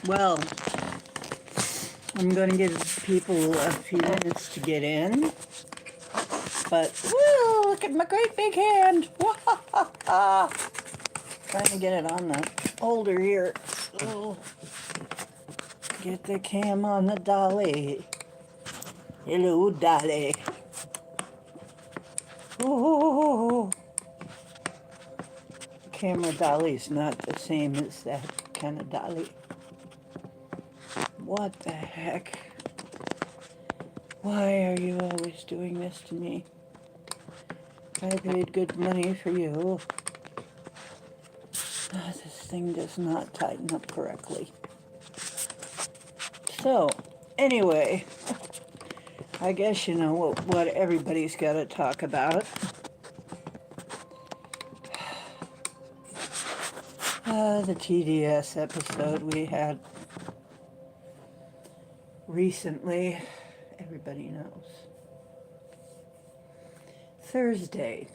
Well, I'm going to give people a few minutes to get in. But, woo, look at my great big hand. Trying to get it on the holder here. Oh, get the cam on the dolly. Hello, dolly. Ooh. Camera dolly's not the same as that kind of dolly. What the heck? Why are you always doing this to me? I paid good money for you. This thing does not tighten up correctly. So, anyway, I guess you know what everybody's got to talk about. The TDS episode we had recently, everybody knows. Thursday.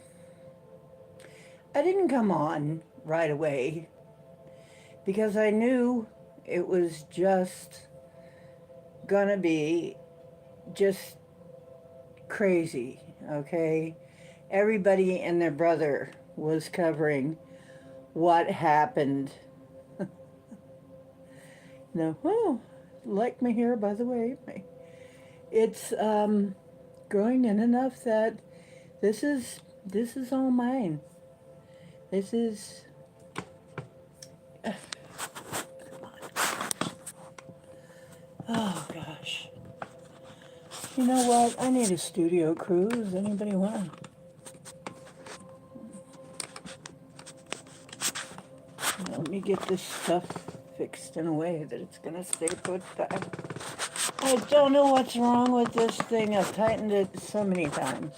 I didn't come on right away because I knew it was just gonna be just crazy, okay? Everybody and their brother was covering what happened. No, oh, like my hair, by the way. It's growing in enough that this is all mine. This is. Come on. Oh gosh. You know what? I need a studio crew. Does anybody want? Let me get this stuff fixed in a way that it's gonna stay put back. I don't know what's wrong with this thing. I've tightened it so many times.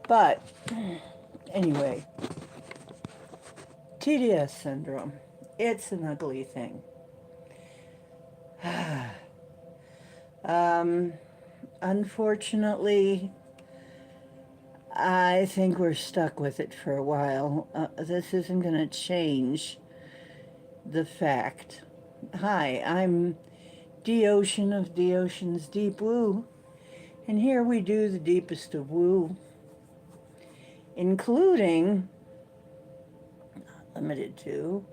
But, anyway, TDS syndrome. It's an ugly thing. Unfortunately, I think we're stuck with it for a while. This isn't going to change the fact. Hi, I'm D-Ocean of D-Ocean's Deep Woo, and here we do the deepest of woo, including, not limited to,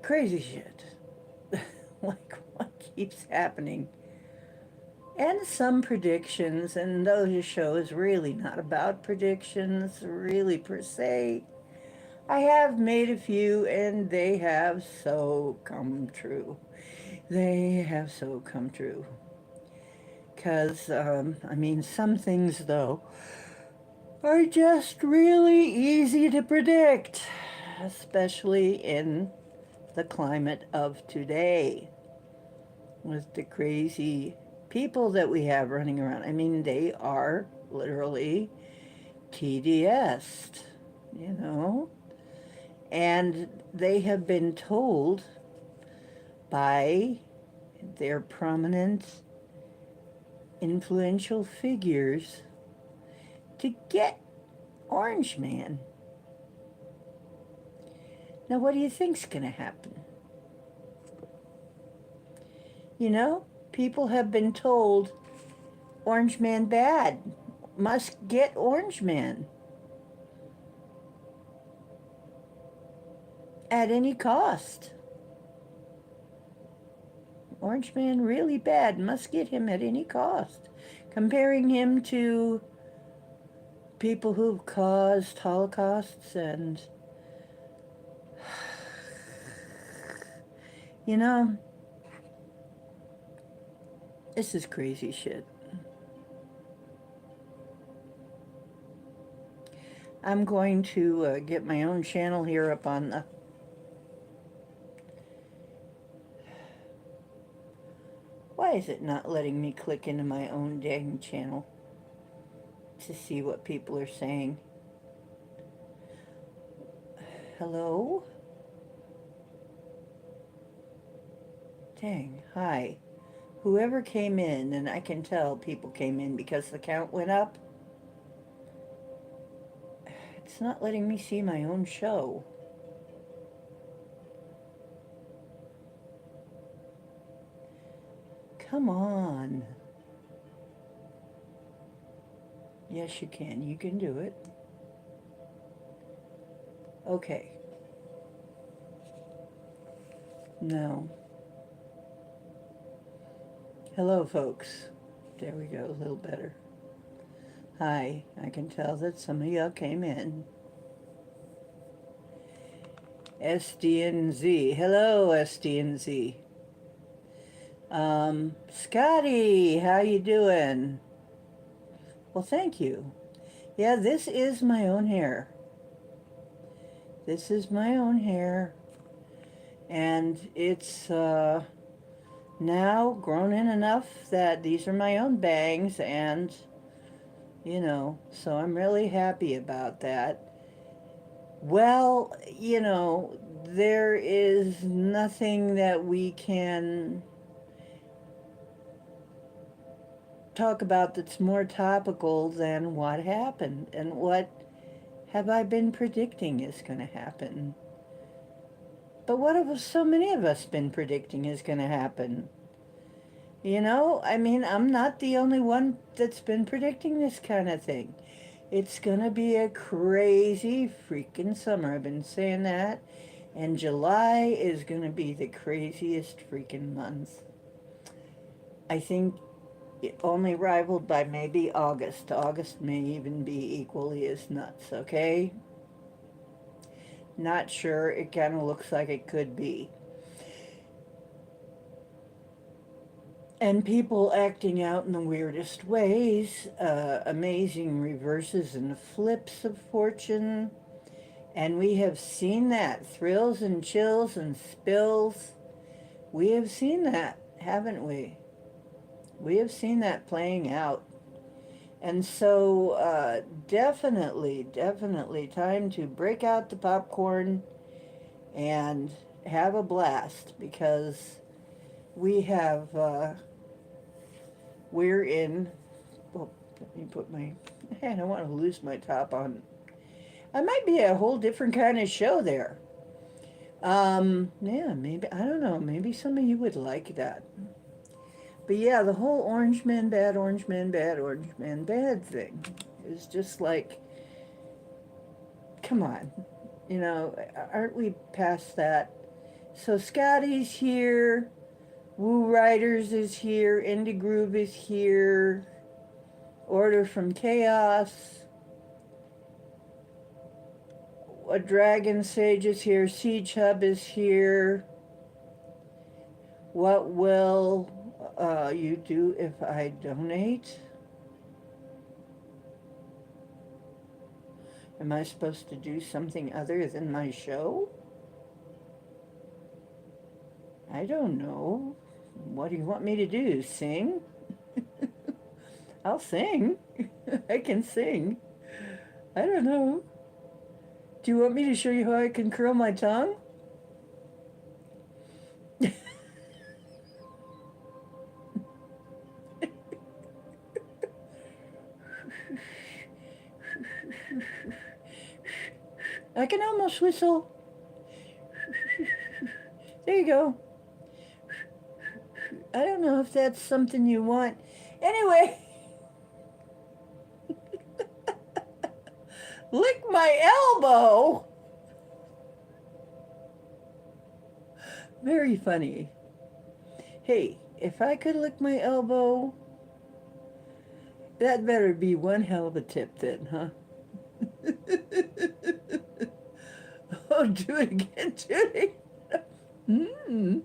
crazy shit. Like what keeps happening. And some predictions, and those shows really not about predictions, really per se. I have made a few, and they have so come true. They have so come true. Because, I mean, some things, though, are just really easy to predict, especially in the climate of today, with the crazy people that we have running around. I mean, they are literally TDS, you know? And they have been told by their prominent, influential figures to get Orange Man. Now, what do you think's going to happen? You know, people have been told Orange Man bad, must get Orange Man at any cost. Orange Man really bad, must get him at any cost. Comparing him to people who've caused holocausts and, you know, this is crazy shit. I'm going to get my own channel here up on the... Why is it not letting me click into my own dang channel to see what people are saying? Hello? Dang, hi. Whoever came in, and I can tell people came in because the count went up. It's not letting me see my own show. Come on. Yes, you can. You can do it. Okay. Now, hello, folks. There we go, a little better. Hi, I can tell that some of y'all came in. SDNZ. Hello, SDNZ. Scotty, how you doing? Well, thank you. Yeah, this is my own hair. This is my own hair. And it's now grown in enough that these are my own bangs, and, you know, so I'm really happy about that. Well, you know, there is nothing that we can talk about that's more topical than what happened and what have I been predicting is going to happen. But what have so many of us been predicting is going to happen? You know, I mean, I'm not the only one that's been predicting this kind of thing. It's going to be a crazy freaking summer. I've been saying that. And July is going to be the craziest freaking month. I think only rivaled by maybe August. August may even be equally as nuts, okay? Not sure. It kind of looks like it could be. And people acting out in the weirdest ways, amazing reverses and flips of fortune. And we have seen that. Thrills and chills and spills. We have seen that, haven't we? We have seen that playing out. And so definitely time to break out the popcorn and have a blast, because we have, we're in, well, let me put my, I don't want to lose my top on. I might be a whole different kind of show there. Yeah, maybe, I don't know, maybe some of you would like that. But yeah, the whole orange man bad, orange man bad, orange man bad thing is just like, come on, you know, aren't we past that? So Scotty's here, Woo Riders is here, Indie Groove is here, Order from Chaos, a Dragon Sage is here, Siege Hub is here. What will you do if I donate? Am I supposed to do something other than my show? I don't know. What do you want me to do? Sing? I'll sing. I can sing. I don't know. Do you want me to show you how I can curl my tongue? I can almost whistle. There you go. I don't know if that's something you want. Anyway. Lick my elbow. Very funny. Hey, if I could lick my elbow, that better be one hell of a tip then, huh? Oh, do it again, do it again.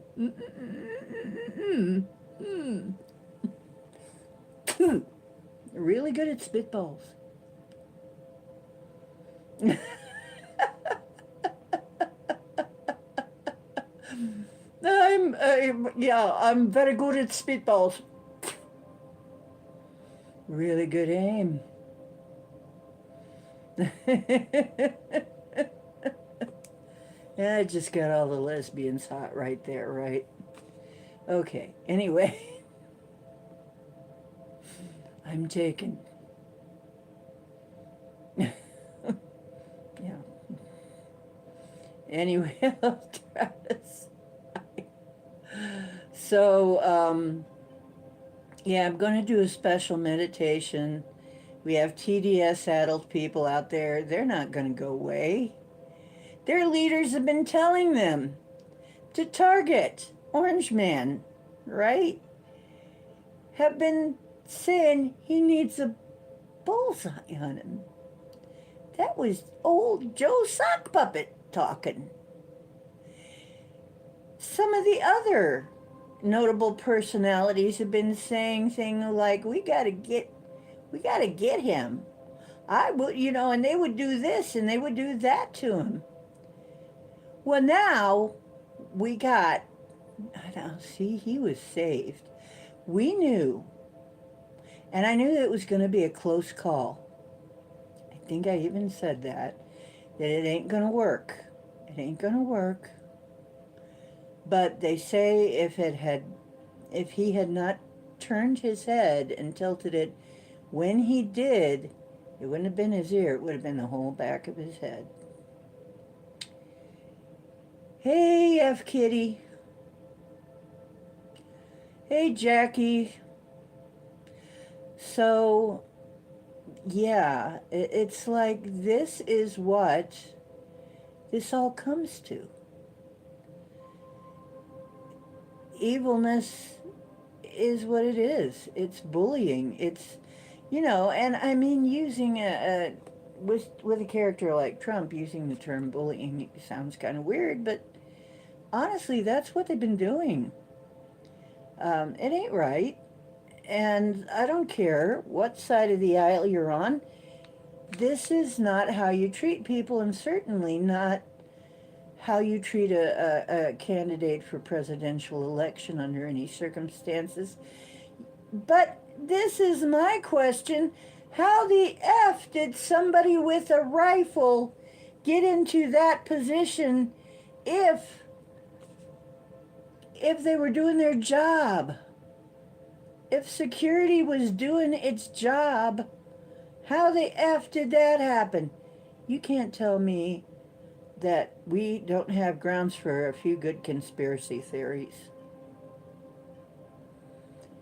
Really good at spitballs. I'm very good at spitballs. Really good aim. Yeah, I just got all the lesbians hot right there, right? Okay, anyway. I'm taken. Yeah. Anyway, Travis. So, Yeah, I'm going to do a special meditation. We have TDS adult people out there. They're not going to go away. Their leaders have been telling them to target Orange Man, right? Have been saying he needs a bullseye on him. That was old Joe Sock Puppet talking. Some of the other notable personalities have been saying things like, we gotta get him. I would, and they would do this and they would do that to him. Well, now we got, I don't see, he was saved. We knew, and I knew that it was going to be a close call. I think I even said that it ain't going to work. It ain't going to work. But they say if he had not turned his head and tilted it when he did, it wouldn't have been his ear, it would have been the whole back of his head. Hey, F. Kitty. Hey, Jackie. So, yeah, it's like this is what this all comes to. Evilness is what it is. It's bullying. It's, and I mean, using with a character like Trump, using the term bullying sounds kind of weird, but honestly, that's what they've been doing. It ain't right. And I don't care what side of the aisle you're on. This is not how you treat people, and certainly not how you treat a candidate for presidential election under any circumstances. But this is my question. How the F did somebody with a rifle get into that position if they were doing their job? If security was doing its job, how the F did that happen? You can't tell me that we don't have grounds for a few good conspiracy theories.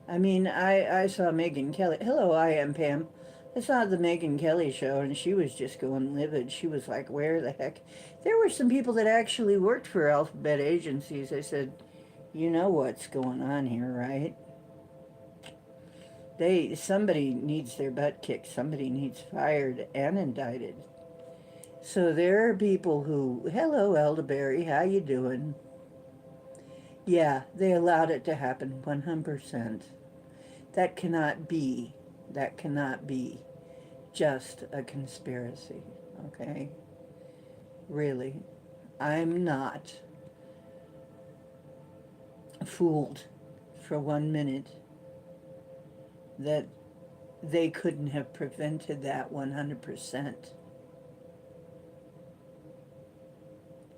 I mean, I saw Megyn Kelly. Hello, I am Pam. I saw the Megyn Kelly show, and she was just going livid. She was like, where the heck? There were some people that actually worked for alphabet agencies. I said, you know what's going on here, right? Somebody needs their butt kicked. Somebody needs fired and indicted. So there are people who, hello, Elderberry, how you doing? Yeah, they allowed it to happen 100%. That cannot be just a conspiracy, okay? Really. I'm not fooled for 1 minute that they couldn't have prevented that 100%.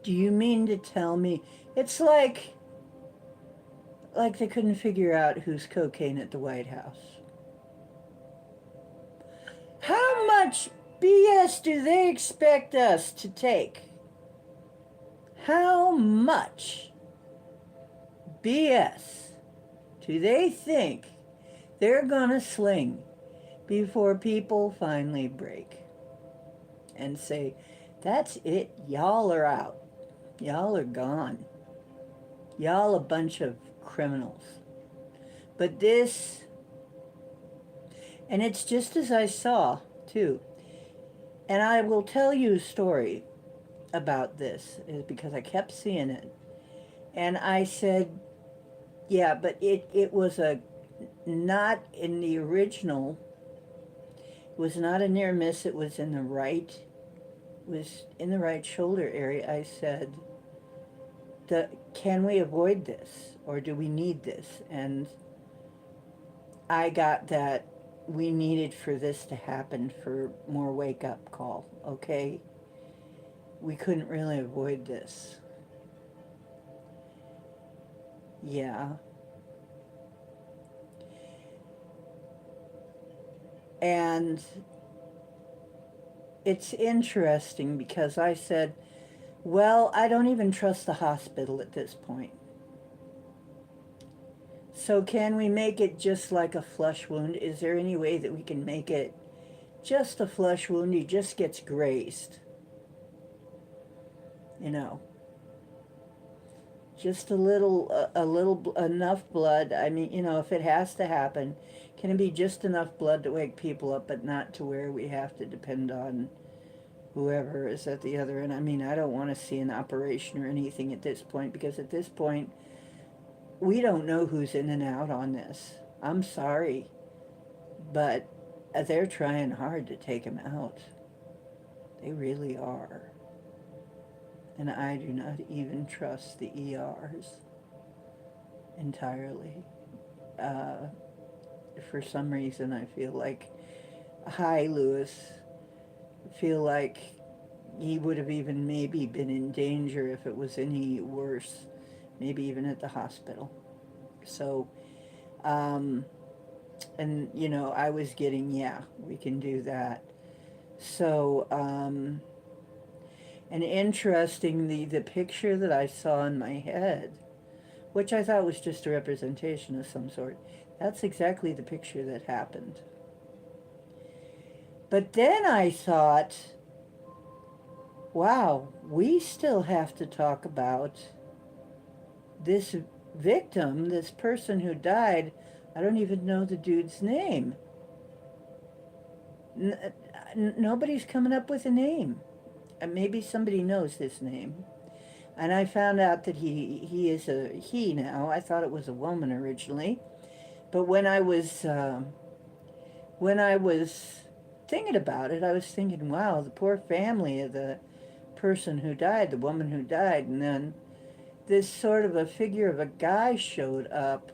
Do you mean to tell me it's like they couldn't figure out who's cocaine at the White House? How much BS do they expect us to take? How much BS do they think they're gonna sling before people finally break and say, that's it, y'all are out. Y'all are gone. Y'all a bunch of criminals. But this, and it's just as I saw, too. And I will tell you a story about this, is because I kept seeing it. And I said, yeah, but it was not in the original, it was not a near miss, it was in the right shoulder area. I said, can we avoid this, or do we need this? And I got that we needed for this to happen for more wake-up call, okay? We couldn't really avoid this. Yeah. And it's interesting because I said, well, I don't even trust the hospital at this point. So can we make it just like a flesh wound? Is there any way that we can make it just a flesh wound? He just gets grazed, you know, just a little enough blood. I mean, you know, if it has to happen, can it be just enough blood to wake people up, but not to where we have to depend on whoever is at the other end? I mean, I don't want to see an operation or anything at this point, because at this point, we don't know who's in and out on this. I'm sorry, but they're trying hard to take him out. They really are. And I do not even trust the ERs entirely. Uh, for some reason, I feel like, hi, Lewis, feel like he would have even maybe been in danger if it was any worse, maybe even at the hospital. So, and you know, I was getting, yeah, we can do that. So, and interesting, the picture that I saw in my head, which I thought was just a representation of some sort, that's exactly the picture that happened. But then I thought, wow, we still have to talk about this victim, this person who died. I don't even know the dude's name. Nobody's coming up with a name. Maybe somebody knows his name. And I found out that he is a he now. I thought it was a woman originally. But when I was thinking about it, I was thinking, wow, the poor family of the person who died, the woman who died. And then this sort of a figure of a guy showed up,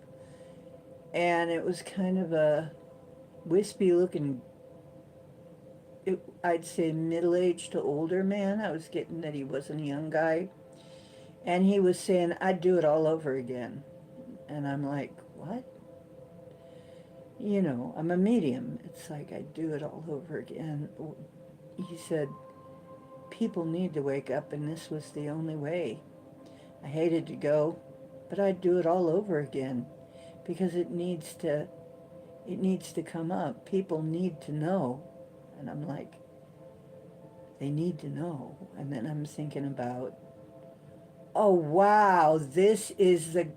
and it was kind of a wispy looking, I'd say middle-aged to older man. I was getting that he wasn't a young guy. And he was saying, I'd do it all over again. And I'm like, what? You know, I'm a medium. It's like, I'd do it all over again. He said, people need to wake up, and this was the only way. I hated to go, but I'd do it all over again, because it needs to come up. People need to know. And I'm like, they need to know. And then I'm thinking about, oh wow, this is the,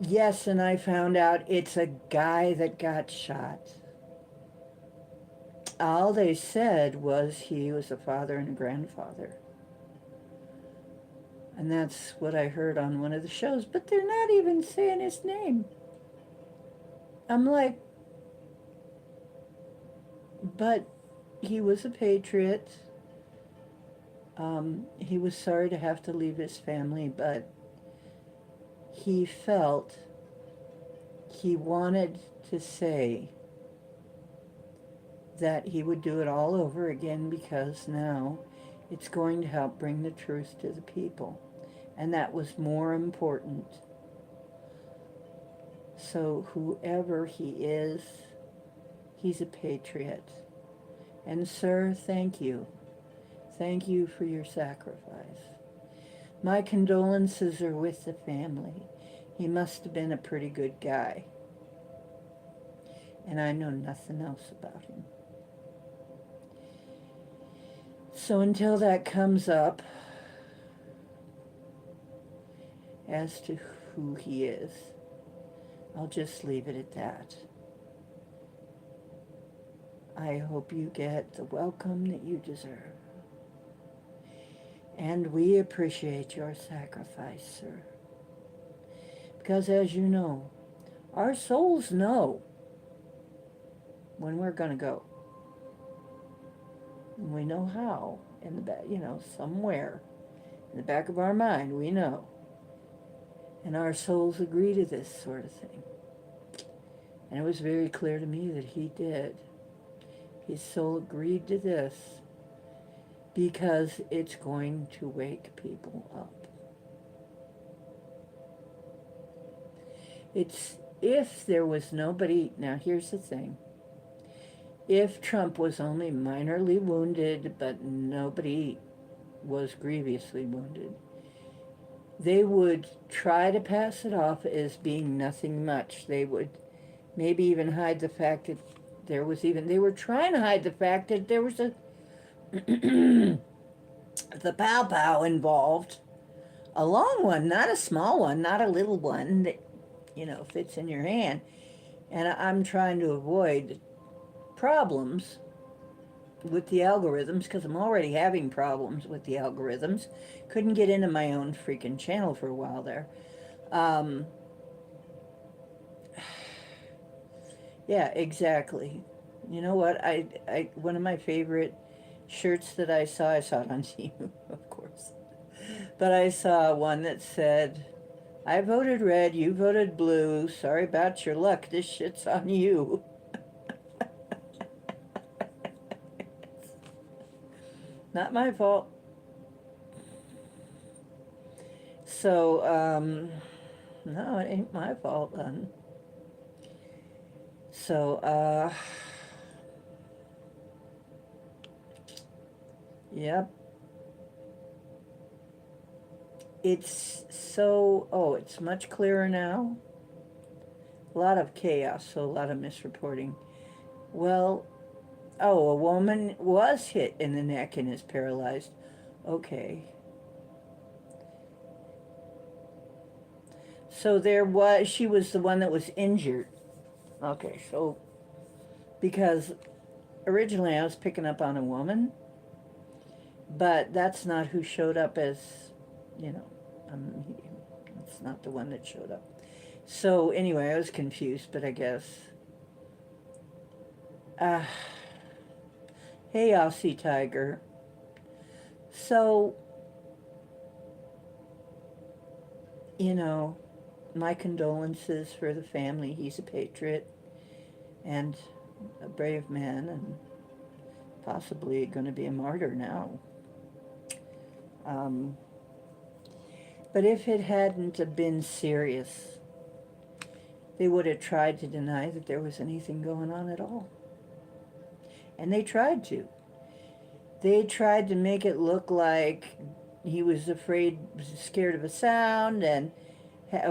yes, and I found out it's a guy that got shot. All they said was he was a father and a grandfather. And that's what I heard on one of the shows, but they're not even saying his name. I'm like, but he was a patriot. He was sorry to have to leave his family, but he felt he wanted to say that he would do it all over again, because now it's going to help bring the truth to the people. And that was more important. So whoever he is, he's a patriot. And sir, thank you. Thank you for your sacrifice. My condolences are with the family. He must have been a pretty good guy. And I know nothing else about him. So until that comes up as to who he is, I'll just leave it at that. I hope you get the welcome that you deserve. And we appreciate your sacrifice, sir. Because as you know, our souls know when we're going to go. And we know how. In the back, you know, somewhere in the back of our mind, we know. And our souls agree to this sort of thing. And it was very clear to me that he did. His soul agreed to this because it's going to wake people up. It's, if there was nobody, now here's the thing. If Trump was only minorly wounded, but nobody was grievously wounded, they would try to pass it off as being nothing much. They would maybe even hide the fact that they were trying to hide the fact that there was a, the pow pow involved. A long one, not a small one, not a little one that, fits in your hand. And I'm trying to avoid problems with the algorithms because I'm already having problems with the algorithms. Couldn't get into my own freaking channel for a while there. Yeah, exactly. You know what? One of my favorite shirts that I saw it on Temu, of course. But I saw one that said, I voted red, you voted blue. Sorry about your luck. This shit's on you. Not my fault. So, no, it ain't my fault, then. So, yep. It's much clearer now. A lot of chaos, so a lot of misreporting. Well, a woman was hit in the neck and is paralyzed. Okay. So she was the one that was injured. Okay, so, because originally I was picking up on a woman, but that's not who showed up as, it's not the one that showed up. So anyway, I was confused, but I guess, hey, Aussie Tiger. So, my condolences for the family. He's a patriot and a brave man and possibly going to be a martyr now. But if it hadn't have been serious, they would have tried to deny that there was anything going on at all. And they tried to. They tried to make it look like he was scared of a sound, and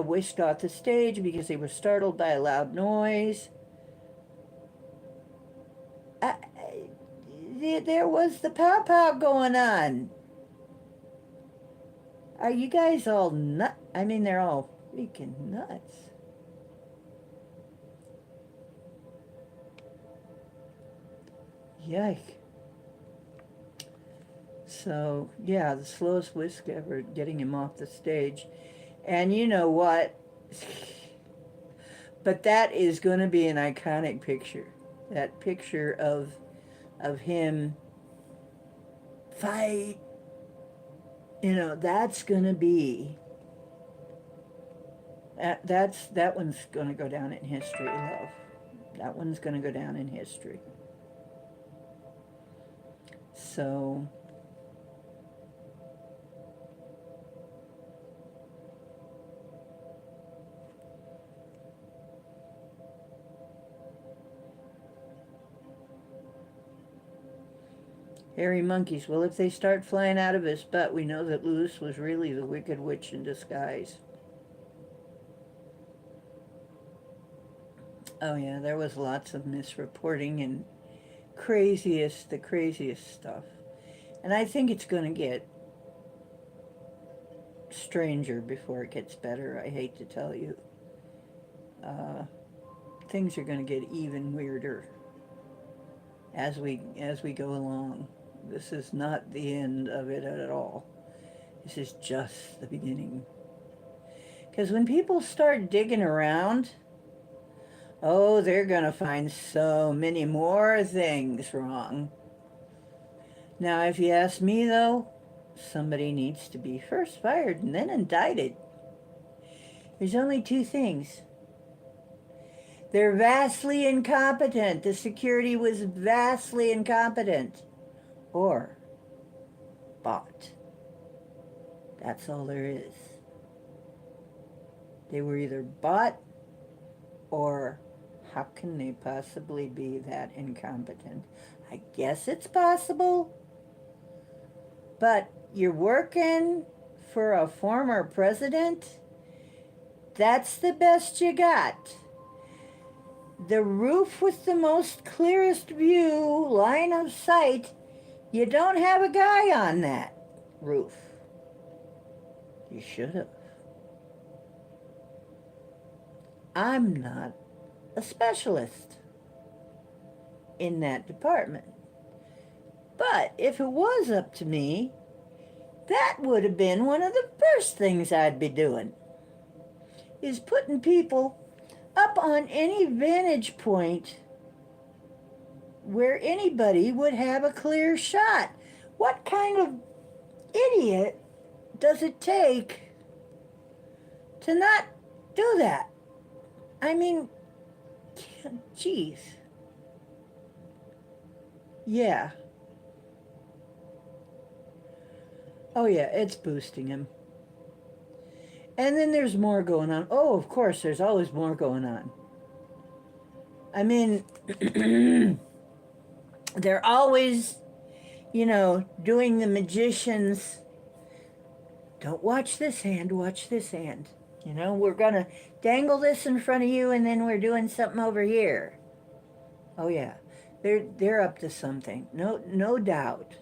whisked off the stage because they were startled by a loud noise. There was the pow pow going on. Are you guys all nut? I mean, they're all freaking nuts. Yike. So, yeah, the slowest whisk ever, getting him off the stage. And you know what? But that is going to be an iconic picture. That picture of him fight. That's going to be... that one's going to go down in history, love. That one's going to go down in history. So... hairy monkeys. Well, if they start flying out of his butt, we know that Lewis was really the Wicked Witch in disguise. Oh yeah, there was lots of misreporting and the craziest stuff. And I think it's going to get stranger before it gets better, I hate to tell you. Things are going to get even weirder as we go along. This is not the end of it at all. This is just the beginning. Because when people start digging around, they're going to find so many more things wrong. Now, if you ask me, though, somebody needs to be first fired and then indicted. There's only two things. They're vastly incompetent. The security was vastly incompetent. Or bought. That's all there is. They were either bought, or how can they possibly be that incompetent? I guess it's possible. But you're working for a former president, that's the best you got. The roof with the most clearest view, line of sight, you don't have a guy on that roof. You should have. I'm not a specialist in that department. But if it was up to me, that would have been one of the first things I'd be doing, is putting people up on any vantage point where anybody would have a clear shot. What kind of idiot does it take to not do that? I mean, geez. Yeah. Oh yeah, it's boosting him. And then there's more going on. Oh, of course, there's always more going on. I mean, they're always, doing the magicians. Don't watch this hand, watch this hand. We're going to dangle this in front of you and then we're doing something over here. Oh yeah, they're up to something. No doubt.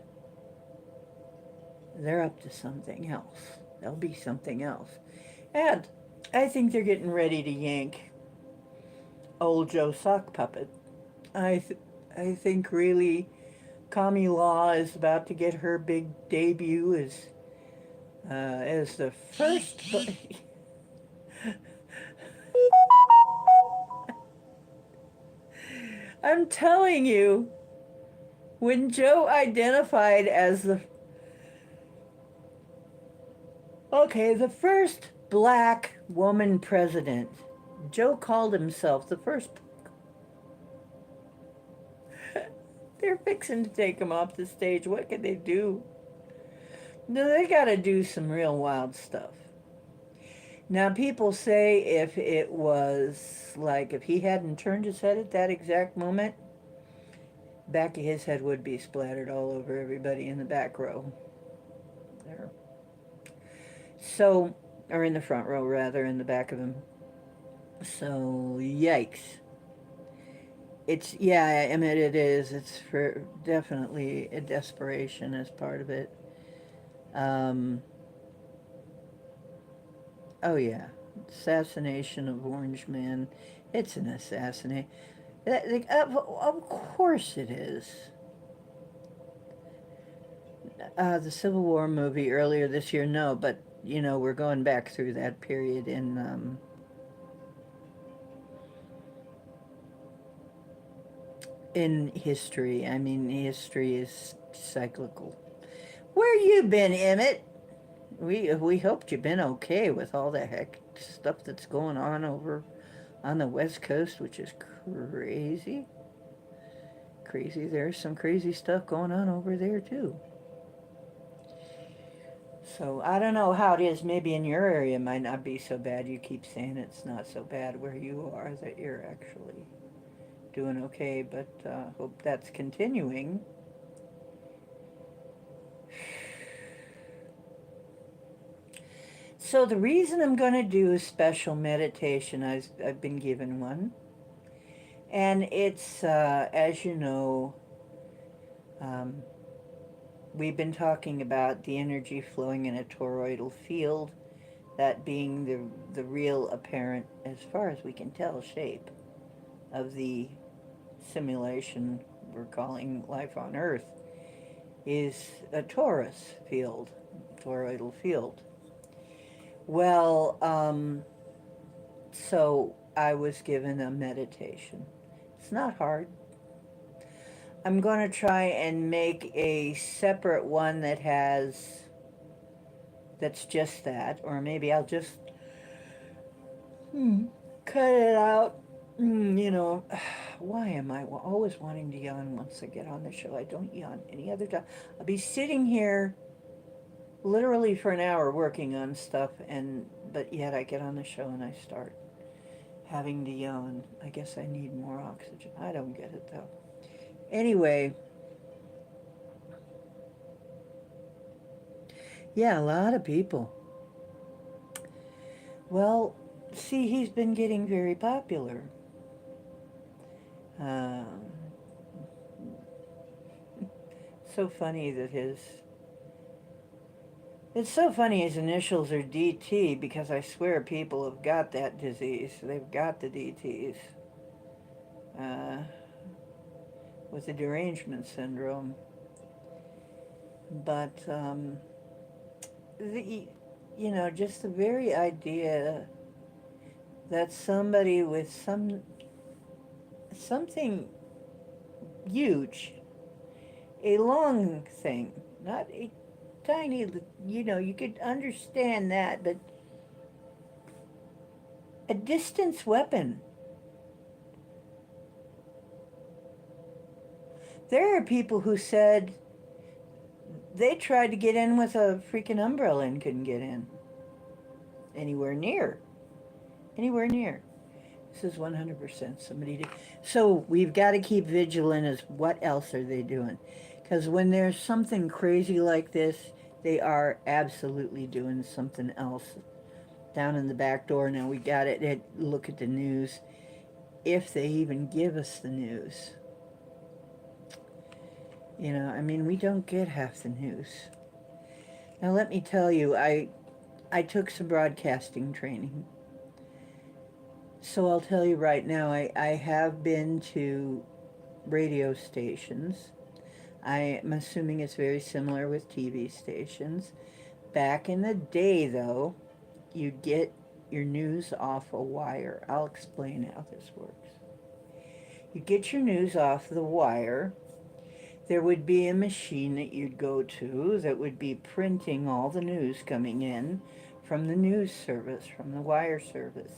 They're up to something else. There'll be something else. And I think they're getting ready to yank old Joe Sock Puppet. I think really Kami Law is about to get her big debut as the first... I'm telling you, when Joe identified as the first black woman president, Joe called himself the first. They're fixing to take him off the stage. What can they do? No, they got to do some real wild stuff. Now, people say if it was like, if he hadn't turned his head at that exact moment, back of his head would be splattered all over everybody in the back row. There. So, or in the front row, rather, in the back of him. So, yikes. I mean, it is. It's for definitely a desperation as part of it. Oh, yeah. Assassination of Orange Man. It's an assassination. Of course it is. The Civil War movie earlier this year, no, but, we're going back through that period in history. I mean, history is cyclical. Where you been, Emmett? We hoped you've been okay with all the heck stuff that's going on over on the West Coast, which is crazy. Crazy. There's some crazy stuff going on over there, too. So, I don't know how it is. Maybe in your area it might not be so bad. You keep saying it's not so bad where you are, that you're actually doing okay, but hope that's continuing. So the reason I'm going to do a special meditation, I've been given one, and it's, as you know, we've been talking about the energy flowing in a toroidal field, that being the real apparent, as far as we can tell, shape of the simulation we're calling life on Earth, is a torus field, toroidal field. Well, so I was given a meditation. It's not hard. I'm going to try and make a separate one that's just that, or maybe I'll just cut it out. Why am I always wanting to yawn once I get on the show? I don't yawn any other time. I'll be sitting here literally for an hour working on stuff, but yet I get on the show and I start having to yawn. I guess I need more oxygen. I don't get it, though. Anyway, yeah, a lot of people Well, see, he's been getting very popular. Um, so funny that it's so funny his initials are DT because I swear people have got that disease. They've got the DTs uh, with the derangement syndrome. But, the, just the very idea that somebody with something huge, a long thing, not a tiny, you could understand that, but a distance weapon. There are people who said they tried to get in with a freaking umbrella and couldn't get in anywhere near. Anywhere near. This is 100% somebody did. So we've got to keep vigilant as what else are they doing? Because when there's something crazy like this, they are absolutely doing something else. Down in the back door now, we got it. Look at the news. If they even give us the news. We don't get half the news. Now let me tell you, I took some broadcasting training. So I'll tell you right now, I have been to radio stations. I am assuming it's very similar with TV stations. Back in the day, though, you'd get your news off a wire. I'll explain how this works. You get your news off the wire. There would be a machine that you'd go to that would be printing all the news coming in from the news service, from the wire service.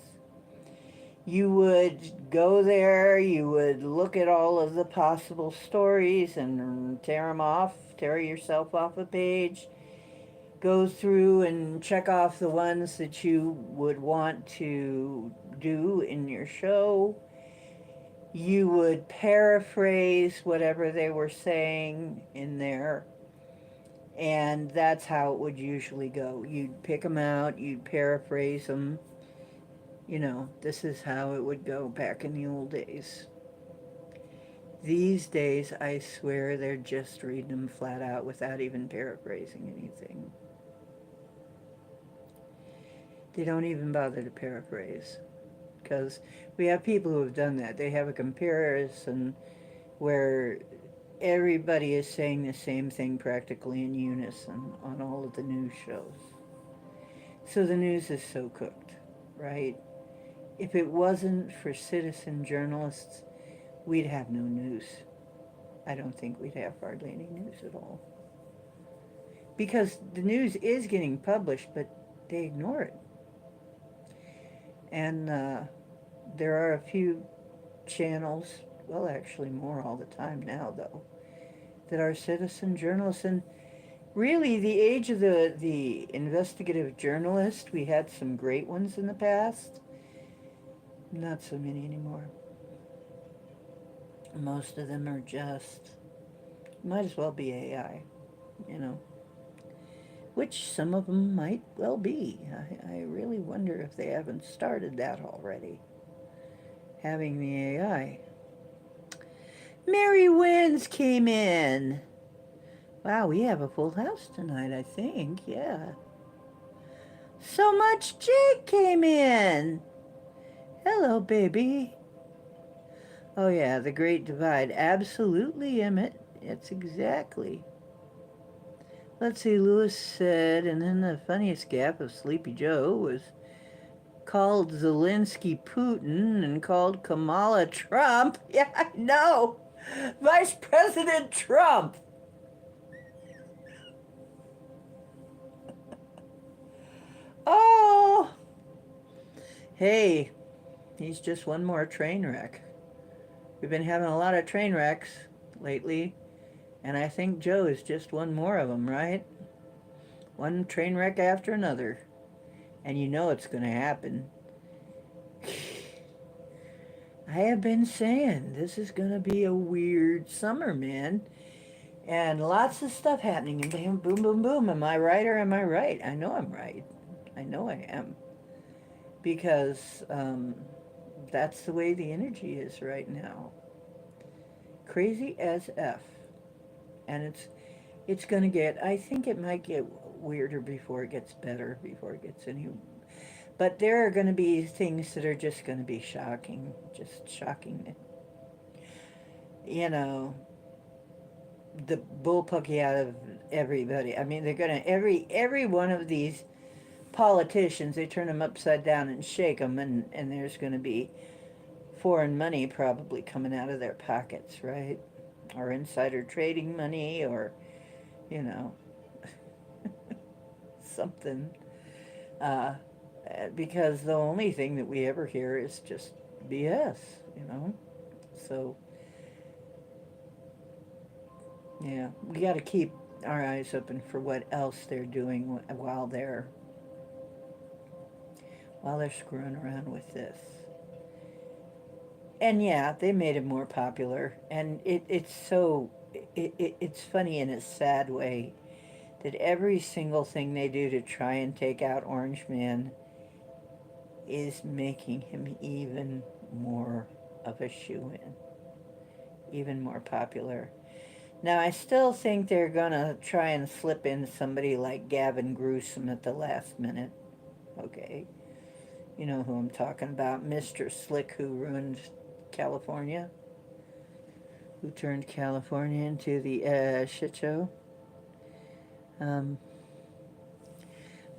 You would go there, you would look at all of the possible stories and tear them off, tear yourself off a page, go through and check off the ones that you would want to do in your show. You would paraphrase whatever they were saying in there, and that's how it would usually go. You'd pick them out, you'd paraphrase them. This is how it would go back in the old days. These days, I swear they're just reading them flat out without even paraphrasing anything. They don't even bother to paraphrase. Because we have people who have done that. They have a comparison where everybody is saying the same thing practically in unison on all of the news shows. So the news is so cooked, right? If it wasn't for citizen journalists, we'd have no news. I don't think we'd have hardly any news at all. Because the news is getting published, but they ignore it. And there are a few channels, well, actually more all the time now, though, that are citizen journalists. And really, the age of the investigative journalist, we had some great ones in the past. Not so many anymore. Most of them are just, might as well be AI, which some of them might well be. I really wonder if they haven't started that already, having the AI. Mary Wins came in. Wow, we have a full house tonight, I think, yeah. So Much Jake came in. Hello, baby. Oh, yeah, the Great Divide. Absolutely, Emmett. It's exactly. Let's see, Lewis said, and then the funniest gap of Sleepy Joe was called Zelensky Putin and called Kamala Trump. Yeah, I know. Vice President Trump. Oh. Hey, he's just one more train wreck. We've been having a lot of train wrecks lately, and I think Joe is just one more of them, right? One train wreck after another. And you know it's going to happen. I have been saying this is going to be a weird summer, man. And lots of stuff happening. And boom, boom, boom, boom. Am I right or am I right? I know I'm right. I know I am. because that's the way the energy is right now. Crazy as F. And it's going to get, I think it might get weirder before it gets better, before it gets any. But there are going to be things that are just going to be shocking, just shocking. You know, the bullpucky out of everybody. I mean, they're going to, every one of these politicians, they turn them upside down and shake them, and there's going to be foreign money probably coming out of their pockets, right? Or insider trading money, or, you know, something. Uh, because the only thing that we ever hear is just BS, you know? So, yeah, we got to keep our eyes open for what else they're doing while they're screwing around with this. And yeah, they made him more popular, and it's funny in a sad way that every single thing they do to try and take out Orange Man is making him even more of a shoo-in, even more popular. Now, I still think they're gonna try and slip in somebody like Gavin Gruesome at the last minute. Okay, you know who I'm talking about, Mr. Slick, who ruined California, who turned California into the shit show. Um,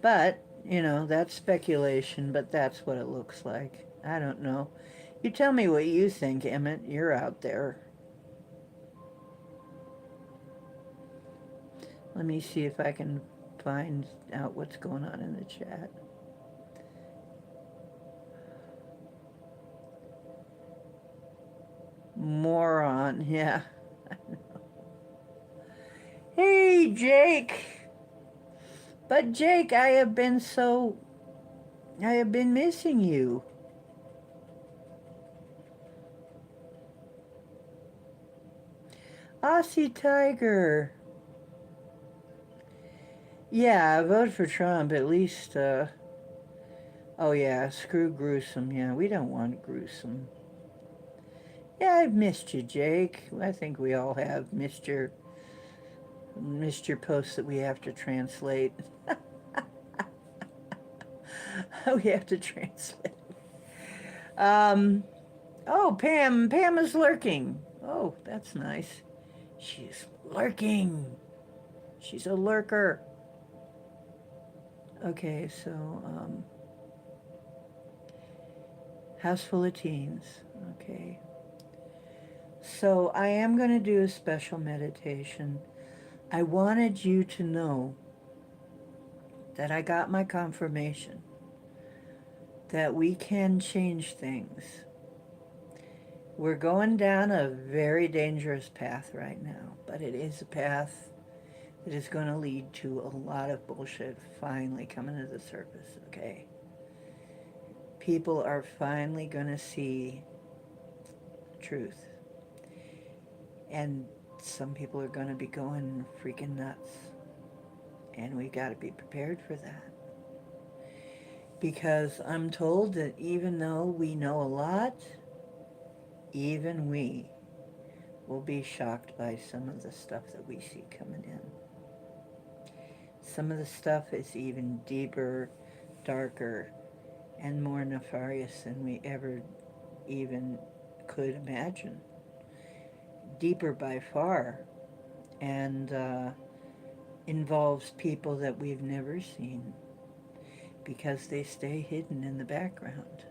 but, you know, that's speculation, but that's what it looks like. I don't know. You tell me what you think, Emmett. You're out there. Let me see if I can find out what's going on in the chat. Moron, yeah. Hey, Jake. But Jake, I have been missing you. Aussie Tiger. Yeah, I vote for Trump, at least, oh yeah, screw Gruesome. Yeah, we don't want Gruesome. Yeah, I've missed you, Jake. I think we all have missed your posts that we have to translate. We have to translate. Um, oh, Pam is lurking. Oh, that's nice. She's lurking. She's a lurker. Okay, so, house full of teens. Okay. So I am going to do a special meditation. I wanted you to know that I got my confirmation that we can change things. We're going down a very dangerous path right now, but it is a path that is going to lead to a lot of bullshit finally coming to the surface, okay? People are finally going to see truth. And some people are going to be going freaking nuts. And we got to be prepared for that. Because I'm told that even though we know a lot, even we will be shocked by some of the stuff that we see coming in. Some of the stuff is even deeper, darker, and more nefarious than we ever even could imagine. Deeper by far, and involves people that we've never seen because they stay hidden in the background.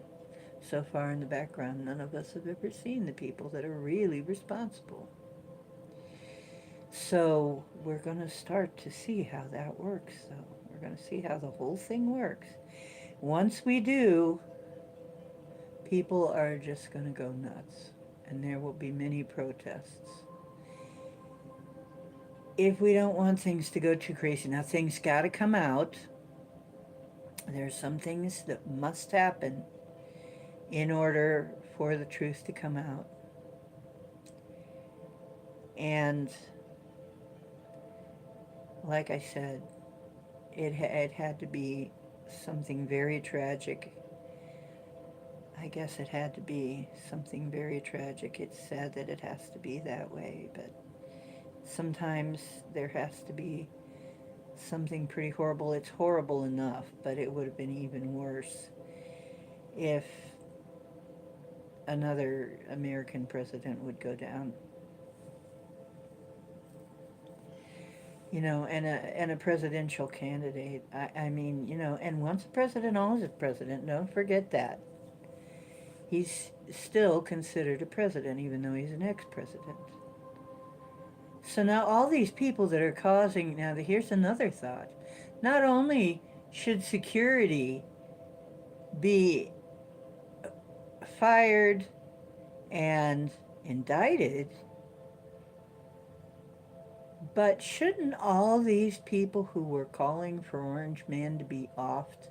So far in the background, none of us have ever seen the people that are really responsible. So we're going to start to see how that works, though. We're going to see how the whole thing works. Once we do, people are just going to go nuts, and there will be many protests. If we don't want things to go too crazy, now things got to come out. There's some things that must happen in order for the truth to come out. And like I said, it had to be something very tragic I guess it had to be something very tragic. It's sad that it has to be that way, but sometimes there has to be something pretty horrible. It's horrible enough, but it would have been even worse if another American president would go down. And a presidential candidate. I mean, and once a president, always a president. Don't forget that. He's still considered a president, even though he's an ex-president. So now all these people that are causing, now here's another thought. Not only should security be fired and indicted, but shouldn't all these people who were calling for Orange Man to be offed,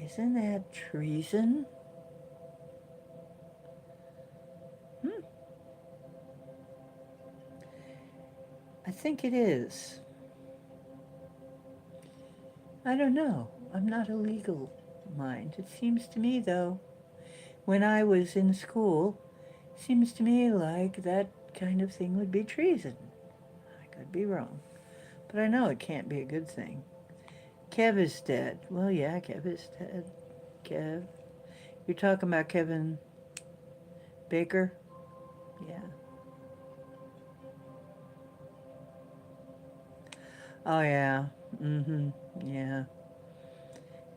isn't that treason? I think it is. I don't know. I'm not a legal mind. It seems to me, though, when I was in school, it seems to me like that kind of thing would be treason. I could be wrong. But I know it can't be a good thing. Kev is dead. Well, yeah, Kev is dead. Kev. You're talking about Kevin Baker? Yeah. Oh, yeah. Mm-hmm. Yeah.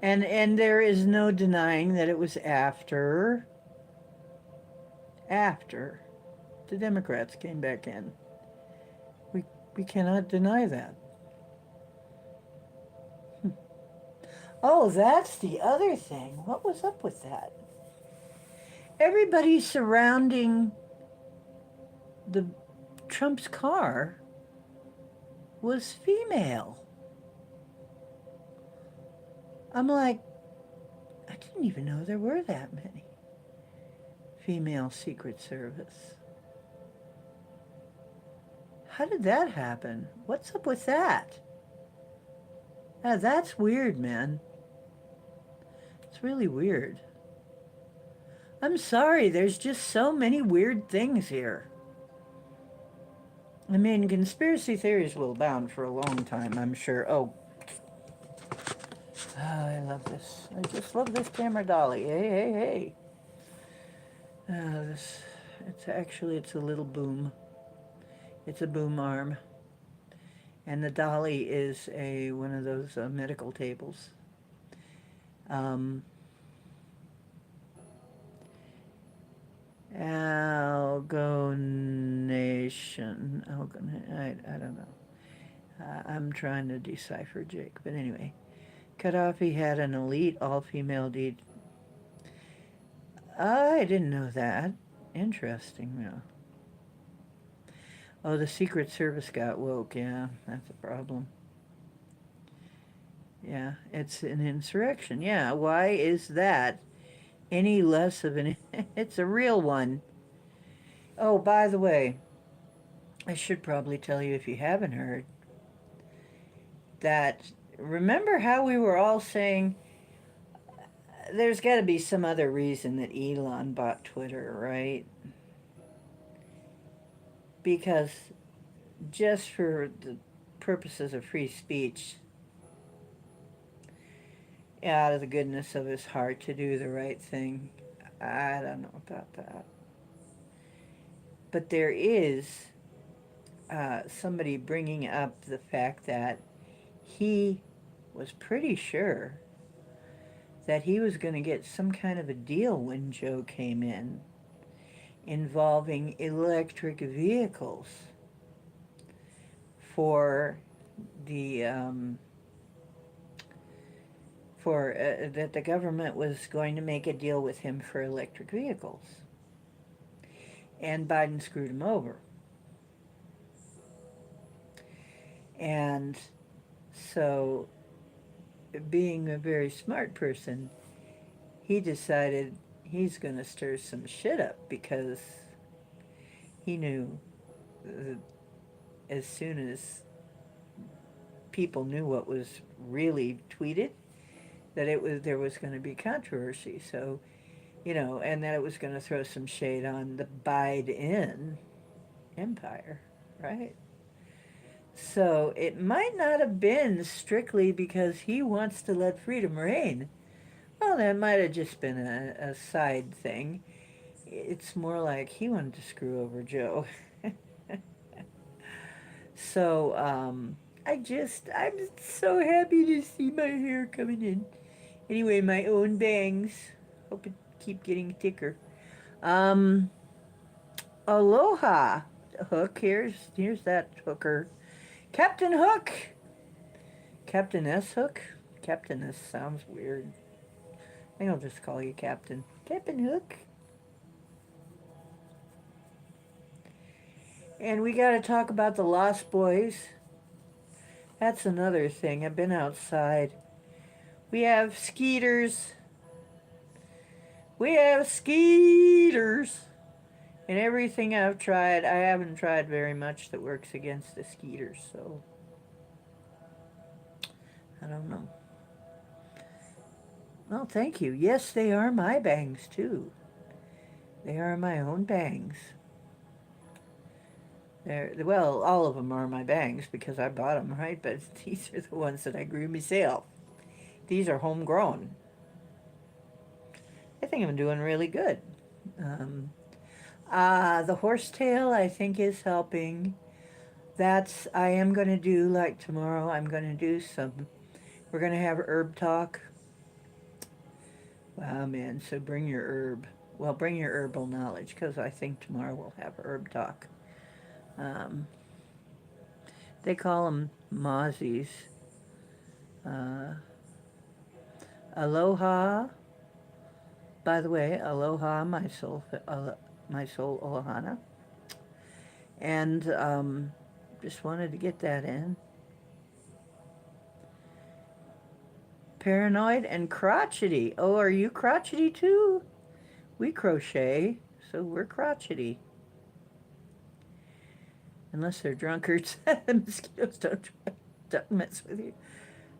And there is no denying that it was after the Democrats came back in. We cannot deny that. Oh, that's the other thing. What was up with that? Everybody surrounding the Trump's car was female. I'm like, I didn't even know there were that many female Secret Service. How did that happen? What's up with that? That's weird, man. It's really weird. I'm sorry, there's just so many weird things here. I mean, conspiracy theories will abound for a long time, I'm sure. Oh, I love this. I just love this camera dolly. Hey, hey, hey. It's a little boom. It's a boom arm. And the dolly is one of those medical tables. Algonation. I don't know. I'm trying to decipher Jake. But anyway, Gaddafi had an elite all-female deed. I didn't know that. Interesting, yeah. Oh, the Secret Service got woke. Yeah, that's a problem. Yeah, it's an insurrection. Yeah, why is that any less of an... It's a real one. Oh, by the way, I should probably tell you if you haven't heard, that remember how we were all saying there's got to be some other reason that Elon bought Twitter, right? Because just for the purposes of free speech, out of the goodness of his heart to do the right thing, I don't know about that. But there is somebody bringing up the fact that he was pretty sure that he was going to get some kind of a deal when Joe came in involving electric vehicles for the that the government was going to make a deal with him for electric vehicles, and Biden screwed him over. And so, being a very smart person, he decided he's going to stir some shit up, because he knew as soon as people knew what was really tweeted, that there was going to be controversy. So and that it was going to throw some shade on the Biden empire, right? So it might not have been strictly because he wants to let freedom reign. Well, that might have just been a side thing. It's more like he wanted to screw over Joe. So, I'm so happy to see my hair coming in. Anyway, my own bangs. Hope it keep getting thicker. Um, Aloha, Hook. Here's that hooker. Captain Hook. Captain S. Hook. Captain S. sounds weird. I think I'll just call you Captain. Captain Hook. And we got to talk about the Lost Boys. That's another thing. I've been outside. We have skeeters. We have skeeters. And everything I've tried, I haven't tried very much that works against the skeeters, so I don't know. Well, thank you. Yes, they are my bangs, too. They are my own bangs. Well, all of them are my bangs because I bought them, right? But these are the ones that I grew myself. These are homegrown. I think I'm doing really good. Um, the horsetail, I think, is helping. I am going to do, like tomorrow, I'm going to do we're going to have herb talk. Wow, man, so bring your herb. Well, bring your herbal knowledge because I think tomorrow we'll have herb talk. Um, they call them mozzies. Uh, aloha, by the way, aloha, my soul, ohana. And just wanted to get that in. Paranoid and crotchety. Oh, are you crotchety too? We crochet, so we're crotchety. Unless they're drunkards. The mosquitoes don't mess with you.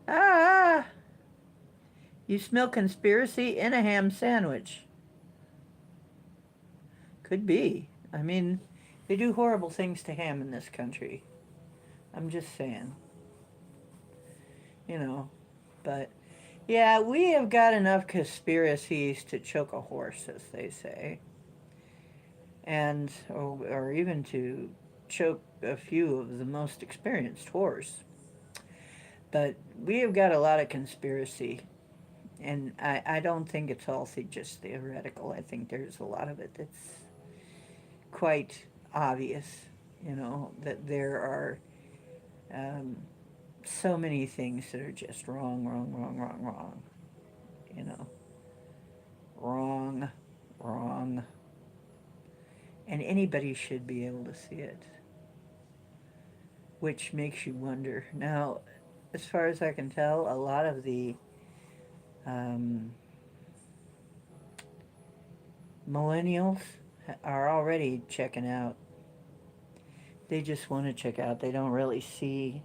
Ah! You smell conspiracy in a ham sandwich. Could be. I mean, they do horrible things to ham in this country. I'm just saying. You know. But, yeah, we have got enough conspiracies to choke a horse, as they say. Or even to choke a few of the most experienced horse. But we have got a lot of conspiracy. And I don't think it's all just theoretical. I think there's a lot of it that's quite obvious, that there are um, so many things that are just wrong, wrong, wrong, wrong, wrong. You know, wrong, wrong. And anybody should be able to see it, which makes you wonder. Now, as far as I can tell, a lot of the um, millennials are already checking out. They just want to check out. They don't really see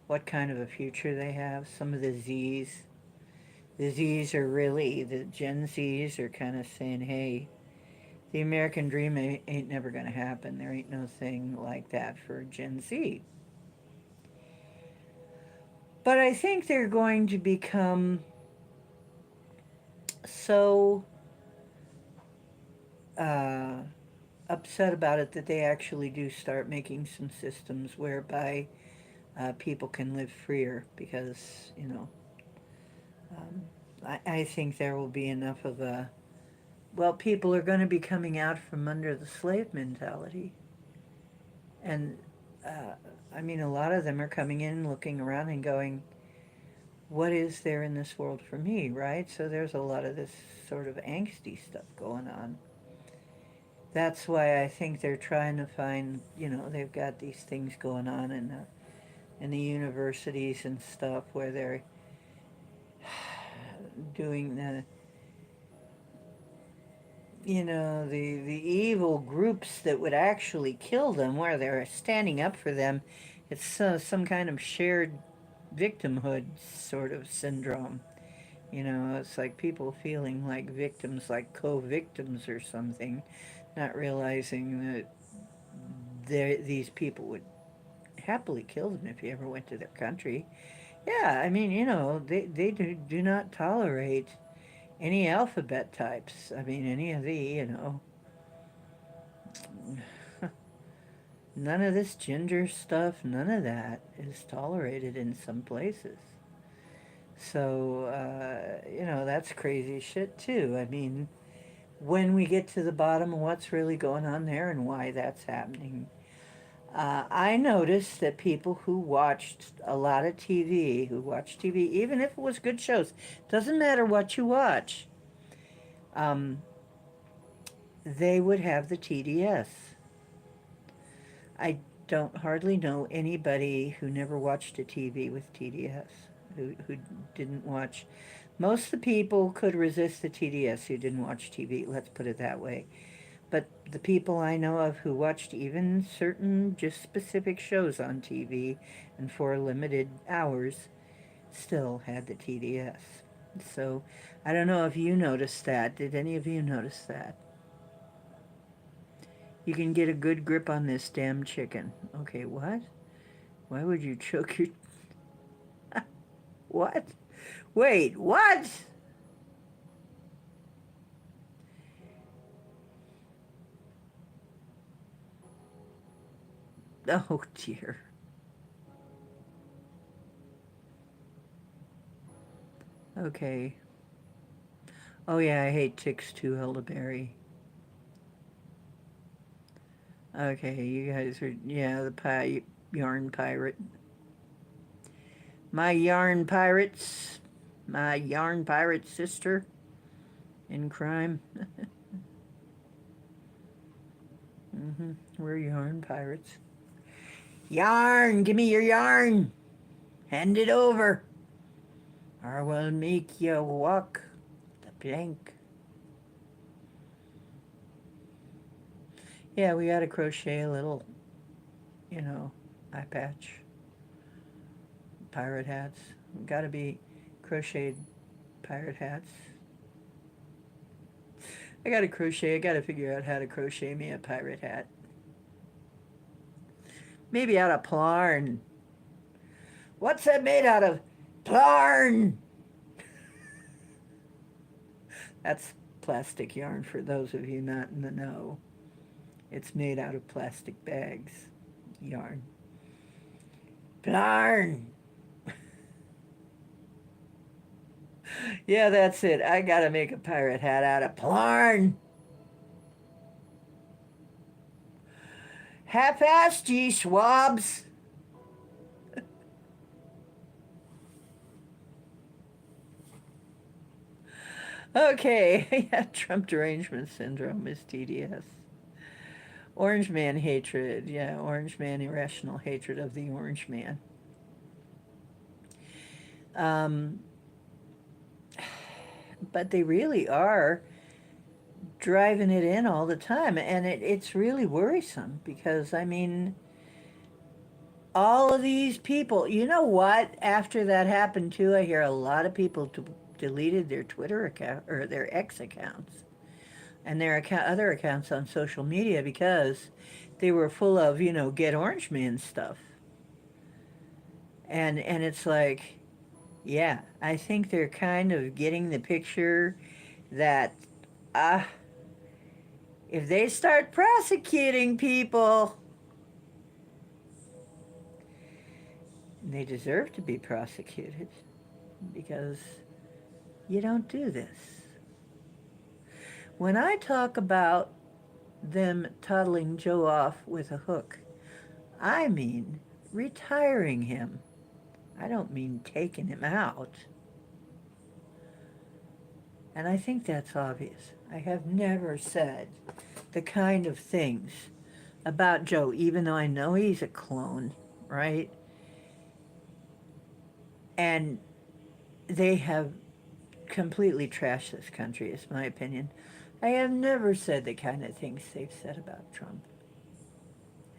what kind of a future they have. Some of the Z's are really, the Gen Z's are kind of saying, hey, the American dream ain't never going to happen. There ain't no thing like that for Gen Z. But I think they're going to become so uh, upset about it that they actually do start making some systems whereby people can live freer because, um, I think there will be enough of people are going to be coming out from under the slave mentality. And uh, I mean, a lot of them are coming in, looking around, and going, what is there in this world for me, right? So there's a lot of this sort of angsty stuff going on. That's why I think they're trying to find, they've got these things going on in the universities and stuff where they're doing the evil groups that would actually kill them, where they're standing up for them. It's some kind of shared victimhood sort of syndrome. You know, it's like people feeling like victims, like co-victims or something, not realizing that these people would happily kill them if you ever went to their country. Yeah, I mean, you know, they do not tolerate any alphabet types. I mean, any of the, you know, none of this ginger stuff, none of that is tolerated in some places. So, you know, that's crazy shit too. I mean, when we get to the bottom of what's really going on there and why that's happening, I noticed that people who watched a lot of TV, who watch TV, even if it was good shows, doesn't matter what you watch, um, they would have the TDS. I don't hardly know anybody who never watched a TV with TDS, who didn't watch. Most of the people could resist the TDS who didn't watch TV, let's put it that way. But the people I know of who watched even certain just specific shows on TV and for limited hours still had the TDS. So I don't know if you noticed that. Did any of you notice that? You can get a good grip on this damn chicken. Okay, what? Why would you choke your... What? Wait, what? Oh, dear. Okay. Oh, yeah, I hate ticks too, elderberry. Okay, you guys are... Yeah, the yarn pirate. My yarn pirates. My yarn pirate sister in crime. We're yarn pirates. Yarn! Give me your yarn! Hand it over! Or we'll make you walk the plank. Yeah, we gotta crochet a little, you know, eye patch. Pirate hats. Gotta be crocheted pirate hats. I gotta crochet. I gotta figure out how to crochet me a pirate hat. Maybe out of plarn. What's that made out of? Plarn! That's plastic yarn for those of you not in the know. It's made out of plastic bags. Yarn. Plarn! Yeah, that's it. I gotta make a pirate hat out of plarn. Half-assed, ye swabs. Okay, yeah, Trump derangement syndrome is TDS. Orange man hatred, yeah, orange man irrational hatred of the orange man. Um, but they really are driving it in all the time, and it's really worrisome because, I mean, all of these people, you know what? After that happened too, I hear a lot of people deleted their Twitter account or their X accounts and their other accounts on social media because they were full of, you know, get orange man stuff. And it's like, yeah, I think they're kind of getting the picture that uh if they start prosecuting people, they deserve to be prosecuted because you don't do this. When I talk about them toddling Joe off with a hook, I mean retiring him. I don't mean taking him out. And I think that's obvious. I have never said the kind of things about Joe, even though I know he's a clone, right? And they have completely trashed this country, is my opinion. I have never said the kind of things they've said about Trump.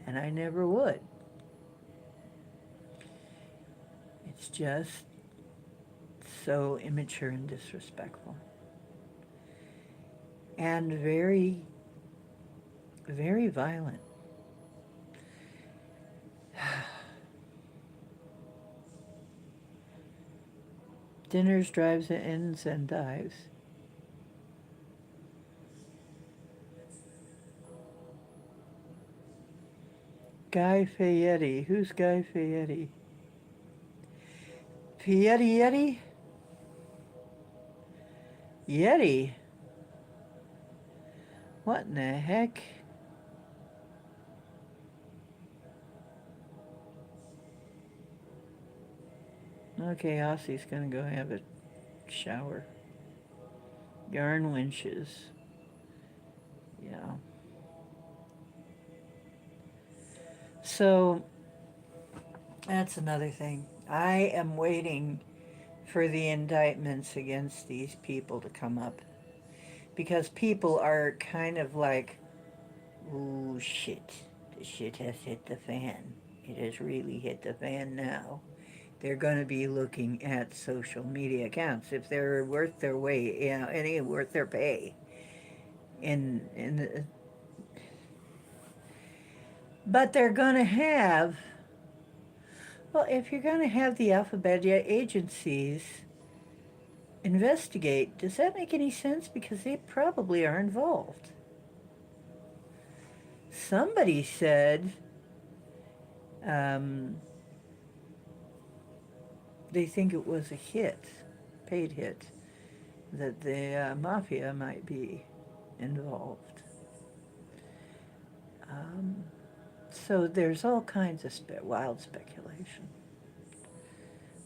And I never would. It's just so immature and disrespectful. And very, very violent. Dinners, drives, ends, and dives. Guy Fieri. Who's Guy Fieri? Fieri Yeti? Yeti? What in the heck? Okay, Ossie's gonna go have a shower. Yarn winches. Yeah. So, that's another thing. I am waiting for the indictments against these people to come up. Because people are kind of like, ooh, shit. The shit has hit the fan. It has really hit the fan now. They're going to be looking at social media accounts if they're worth their weight, any worth their pay. In but they're going to have, well, if you're going to have the alphabet agencies investigate, does that make any sense? Because they probably are involved. Somebody said um, they think it was a hit, paid hit, that the mafia might be involved. Um, so there's all kinds of wild speculation.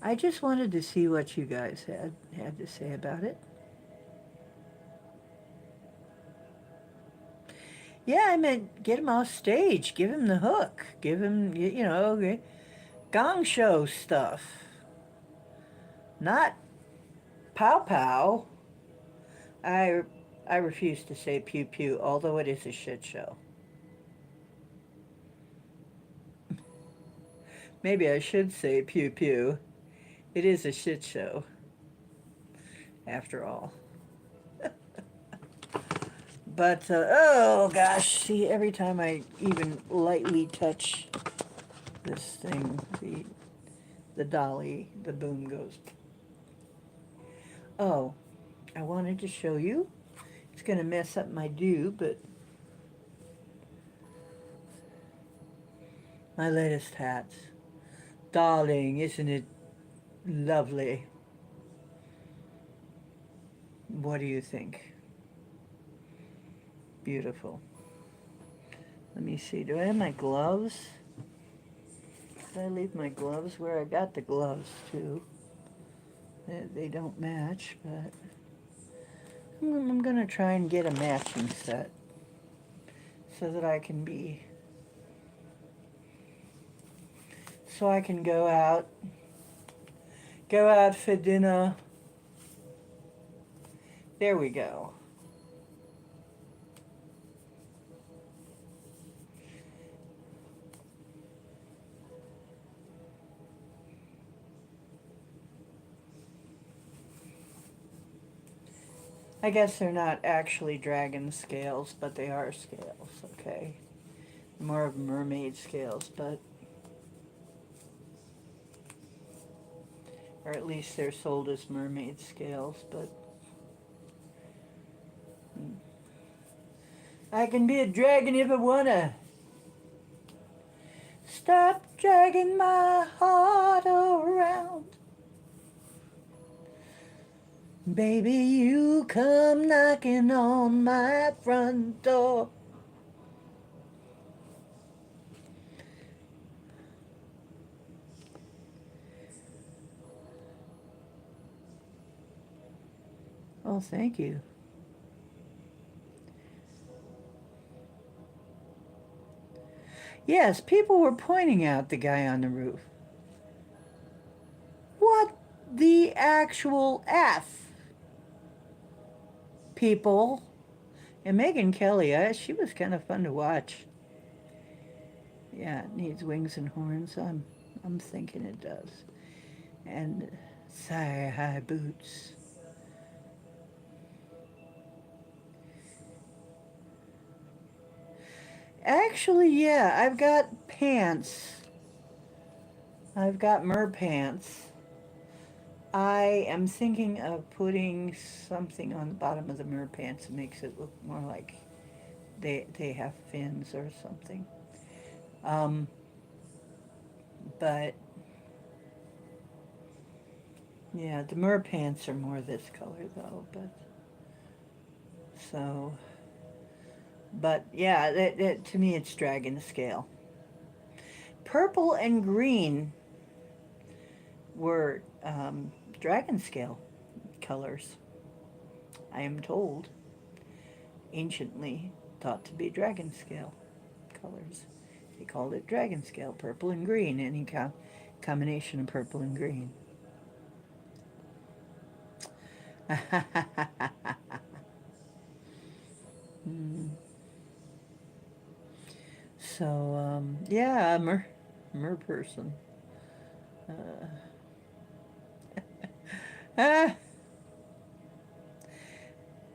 I just wanted to see what you guys had to say about it. Yeah, I meant get him off stage, give him the hook, give him, gong show stuff. Not pow pow. I, I refuse to say pew pew, although it is a shit show. Maybe I should say pew pew. It is a shit show, after all. But, oh gosh, see, every time I even lightly touch this thing, the dolly, the boom goes. Oh, I wanted to show you. It's going to mess up my do, but my latest hats. Darling, isn't it lovely? What do you think? Beautiful. Let me see, do I have my gloves? Did I leave my gloves where I got the gloves too? They don't match, but I'm going to try and get a matching set so that I can go out for dinner. There we go. I guess they're not actually dragon scales, but they are scales, okay? More of mermaid scales, but... or at least they're sold as mermaid scales, but... I can be a dragon if I wanna. Stop dragging my heart around. Baby, you come knocking on my front door. Oh, thank you. Yes, people were pointing out the guy on the roof. What the actual F? People. And Megyn Kelly, she was kind of fun to watch. Yeah, it needs wings and horns. I'm thinking it does. And Thigh-high boots. Actually, yeah, I've got pants. I've got mer pants. I am thinking of putting something on the bottom of the mer pants that makes it look more like they have fins or something. Um, but yeah, the mer pants are more this color though. So, but yeah, that to me it's dragon scale. Purple and green were dragon scale colors. I am told, anciently thought to be dragon scale colors. They called it dragon scale, purple and green, any combination of purple and green. Hmm. So, yeah, mer person. Uh, ah,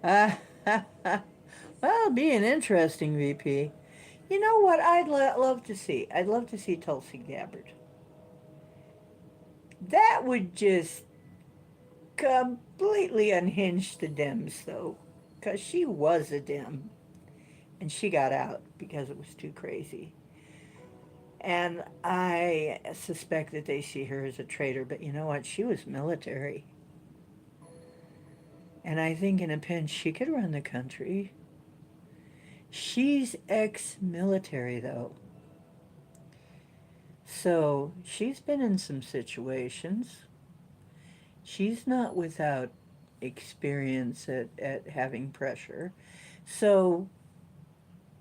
ah, well, it'll be an interesting VP. You know what I'd love to see? I'd love to see Tulsi Gabbard. That would just completely unhinged the Dems, though, because she was a Dem, and she got out because it was too crazy. And I suspect that they see her as a traitor, but you know what? She was military. And I think in a pinch she could run the country. She's ex-military, though. So she's been in some situations. She's not without experience at having pressure. So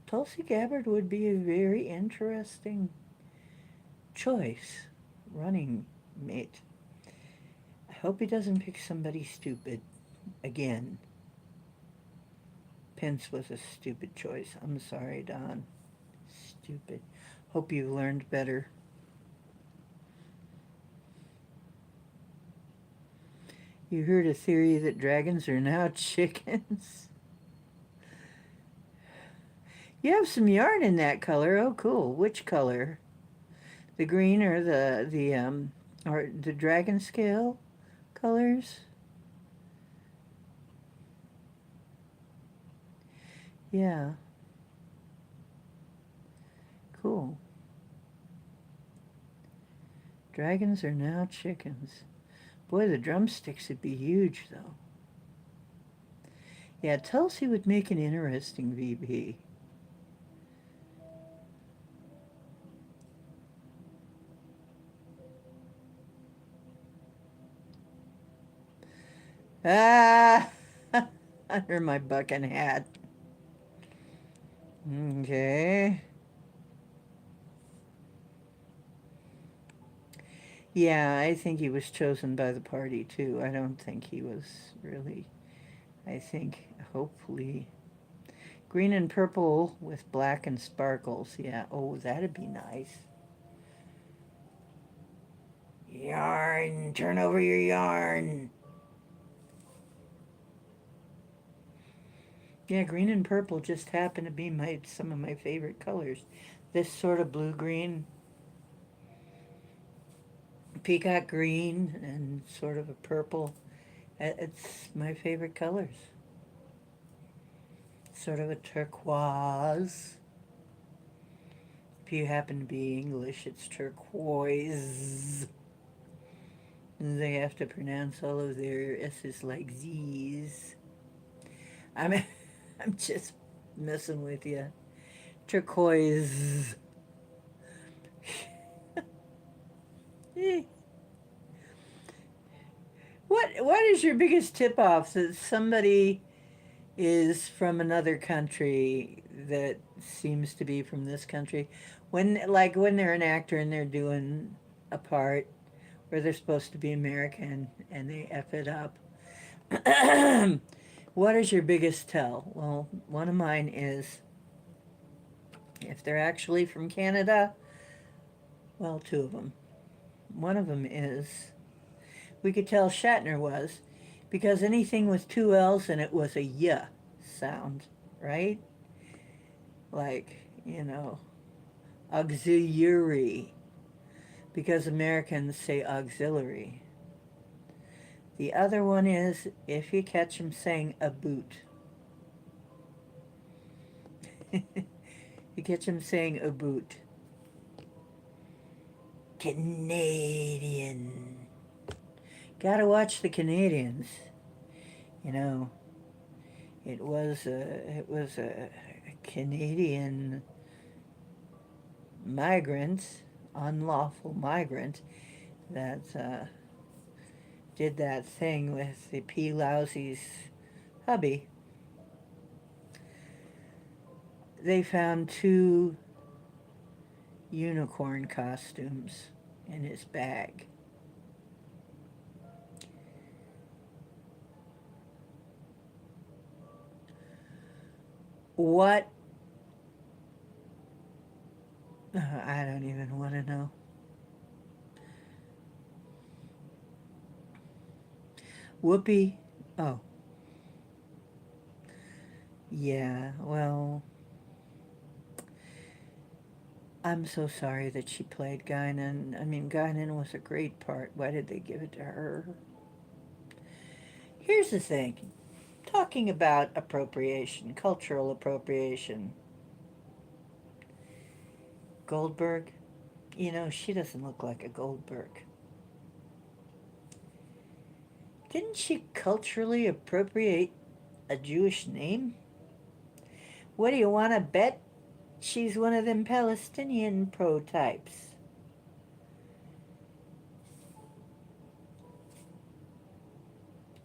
Tulsi Gabbard would be a very interesting choice, running mate. I hope he doesn't pick somebody stupid again. Pence was a stupid choice. I'm sorry, Don. Stupid. Hope you learned better. You heard a theory that dragons are now chickens? You have some yarn in that color. Oh, cool. Which color? The green or the dragon scale colors? Yeah. Cool. Dragons are now chickens. Boy, the drumsticks would be huge, though. Yeah, Tulsi would make an interesting VP. Ah! Under my bucking hat. Okay. Yeah, I think he was chosen by the party, too. I don't think he was really. I think, hopefully. Green and purple with black and sparkles. Yeah, oh, that'd be nice. Yarn! Turn over your yarn! Yeah, green and purple just happen to be some of my favorite colors. This sort of blue-green, peacock green, and sort of a purple. It's my favorite colors. Sort of a turquoise. If you happen to be English, it's turquoise. They have to pronounce all of their S's like Z's. I'm, I'm just messing with you. Turquoise. What is your biggest tip off that somebody is from another country that seems to be from this country? When they're an actor and they're doing a part where they're supposed to be American and they F it up. What is your biggest tell? Well, one of mine is if they're actually from Canada, well, two of them. One of them is we could tell Shatner was, because anything with two L's in it was a y sound, right? Like, auxiliary, because Americans say auxiliary. The other one is if you catch them saying a boot. You catch them saying a boot. Canadian. Gotta watch the Canadians. You know, it was a Canadian migrant, unlawful migrant, that did that thing with the P. Lousy's hubby. They found two unicorn costumes in his bag. What? I don't even want to know. Whoopi. Oh. Yeah, well, I'm so sorry that she played Guinan. I mean, Guinan was a great part. Why did they give it to her? Here's the thing. Talking about appropriation, cultural appropriation. Goldberg, she doesn't look like a Goldberg. Didn't she culturally appropriate a Jewish name? What do you want to bet? She's one of them Palestinian prototypes.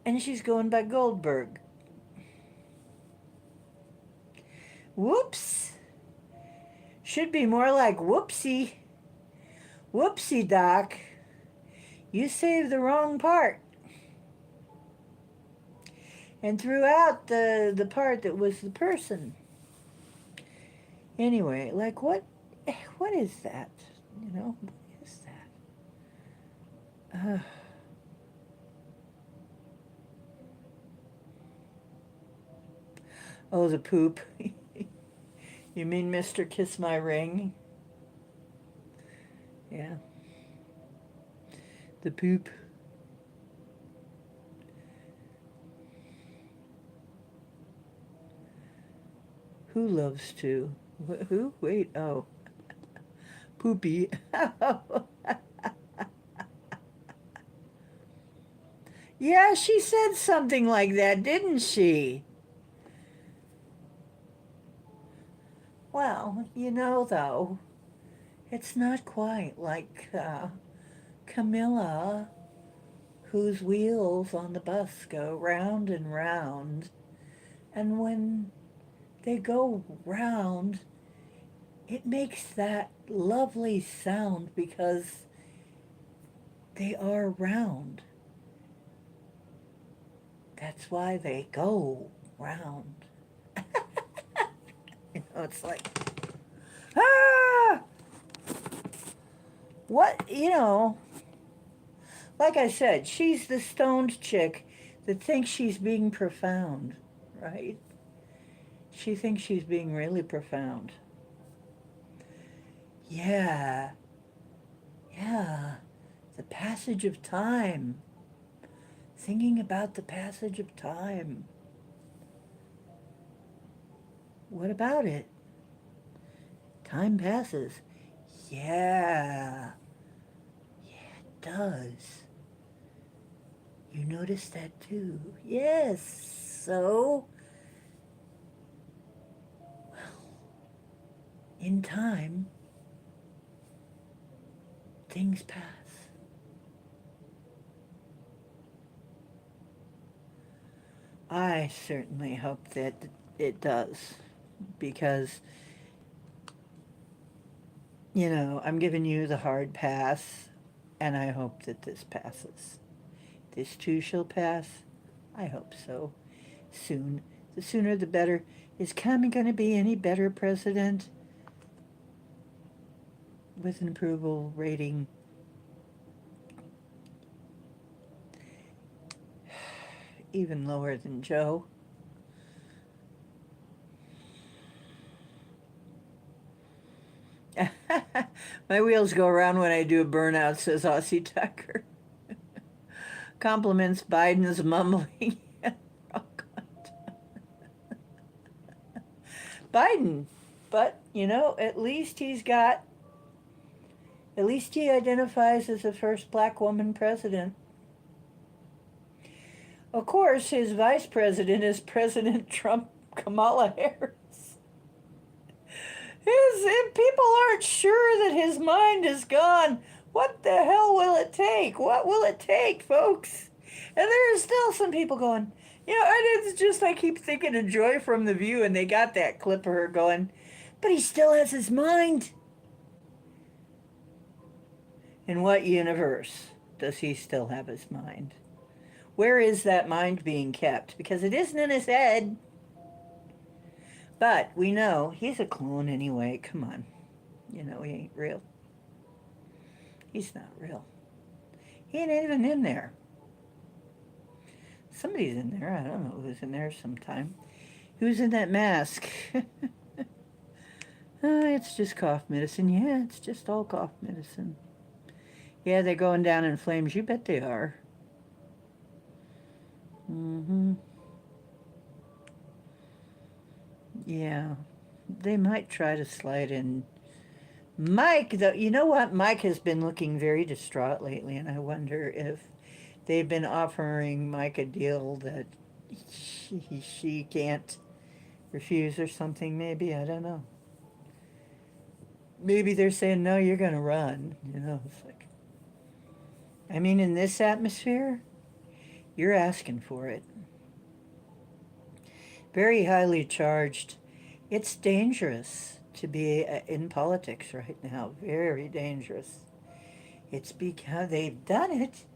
And she's going by Goldberg. Whoops. Should be more like whoopsie. Whoopsie, Doc. You saved the wrong part. And threw out the part that was the person. Anyway, like what is that? What is that? Oh, the poop. You mean Mr. Kiss My Ring? Yeah. The poop. Who loves to? Who? Wait, oh. Poopy. Yeah, she said something like that, didn't she? Well, though, it's not quite like Camilla, whose wheels on the bus go round and round, and when they go round, it makes that lovely sound because they are round. That's why they go round. It's like, ah! What, like I said, she's the stoned chick that thinks she's being profound, right? She thinks she's being really profound. Yeah. Yeah. The passage of time. Thinking about the passage of time. What about it? Time passes. Yeah. Yeah, it does. You notice that too. Yes. So, well, in time, things pass. I certainly hope that it does, because, I'm giving you the hard pass, and I hope that this passes. This too shall pass. I hope so. Soon. The sooner the better. Is Kami going to be any better president with an approval rating even lower than Joe. My wheels go around when I do a burnout, says Aussie Tucker. Compliments Biden's mumbling. Oh, Biden. But, at least he identifies as the first black woman president. Of course, his vice president is President Trump, Kamala Harris. People aren't sure that his mind is gone. What the hell will it take? What will it take, folks? And there are still some people going, and it's just, I keep thinking of Joy from The View, and they got that clip of her going, but he still has his mind. In what universe does he still have his mind? Where is that mind being kept? Because it isn't in his head. But we know he's a clone anyway. Come on. He ain't real. He's not real. He ain't even in there. Somebody's in there. I don't know who's in there sometime. Who's in that mask? It's just cough medicine. Yeah, it's just all cough medicine. Yeah, they're going down in flames. You bet they are. Mm-hmm. Yeah. They might try to slide in. Mike, though, you know what? Mike has been looking very distraught lately, and I wonder if they've been offering Mike a deal that she can't refuse or something, maybe. I don't know. Maybe they're saying, no, you're going to run. It's like, in this atmosphere, you're asking for it. Very highly charged. It's dangerous to be in politics right now. Very dangerous. It's because they've done it.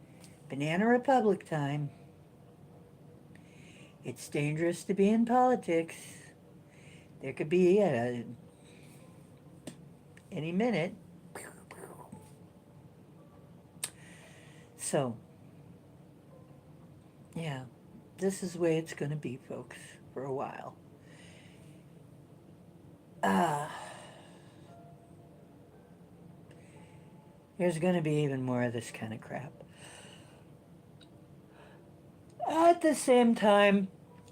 Banana Republic time. It's dangerous to be in politics. There could be any minute. So, yeah, this is the way it's going to be, folks, for a while. There's going to be even more of this kind of crap. At the same time,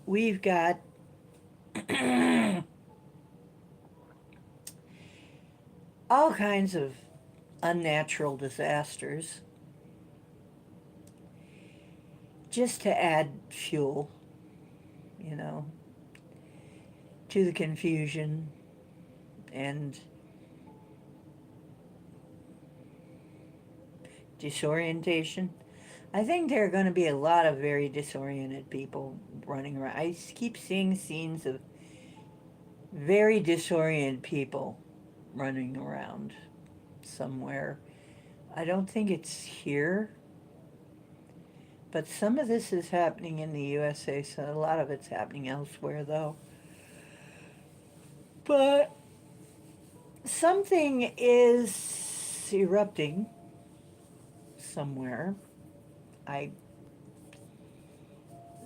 we've got all kinds of unnatural disasters just to add fuel, to the confusion and disorientation. I think there are going to be a lot of very disoriented people running around. I keep seeing scenes of very disoriented people running around somewhere. I don't think it's here, but some of this is happening in the USA, so a lot of it's happening elsewhere, though. But something is erupting somewhere.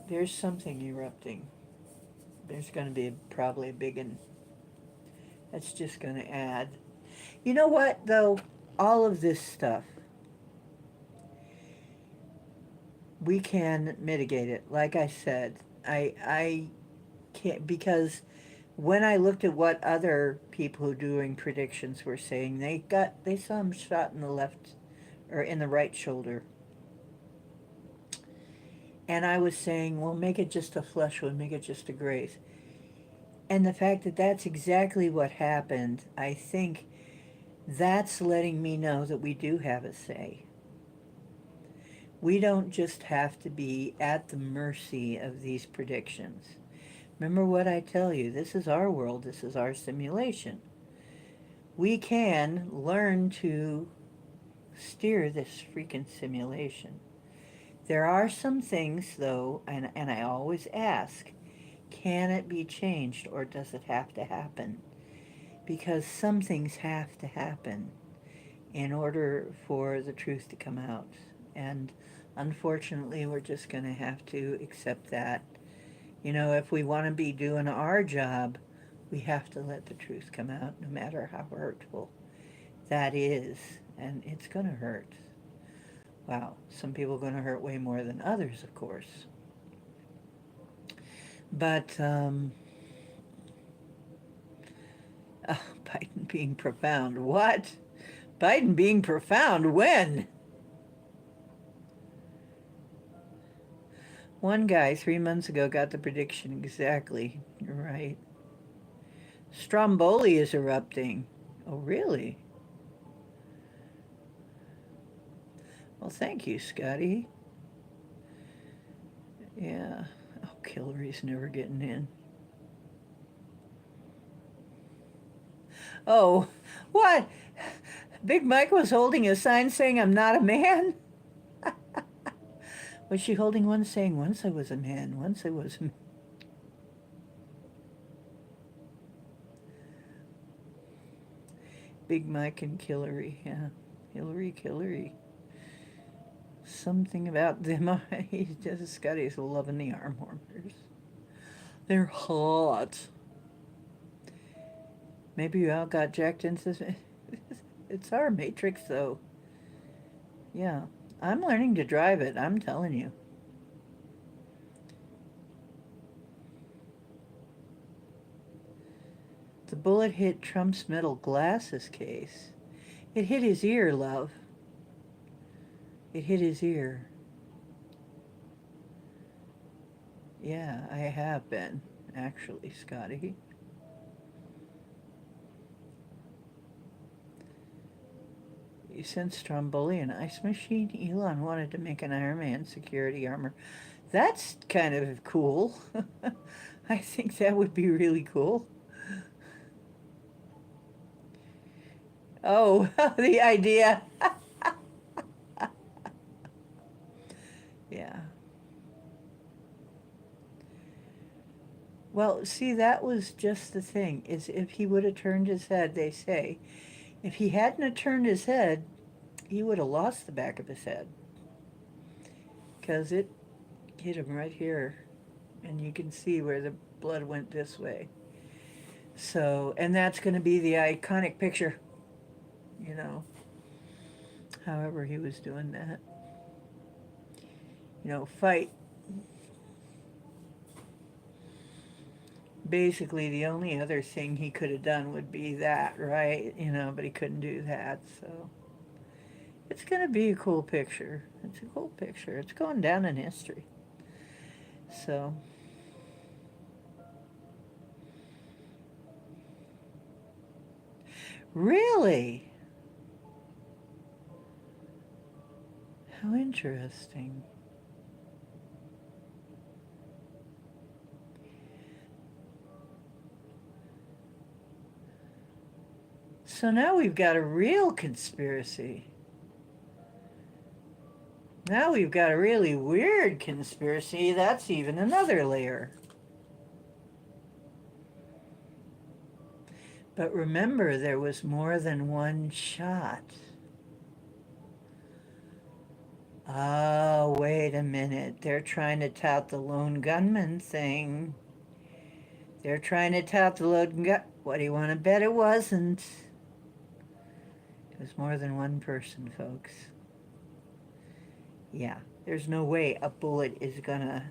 There's something erupting. There's going to be probably a big one. That's just going to add. You know what, though? All of this stuff, we can mitigate it. Like I said, I can't, because when I looked at what other people who are doing predictions were saying, they saw him shot in the left or in the right shoulder. And I was saying, well, make it just a flesh wound, make it just a graze. And the fact that that's exactly what happened, I think that's letting me know that we do have a say. We don't just have to be at the mercy of these predictions. Remember what I tell you, this is our world, this is our simulation. We can learn to steer this freaking simulation. There are some things, though, and I always ask, can it be changed or does it have to happen? Because some things have to happen in order for the truth to come out. And Unfortunately, we're just going to have to accept that. You know, if we want to be doing our job, we have to let the truth come out, no matter how hurtful that is. And it's going to hurt. Wow, some people are going to hurt way more than others, of course. But, oh, Biden being profound. What? Biden being profound? When? One guy 3 months ago got the prediction exactly. You're right. Stromboli is erupting. Oh, really? Well, thank you, Scotty. Yeah. Oh, Hillary's never getting in. Oh, what? Big Mike was holding a sign saying, I'm not a man? Was she holding one saying, once I was a man, once I was a man? Big Mike and Hillary, yeah. Hillary. Something about them. Scotty's loving the arm warmers. They're hot. Maybe you all got jacked into this. It's our Matrix, though. Yeah. I'm learning to drive it, I'm telling you. The bullet hit Trump's metal glasses case. It hit his ear, love. It hit his ear. Yeah, I have been, actually, Scotty. You sent Stromboli an ice machine? Elon wanted to make an Iron Man security armor. That's kind of cool. I think that would be really cool. Oh, the idea. Yeah. Well, see, that was just the thing, is if he would have turned his head, they say, if he hadn't have turned his head, he would have lost the back of his head. Because it hit him right here, and you can see where the blood went this way. So, and that's going to be the iconic picture, you know, however he was doing that. You know, fight. Basically, the only other thing he could have done would be that, right? You know, but he couldn't do that, so. It's going to be a cool picture. It's a cool picture. It's going down in history. So. Really? How interesting. So now we've got a real conspiracy. Now we've got a really weird conspiracy. That's even another layer. But remember, there was more than one shot. Oh, wait a minute. They're trying to tout the lone gunman thing. They're trying to tout the lone gun. What do you want to bet it wasn't? It was more than one person, folks. Yeah, there's no way a bullet is gonna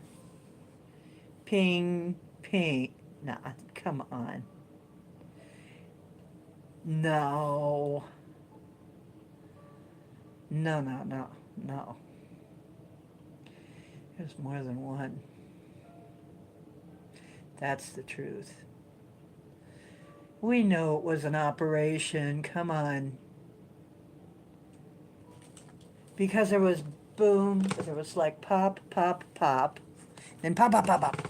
ping, ping. Nah, come on. No. No. There's more than one. That's the truth. We know it was an operation. Come on. Because there was boom, there was like pop, pop, pop, then pop, pop, pop, pop.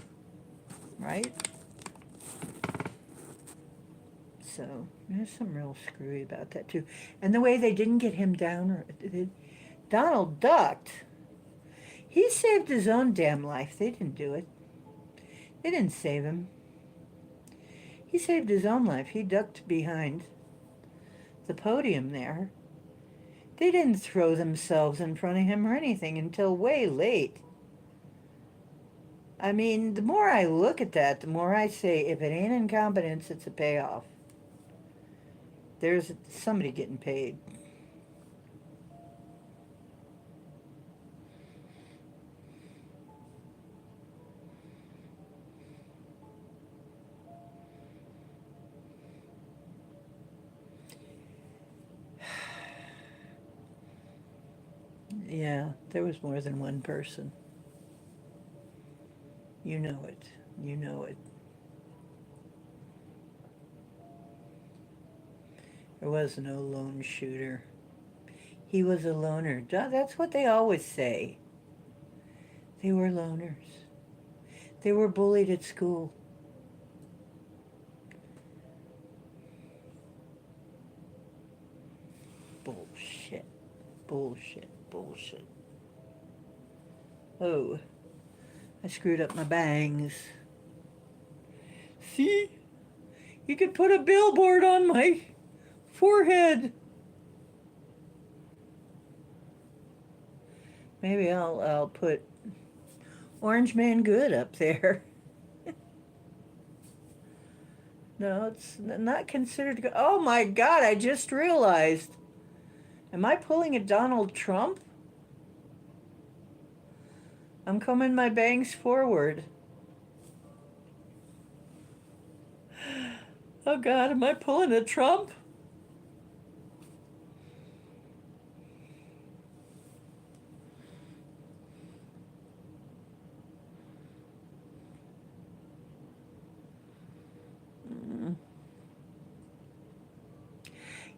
Right? So there's some real screwy about that too. And the way they didn't get him down, Donald ducked. He saved his own damn life. They didn't do it. They didn't save him. He saved his own life. He ducked behind the podium there. They didn't throw themselves in front of him or anything until way late. I mean, the more I look at that, the more I say, if it ain't incompetence, it's a payoff. There's somebody getting paid. Yeah, there was more than one person. You know it. You know it. There was no lone shooter. He was a loner. That's what they always say. They were loners. They were bullied at school. Bullshit. Bullshit. Bullshit. Oh, I screwed up my bangs. See? You could put a billboard on my forehead. Maybe I'll put Orange Man Good up there. No, it's not considered good. Oh my God, I just realized. Am I pulling a Donald Trump? I'm combing my bangs forward. Oh God, am I pulling a Trump?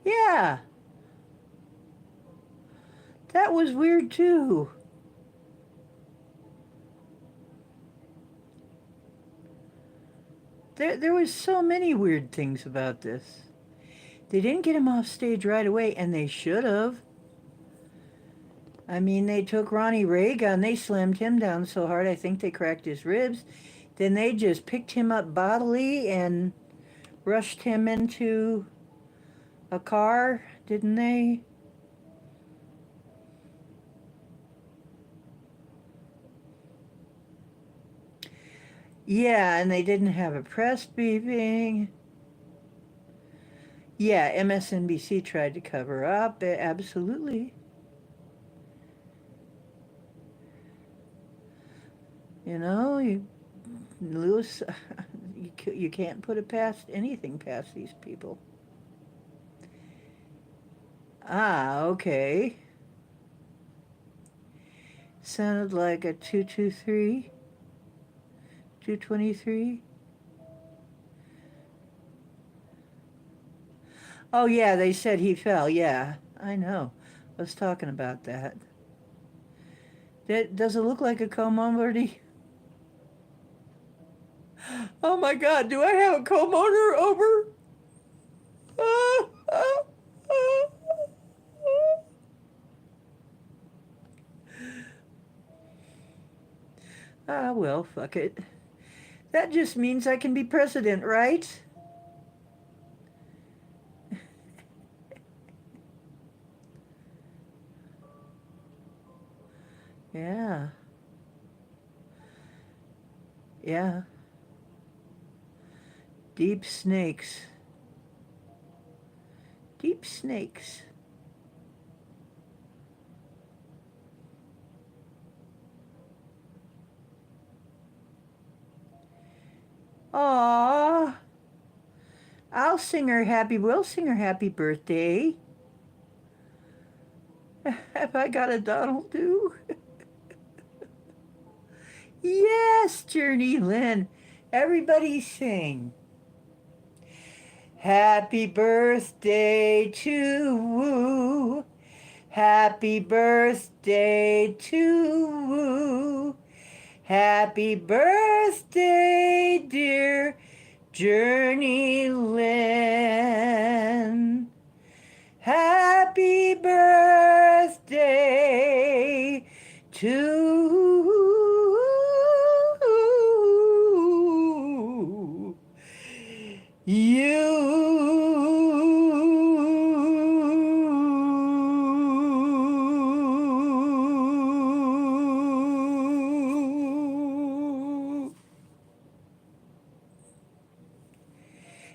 Yeah, that was weird too. There was so many weird things about this. They didn't get him off stage right away, and they should have. I mean, they took Ronnie Reagan, they slammed him down so hard I think they cracked his ribs. Then they just picked him up bodily and rushed him into a car, didn't they? Yeah, and they didn't have a press briefing. Yeah, MSNBC tried to cover up, absolutely. You know, Lewis, you can't put it past anything past these people. Ah, okay. Sounded like a 223, 223. Oh, yeah, they said he fell. Yeah, I know. I was talking about that. Does it look like a comb over? Oh my God, do I have a comb over? Ah, ah, ah, ah, well, fuck it. That just means I can be president, right? Yeah. Yeah. Deep snakes. Deep snakes. Aww. We'll sing her happy birthday. Have I got a Donald do? Yes, Journey Lynn. Everybody sing. Happy birthday to Woo. Happy birthday to Woo. Happy birthday, dear Journey Lynn. Happy birthday to you.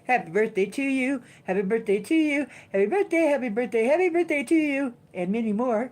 Happy birthday to you. Happy birthday to you. Happy birthday, happy birthday, happy birthday to you. And many more.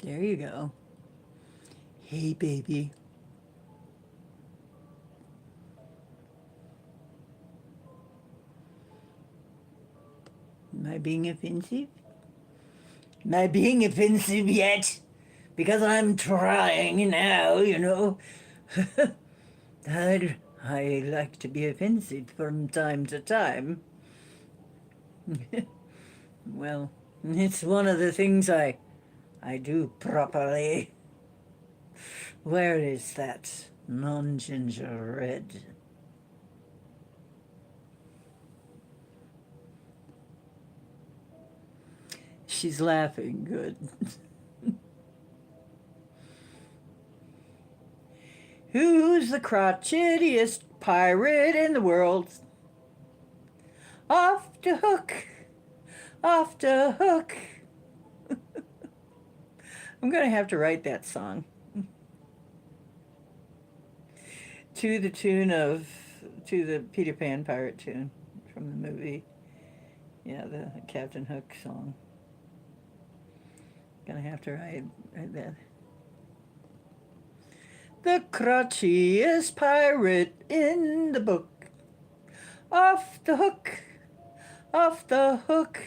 There you go. Hey, baby. Am I being offensive? Am I being offensive yet? Because I'm trying now, you know. I like to be offensive from time to time. Well, it's one of the things I do properly. Where is that non-ginger red? She's laughing. Good. Who's the crotchetiest pirate in the world? Off the hook. Off the hook. I'm going to have to write that song. To the tune of, to the Peter Pan pirate tune from the movie. Yeah, the Captain Hook song. Gonna have to write that. The crotchiest pirate in the book. Off the hook. Off the hook.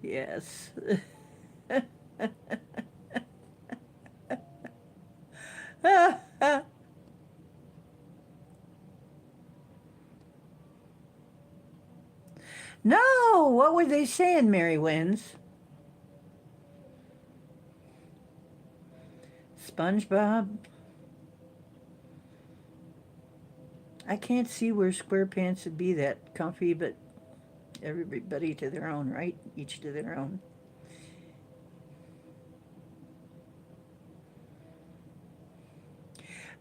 Yes. No, what were they saying, Mary Wins? SpongeBob? I can't see where SquarePants would be that comfy, but everybody to their own, right? Each to their own.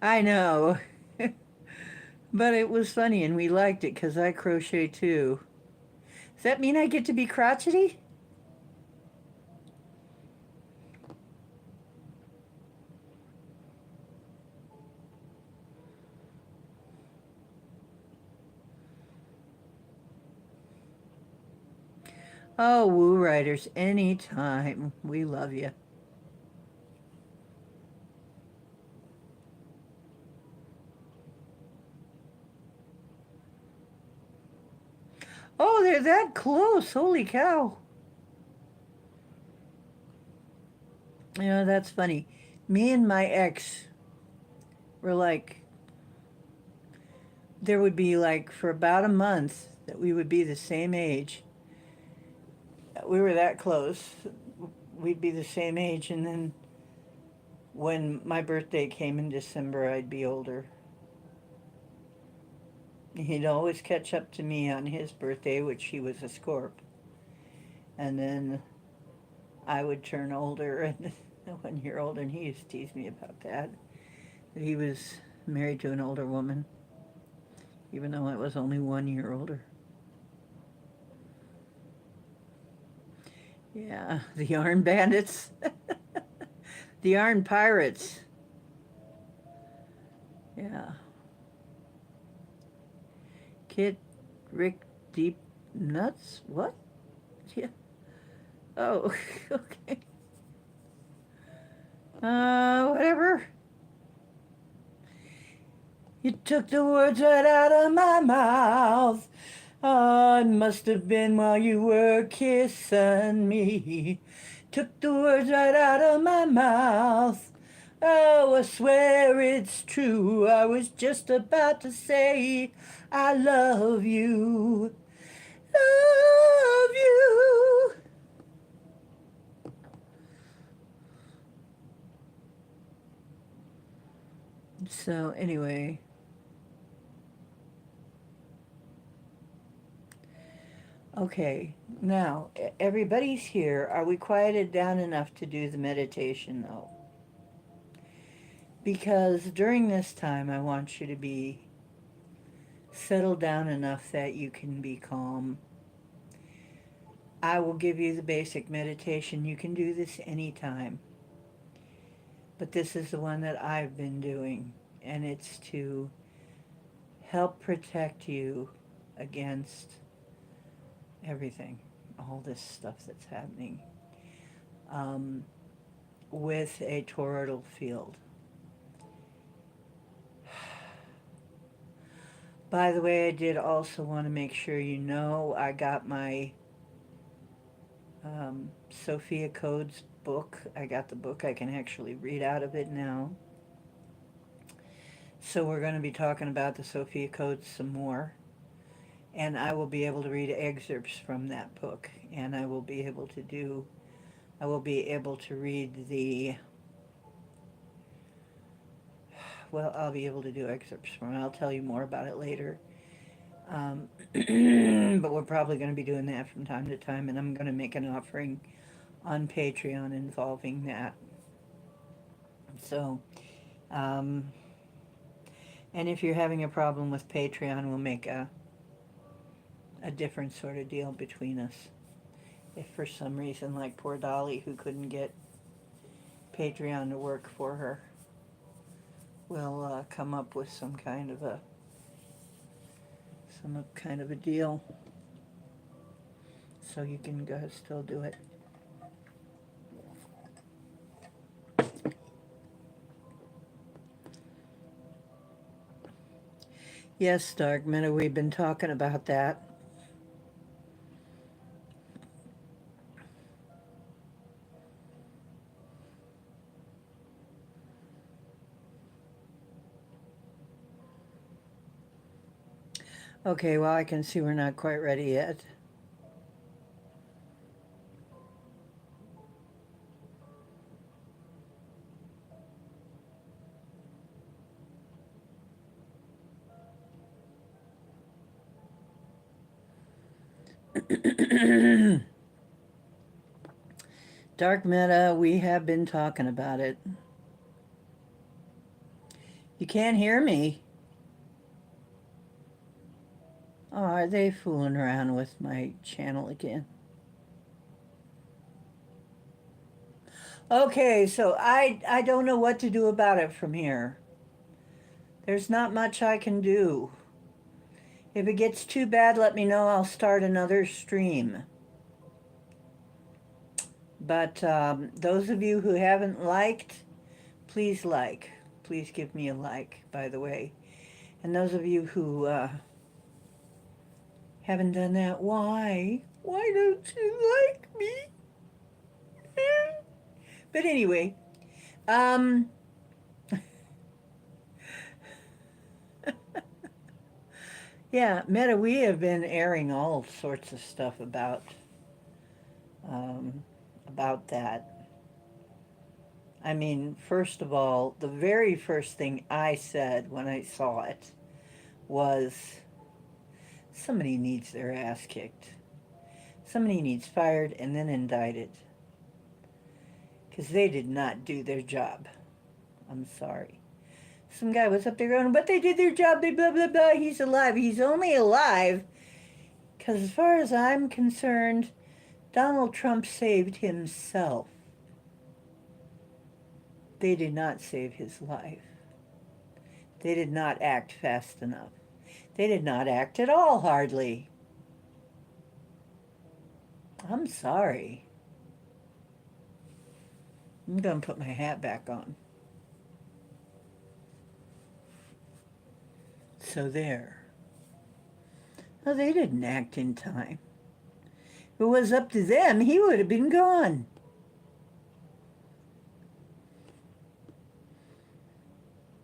I know. But it was funny, and we liked it because I crochet too. Does that mean I get to be crotchety? Oh, Woo Riders, anytime. We love you. Oh, they're that close. Holy cow. You know, that's funny. Me and my ex were like, there would be like for about a month that we would be the same age. We were that close. We'd be the same age, and then when my birthday came in December, I'd be older. He'd always catch up to me on his birthday, which he was a Scorp. And then I would turn older, and 1 year older, and he used to tease me about that. That he was married to an older woman, even though I was only 1 year older. Yeah, the Yarn Bandits. The Yarn Pirates. Yeah. Kid Rick Deep Nuts? What? Yeah. Oh, okay. Whatever. You took the words right out of my mouth. Oh, it must have been while you were kissing me. Took the words right out of my mouth. Oh, I swear it's true. I was just about to say, I love you. Love you. So, anyway. Okay, now everybody's here. Are we quieted down enough to do the meditation though? Because during this time I want you to be settled down enough that you can be calm. I will give you the basic meditation. You can do this anytime. But this is the one that I've been doing, and it's to help protect you against everything, all this stuff that's happening, um, with a toroidal field. By the way, I did also want to make sure you know I got my Sophia Codes book. I got the book. I can actually read out of it now. So we're going to be talking about the Sophia Codes some more. And I will be able to read excerpts from that book. And I will be able to read I'll be able to do excerpts from it. I'll tell you more about it later. But we're probably going to be doing that from time to time, and I'm going to make an offering on Patreon involving that. So, um, and if you're having a problem with Patreon, we'll make a different sort of deal between us. If for some reason, like poor Dolly, who couldn't get Patreon to work for her, we'll come up with some kind of a deal, so you can still do it. Yes, Dark Minute, we've been talking about that. Okay, well, I can see we're not quite ready yet. Dark Meta, we have been talking about it. You can't hear me. Oh, are they fooling around with my channel again? Okay, so I don't know what to do about it from here. There's not much I can do. If it gets too bad, let me know. I'll start another stream. But those of you who haven't liked, please like. Please give me a like, by the way. And those of you who haven't done that, why? Why don't you like me? But anyway, yeah, Meta, we have been airing all sorts of stuff um, about that. I mean, first of all, the very first thing I said when I saw it was, somebody needs their ass kicked. Somebody needs fired and then indicted. Because they did not do their job. I'm sorry. Some guy was up there going, but they did their job, they blah, blah, blah, he's alive. He's only alive because as far as I'm concerned, Donald Trump saved himself. They did not save his life. They did not act fast enough. They did not act at all, hardly. I'm sorry. I'm going to put my hat back on. So there. No, they didn't act in time. If it was up to them, he would have been gone.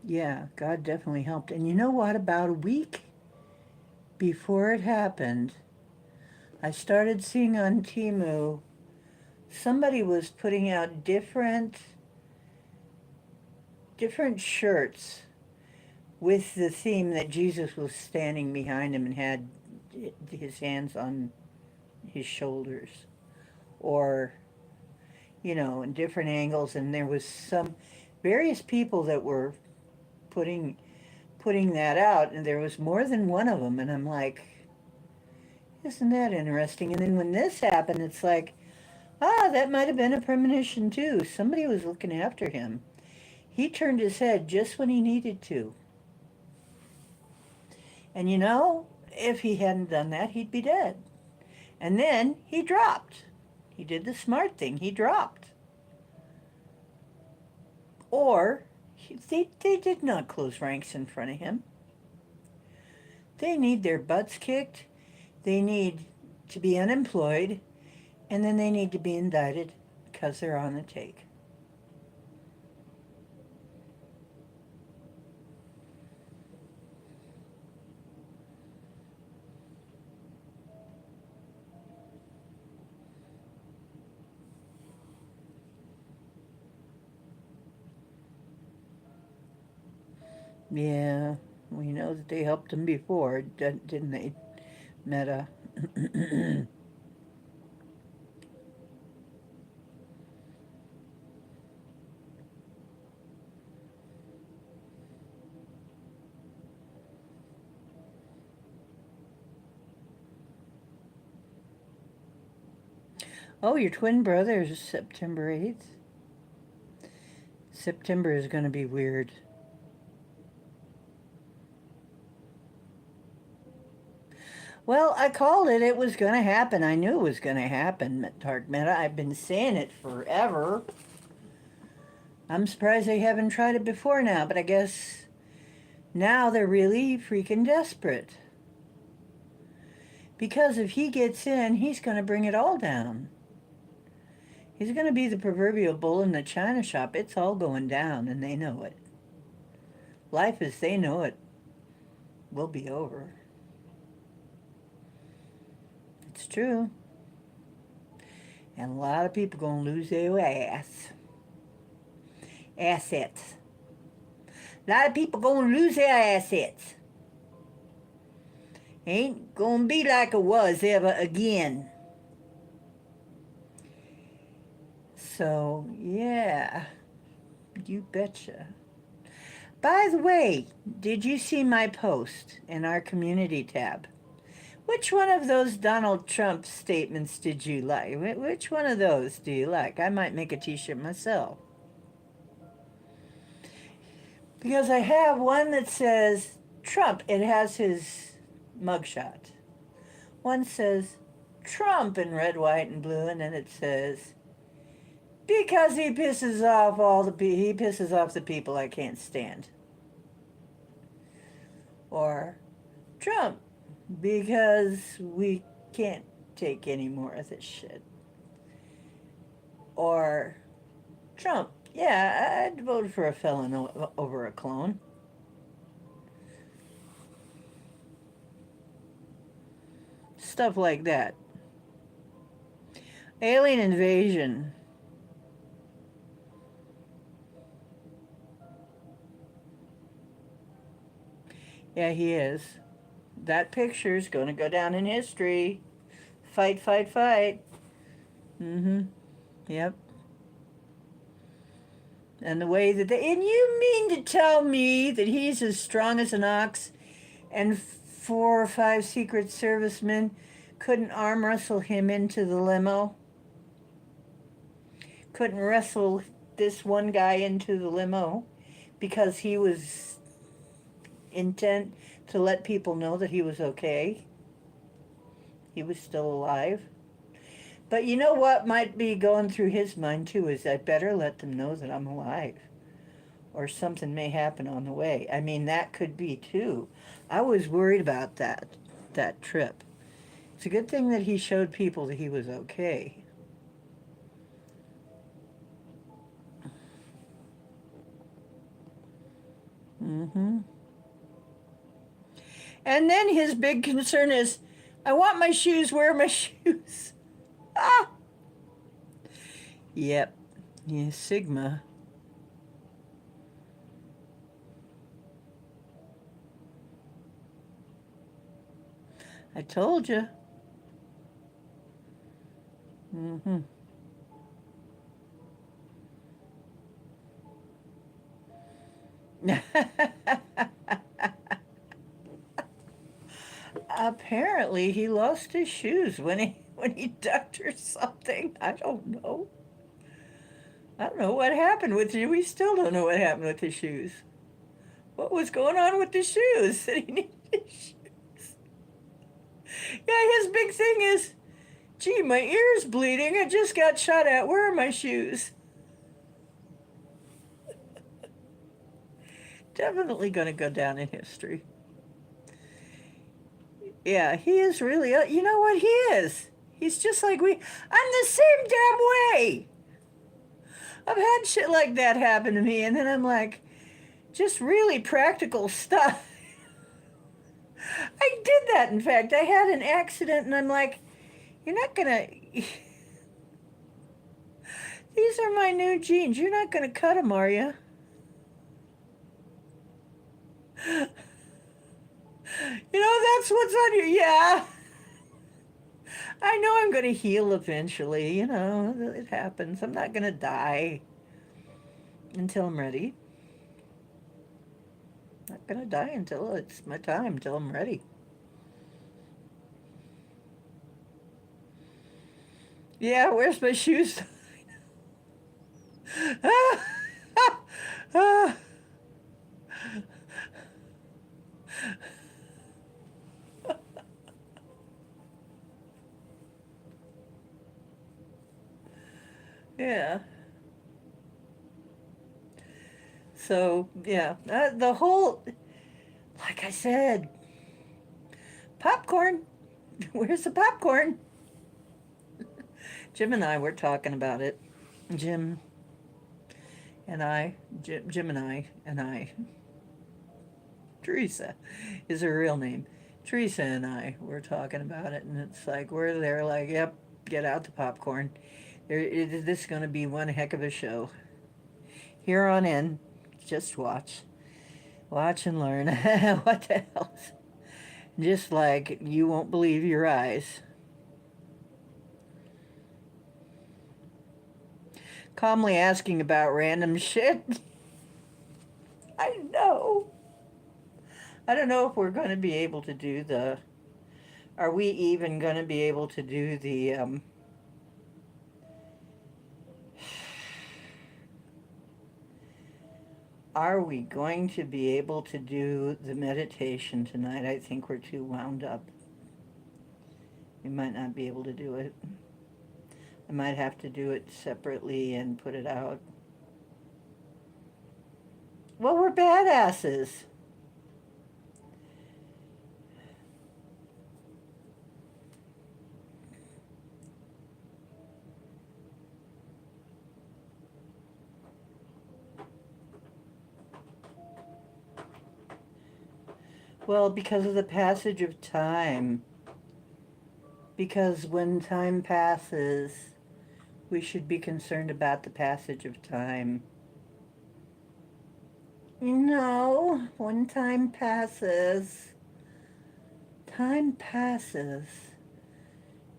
Yeah, God definitely helped. And you know what? About a week before it happened, I started seeing on Temu, somebody was putting out different shirts with the theme that Jesus was standing behind him and had his hands on his shoulders, or, you know, in different angles. And there was some various people that were putting putting that out, and there was more than one of them. And I'm like, isn't that interesting? And then when this happened, it's like, ah, that might have been a premonition too. Somebody was looking after him. He turned his head just when he needed to. And you know, if he hadn't done that, he'd be dead. And then he dropped. He did the smart thing. He dropped. Or they did not close ranks in front of him. They need their butts kicked. They need to be unemployed. And then they need to be indicted because they're on the take. Yeah, we know that they helped him before, didn't they, Meta? Oh, your twin brother is September 8th? September is going to be weird. Well, I called it. It was going to happen. I knew it was going to happen, Dark Meta. I've been saying it forever. I'm surprised they haven't tried it before now, but I guess now they're really freaking desperate. Because if he gets in, he's going to bring it all down. He's going to be the proverbial bull in the china shop. It's all going down, and they know it. Life as they know it will be over. It's true. And a lot of people going to lose their assets. A lot of people going to lose their assets. Ain't going to be like it was ever again. So, yeah, you betcha. By the way, did you see my post in our community tab? Which one of those Donald Trump statements did you like? Which one of those do you like? I might make a t-shirt myself. Because I have one that says Trump. It has his mugshot. One says Trump in red, white, and blue, and then it says, because he pisses off the people I can't stand. Or Trump, because we can't take any more of this shit. Or Trump, yeah, I'd vote for a felon over a clone. Stuff like that. Alien invasion. Yeah, he is. That picture's going to go down in history. Fight, fight, fight. Mm-hmm. Yep. And the way that and you mean to tell me that he's as strong as an ox and 4 or 5 Secret Servicemen couldn't arm wrestle him into the limo? Couldn't wrestle this one guy into the limo because he was intent to let people know that he was okay. He was still alive. But you know what might be going through his mind too is I better let them know that I'm alive. Or something may happen on the way. I mean, that could be too. I was worried about that trip. It's a good thing that he showed people that he was okay. Mm-hmm. And then his big concern is, I want my shoes, where are my shoes? Ah! Yep. Yeah, Sigma. I told you. Mm-hmm. Apparently, he lost his shoes when he ducked or something. I don't know. I don't know what happened with you. We still don't know what happened with his shoes. What was going on with the shoes? That he needed his shoes. Yeah, his big thing is, gee, my ear's bleeding. I just got shot at. Where are my shoes? Definitely going to go down in history. Yeah, he is really. You know what he is? He's just like we. I'm the same damn way. I've had shit like that happen to me, and then I'm like, just really practical stuff. I did that, in fact. I had an accident, and I'm like, you're not gonna. These are my new jeans. You're not gonna cut them, are you? You know, that's what's on your. Yeah. I know I'm gonna heal eventually. You know, it happens. I'm not gonna die until I'm ready. Not gonna die until it's my time, until I'm ready. Yeah, where's my shoes? Ah, ah, ah. Yeah. So, yeah, the whole, like I said, popcorn. Where's the popcorn? Jim and I were talking about it. Jim and I, Jim and I, Teresa is her real name. Teresa and I were talking about it, and it's like, we're there, like, yep, get out the popcorn. This is going to be one heck of a show. Here on in, just watch. Watch and learn. What the hell? Just like you won't believe your eyes. Calmly asking about random shit. I know. I don't know if we're going to be able to do the... Are we even going to be able to do the... Are we going to be able to do the meditation tonight? I think we're too wound up. We might not be able to do it. I might have to do it separately and put it out. Well, we're badasses. Well, because of the passage of time. Because when time passes, we should be concerned about the passage of time. No, when time passes, and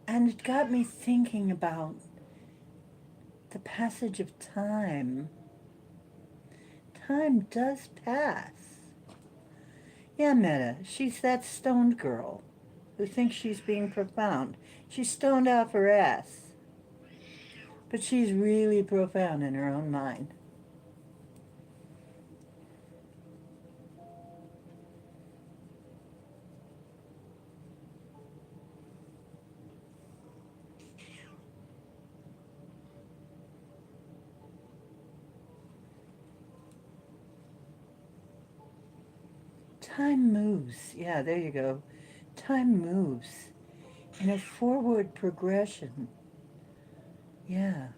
it got me thinking about the passage of time. Time does pass. Yeah, Meta, she's that stoned girl who thinks she's being profound. She's stoned off her ass. But she's really profound in her own mind. Time moves. Yeah, there you go. Time moves in a forward progression. Yeah.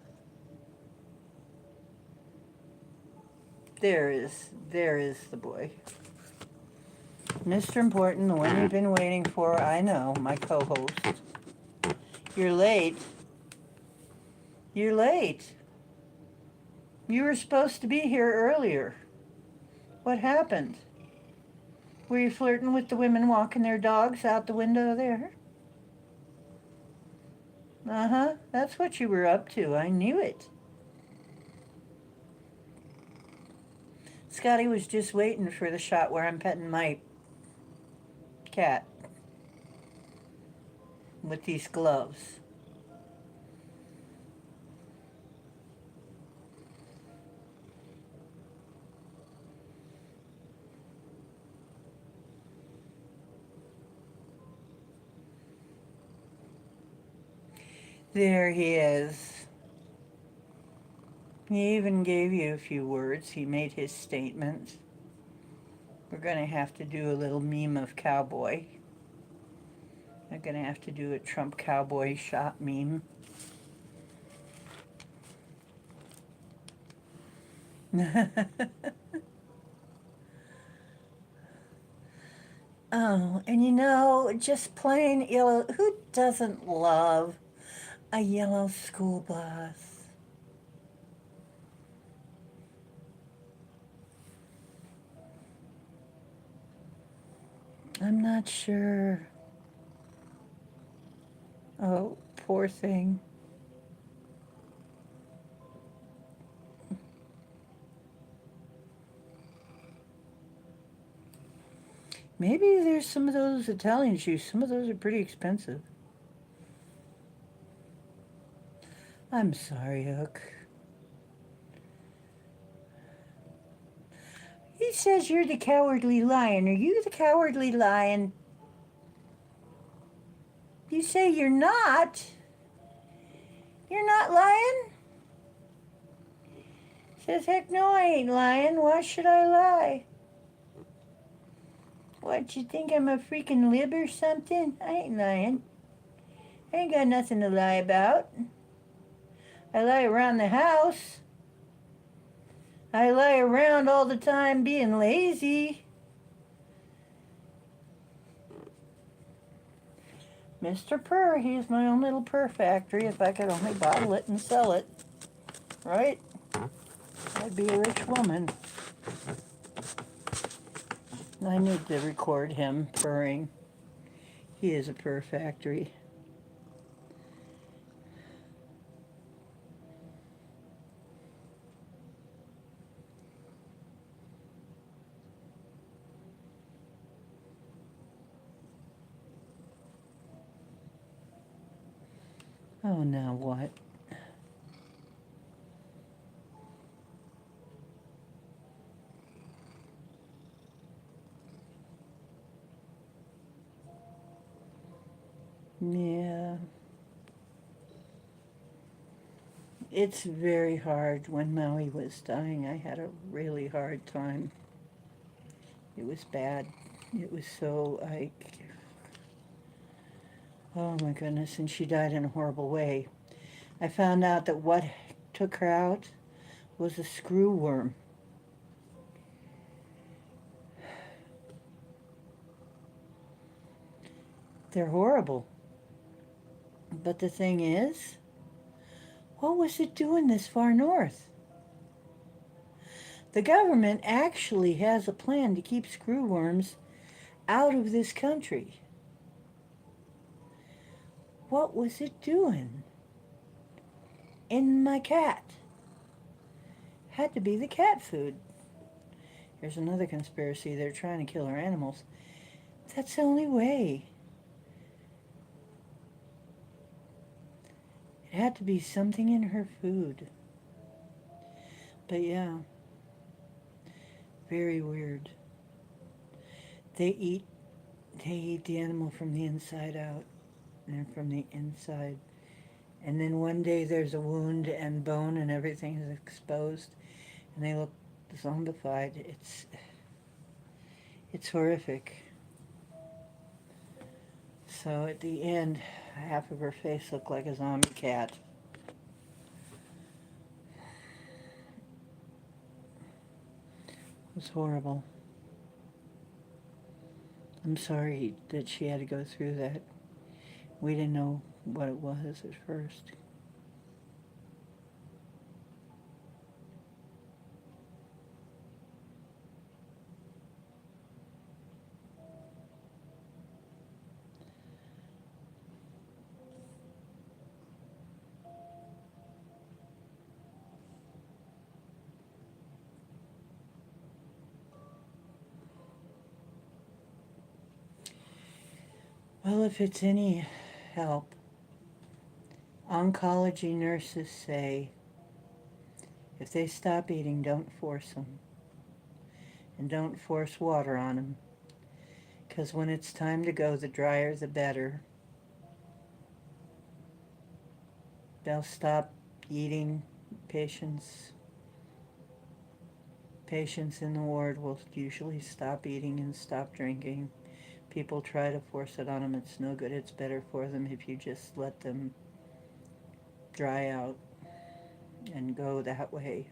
There is the boy. Mr. Important, the one you've been waiting for, I know, my co-host. You're late. You're late. You were supposed to be here earlier. What happened? Were you flirting with the women walking their dogs out the window there? Uh-huh. That's what you were up to. I knew it. Scotty was just waiting for the shot where I'm petting my cat with these gloves. There he is. He even gave you a few words. He made his statement. We're going to have to do a little meme of cowboy. I'm going to have to do a Trump cowboy shot meme. Oh, and you know, just plain yellow. Who doesn't love a yellow school bus? I'm not sure. Oh, poor thing. Maybe there's some of those Italian shoes. Some of those are pretty expensive. I'm sorry, Hook. He says you're the cowardly lion. Are you the cowardly lion? You say you're not. You're not lying? Says, heck no, I ain't lying. Why should I lie? What, you think I'm a freaking lib or something? I ain't lying. I ain't got nothing to lie about. I lie around the house. I lie around all the time being lazy. Mr. Purr, he's my own little purr factory. If I could only bottle it and sell it, right? I'd be a rich woman. I need to record him purring. He is a purr factory. Oh, now what? Yeah. It's very hard. When Maui was dying, I had a really hard time. It was bad. It was so, oh my goodness, and she died in a horrible way. I found out that what took her out was a screw worm. They're horrible. But the thing is, what was it doing this far north? The government actually has a plan to keep screw worms out of this country. What was it doing in my cat? Had to be the cat food. Here's another conspiracy. They're trying to kill our animals. That's the only way. It had to be something in her food. But yeah, very weird. They eat the animal from the inside out and from the inside. And then one day there's a wound and bone and everything is exposed and they look zombified. It's horrific. So at the end, half of her face looked like a zombie cat. It was horrible. I'm sorry that she had to go through that. We didn't know what it was at first. Well, if it's any help, oncology nurses say if they stop eating, don't force them. And don't force water on them. Because when it's time to go, the drier the better. They'll stop eating. Patients patients in the ward will usually stop eating and stop drinking. People try to force it on them. It's no good. It's better for them if you just let them dry out and go that way.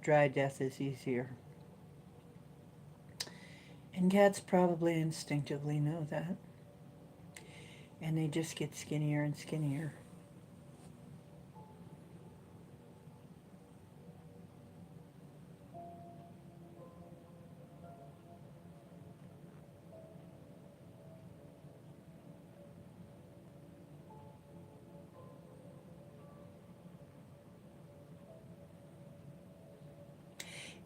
Dry death is easier. And cats probably instinctively know that. And they just get skinnier and skinnier.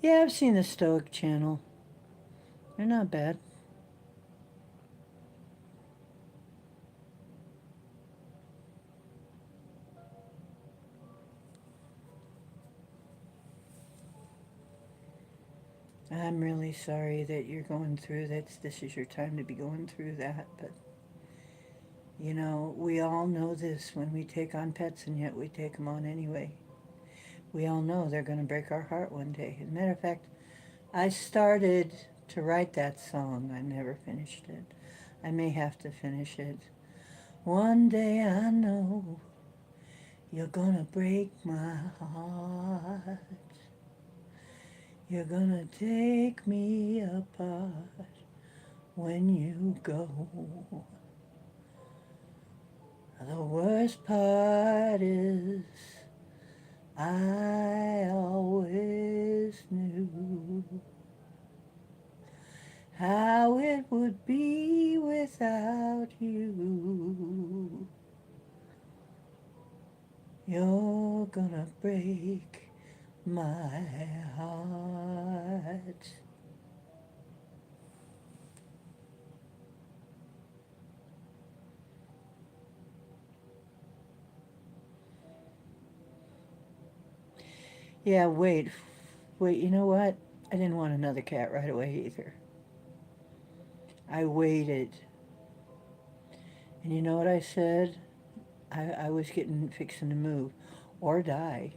Yeah, I've seen the Stoic channel. They're not bad. I'm really sorry that you're going through that. This is your time to be going through that. But, you know, we all know this when we take on pets, and yet we take them on anyway. We all know they're going to break our heart one day. As a matter of fact, I started to write that song. I never finished it. I may have to finish it. One day I know you're going to break my heart. You're going to take me apart when you go. The worst part is I always knew how it would be without you. You're gonna break my heart. Yeah, wait, you know what? I didn't want another cat right away either. I waited. And you know what I said? I was getting fixing to move or die.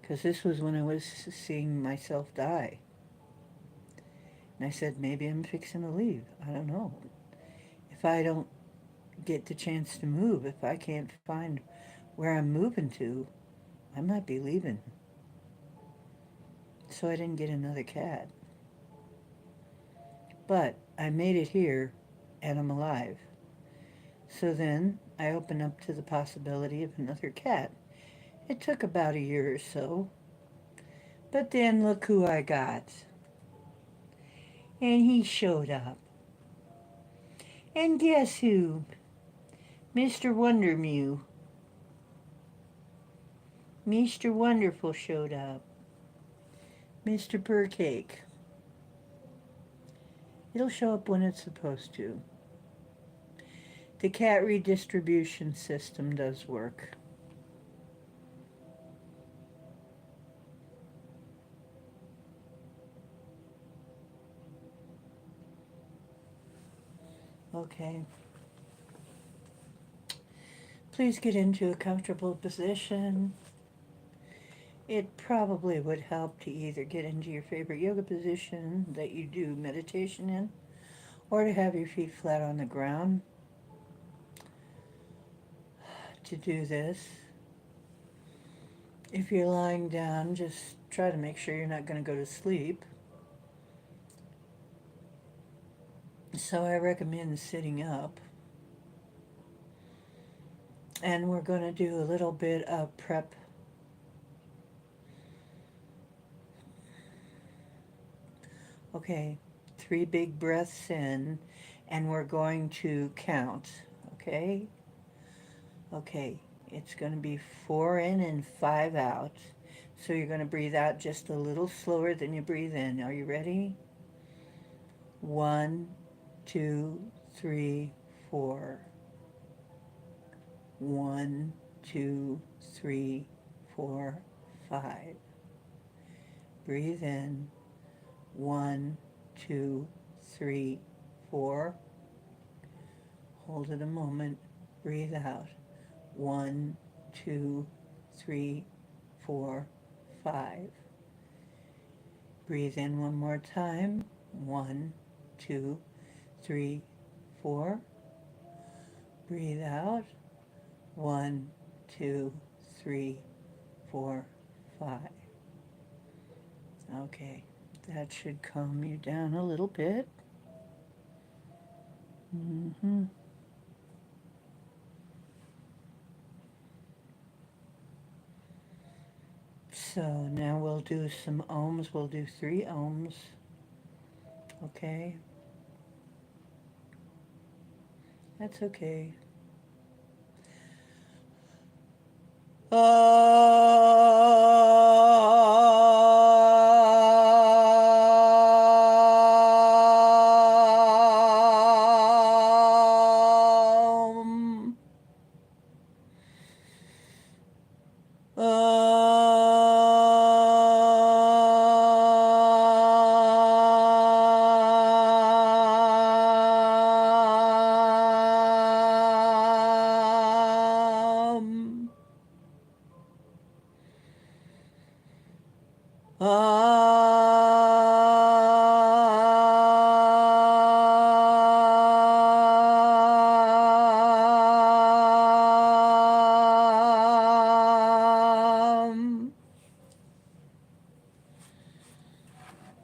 Because this was when I was seeing myself die. And I said, maybe I'm fixing to leave. I don't know. If I don't get the chance to move, if I can't find where I'm moving to, I might be leaving. So I didn't get another cat. But I made it here and I'm alive. So then I opened up to the possibility of another cat. It took about a year or so. But then look who I got. And he showed up. And guess who? Mr. Wondermew. Mr. Wonderful showed up. Mr. Burcake. It'll show up when it's supposed to. The cat redistribution system does work. Okay. Please get into a comfortable position. It probably would help to either get into your favorite yoga position that you do meditation in, or to have your feet flat on the ground to do this. If you're lying down, just try to make sure you're not going to go to sleep. So I recommend sitting up. And we're going to do a little bit of prep. Okay, 3 big breaths in, and we're going to count. Okay? Okay, it's going to be 4 in and 5 out. So you're going to breathe out just a little slower than you breathe in. Are you ready? 1, 2, 3, 4. 1, 2, 3, 4, 5. Breathe in. 1, 2, 3, 4. Hold it a moment. Breathe out. 1, 2, 3, 4, 5. Breathe in one more time. 1, 2, 3, 4. Breathe out. 1, 2, 3, 4, 5. Okay, that should calm you down a little bit. So now we'll do some ohms. We'll do 3 ohms. Okay? That's okay.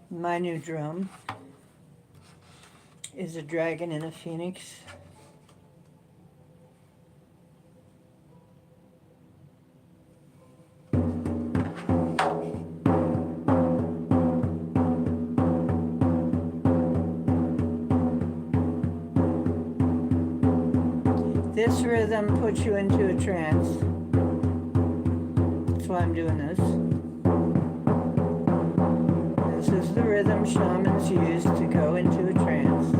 My new drum is a dragon and a phoenix. This rhythm puts you into a trance. That's why I'm doing this. This is the rhythm shamans use to go into a trance.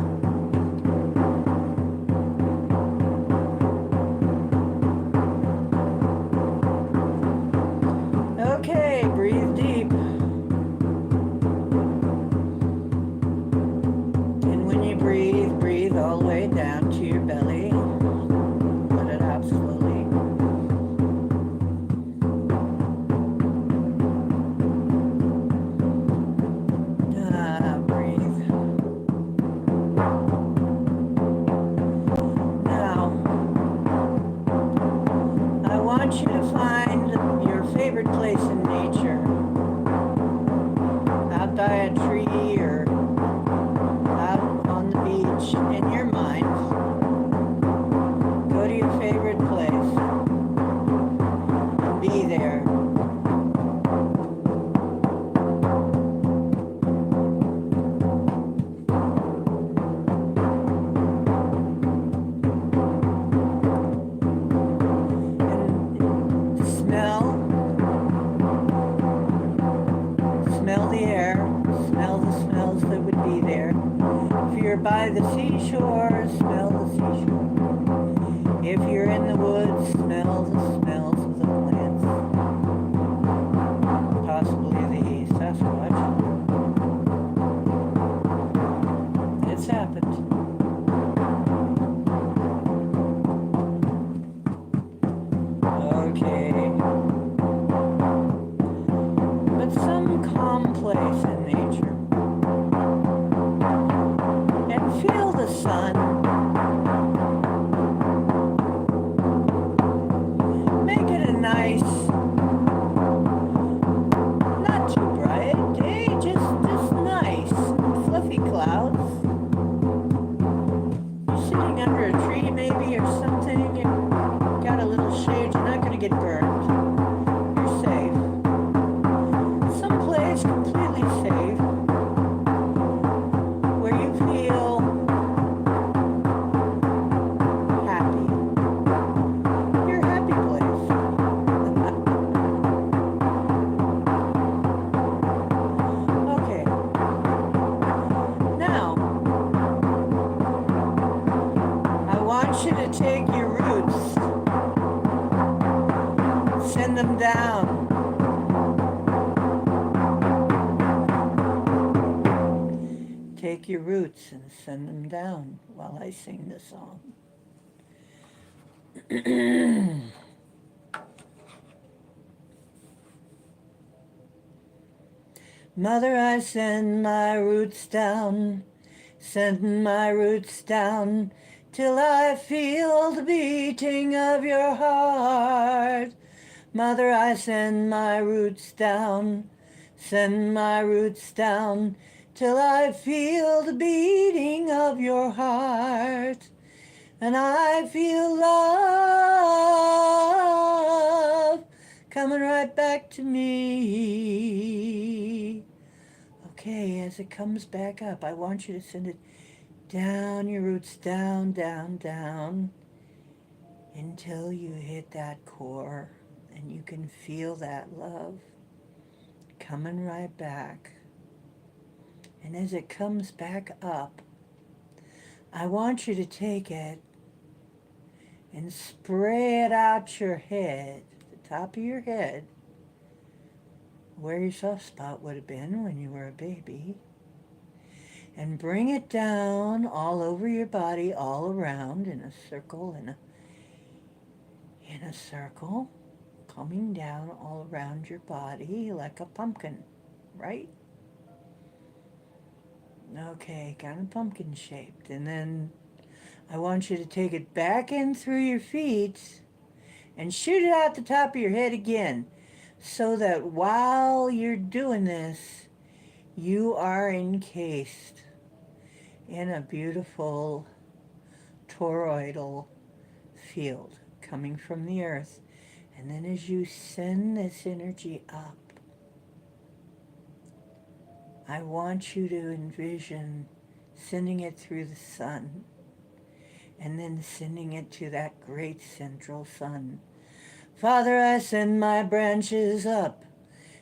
Okay, breathe deep. And when you breathe, breathe all the way down to your belly. Let it out slowly. Breathe. Now, I want you to find your favorite place in nature. Out by a tree or out on the beach in your mind. Go to your favorite place and be there. And smell the air, smell the smells that would be there. If you're by the seashore, smell the seashore. If you're in the woods, smell the smells of the plants. Possibly the Sasquatch. It's happened. Okay. But some calm place in nature. And feel the sun. Make it a nice, not too bright day, just nice, fluffy clouds. want you to take your roots, send them down. Take your roots and send them down while I sing the song. Mother, I send my roots down, send my roots down, till I feel the beating of your heart. Mother, I send my roots down, send my roots down, till I feel the beating of your heart. And I feel love coming right back to me. Okay, as it comes back up, I want you to send it down your roots, down, down, down, until you hit that core and you can feel that love coming right back. And as it comes back up, I want you to take it and spray it out your head, the top of your head, where your soft spot would have been when you were a baby, and bring it down all over your body, all around in a circle, in a circle, coming down all around your body like a pumpkin, right? Okay, kind of pumpkin shaped. And then I want you to take it back in through your feet and shoot it out the top of your head again, so that while you're doing this, you are encased in a beautiful toroidal field coming from the earth. And then as you send this energy up, I want you to envision sending it through the sun, and then sending it to that great central sun. Father, I send my branches up,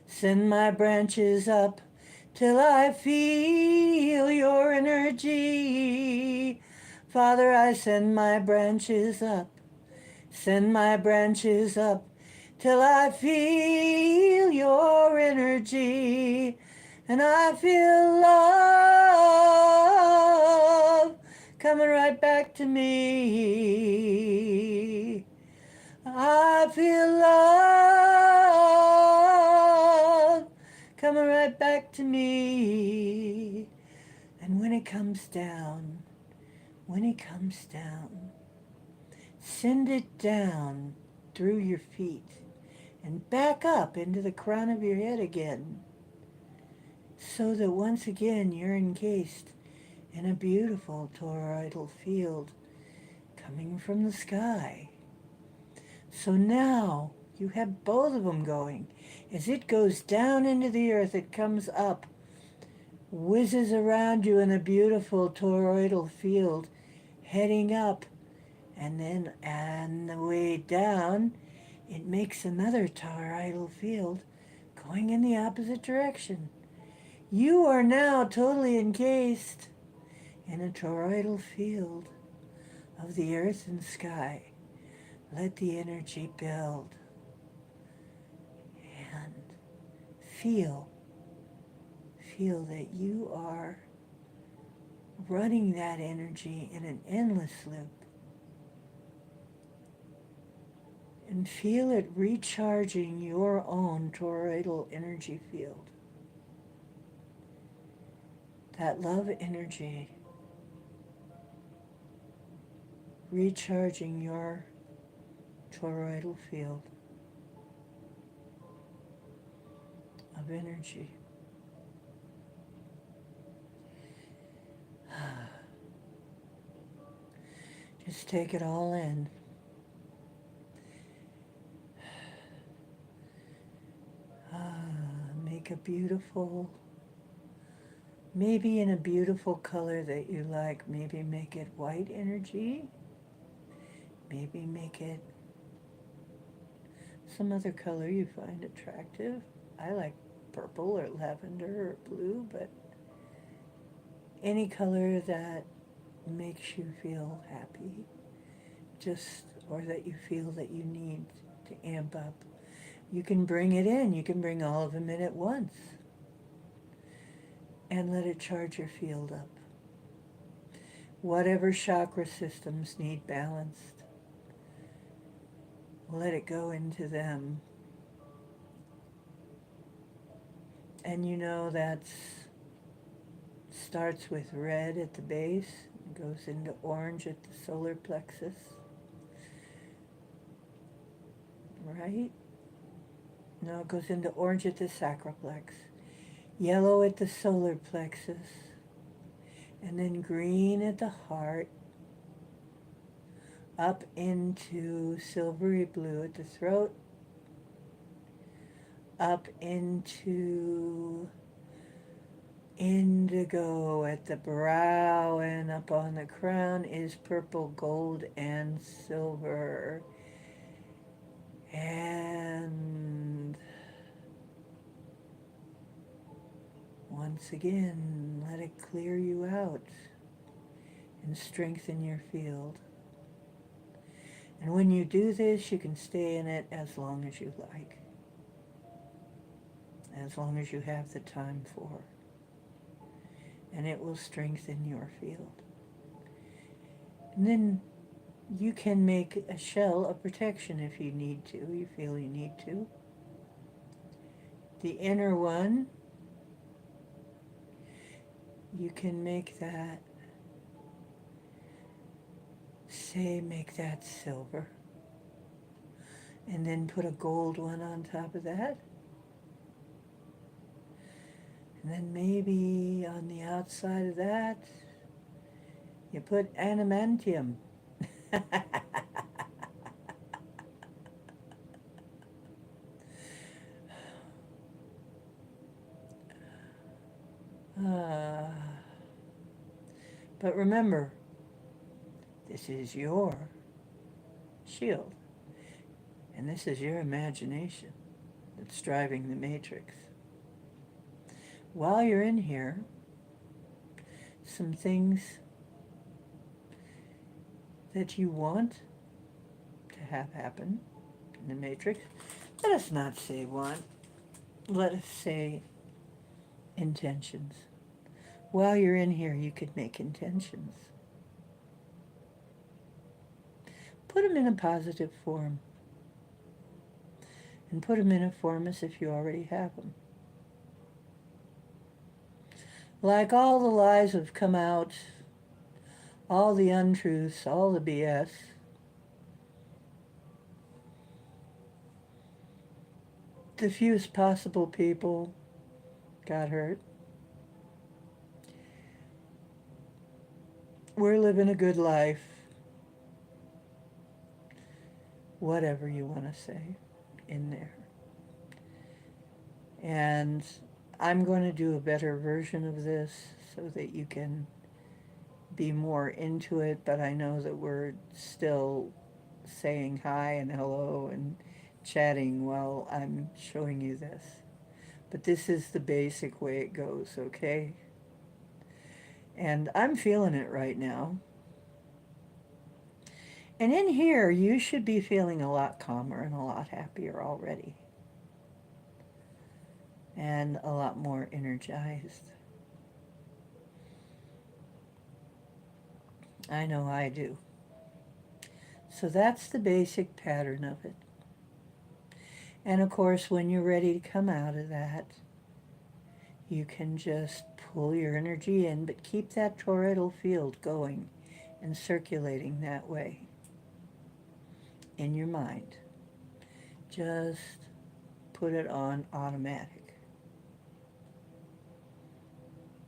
send my branches up, till I feel your energy. Father, I send my branches up, send my branches up, till I feel your energy. And I feel love coming right back to me. I feel love coming right back to me. And when it comes down, send it down through your feet and back up into the crown of your head again, so that once again you're encased in a beautiful toroidal field coming from the sky. So now you have both of them going. As it goes down into the earth, it comes up, whizzes around you in a beautiful toroidal field, heading up, and then on the way down, it makes another toroidal field going in the opposite direction. You are now totally encased in a toroidal field of the earth and sky. Let the energy build and feel that you are running that energy in an endless loop. And feel it recharging your own toroidal energy field. That love energy recharging your toroidal field of energy. Just take it all in. Make a beautiful, maybe in a beautiful color that you like. Maybe make it white energy. Maybe make it some other color you find attractive. I like purple or lavender or blue, but any color that makes you feel happy or that you feel that you need to amp up. You can bring it in. You can bring all of them in at once and let it charge your field up. Whatever chakra systems need balanced, let it go into them. And you know that starts with red at the base, and goes into orange at the solar plexus, right? No, it goes into orange at the sacroplex, yellow at the solar plexus, and then green at the heart, up into silvery blue at the throat, up into indigo at the brow, and up on the crown is purple, gold, and silver. And once again, let it clear you out and strengthen your field. And when you do this, you can stay in it as long as you like, as long as you have the time for. And it will strengthen your field. And then you can make a shell of protection if you need to, you feel you need to. The inner one, you can make that, say, make that silver. And then put a gold one on top of that. And then maybe on the outside of that, you put adamantium. But remember, this is your shield. And this is your imagination that's driving the matrix. While you're in here, some things that you want to have happen in the matrix, let us not say want, let us say intentions. While you're in here, you could make intentions. Put them in a positive form. And put them in a form as if you already have them. Like all the lies have come out, all the untruths, all the BS, the fewest possible people got hurt. We're living a good life. Whatever you want to say in there. And I'm going to do a better version of this so that you can be more into it, but I know that we're still saying hi and hello and chatting while I'm showing you this. But this is the basic way it goes, okay? And I'm feeling it right now. And in here, you should be feeling a lot calmer and a lot happier already. And a lot more energized. I know I do. So that's the basic pattern of it. And of course, when you're ready to come out of that, you can just pull your energy in, but keep that toroidal field going and circulating that way in your mind. Just put it on automatic.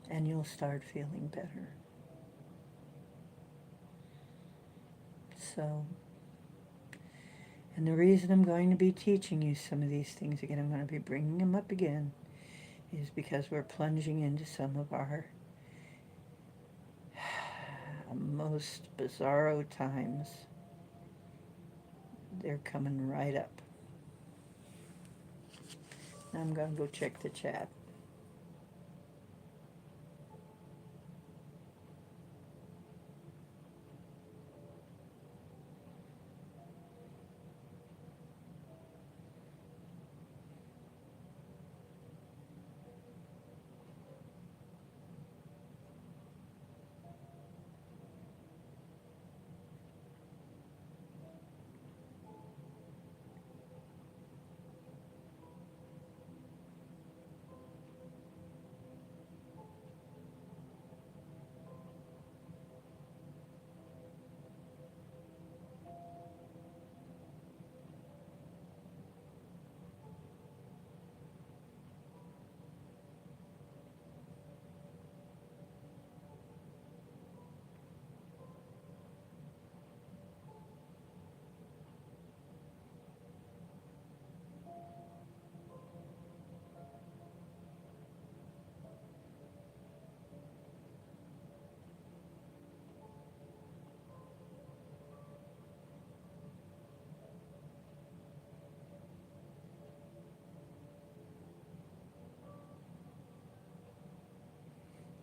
And you'll start feeling better. So, and the reason I'm going to be teaching you some of these things again, I'm going to be bringing them up again, is because we're plunging into some of our most bizarro times. They're coming right up. Now I'm going to go check the chat.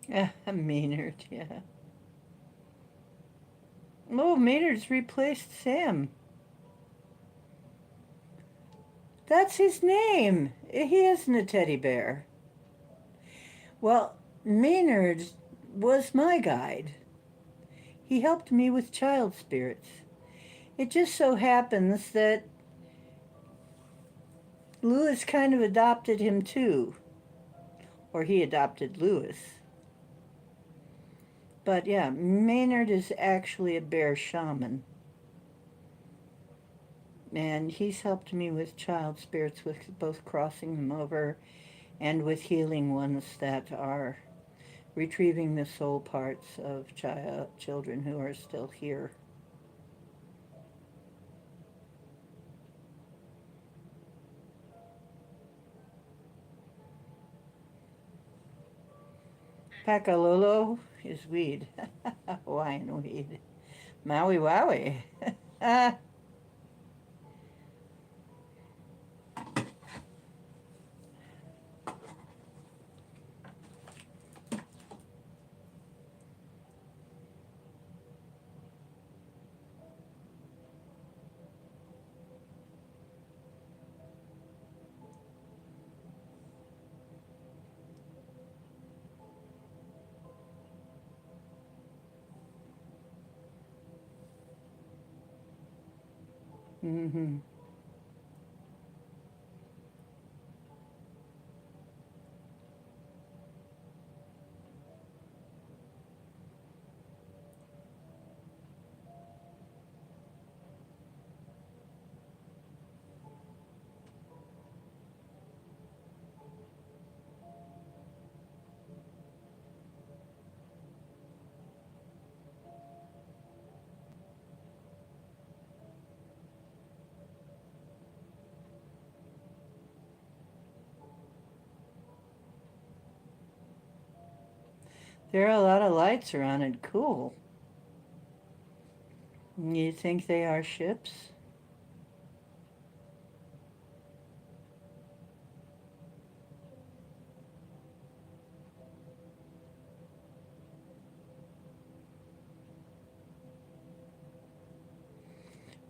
Maynard, yeah. Oh, Maynard's replaced Sam. That's his name. He isn't a teddy bear. Well, Maynard was my guide. He helped me with child spirits. It just so happens that Lewis kind of adopted him too, or he adopted Lewis. But yeah, Maynard is actually a bear shaman. And he's helped me with child spirits, with both crossing them over and with healing ones that are retrieving the soul parts of children who are still here. Pakalolo is weed. Hawaiian weed. Maui Wowie. Mm-hmm. There are a lot of lights around it. Cool. You think they are ships?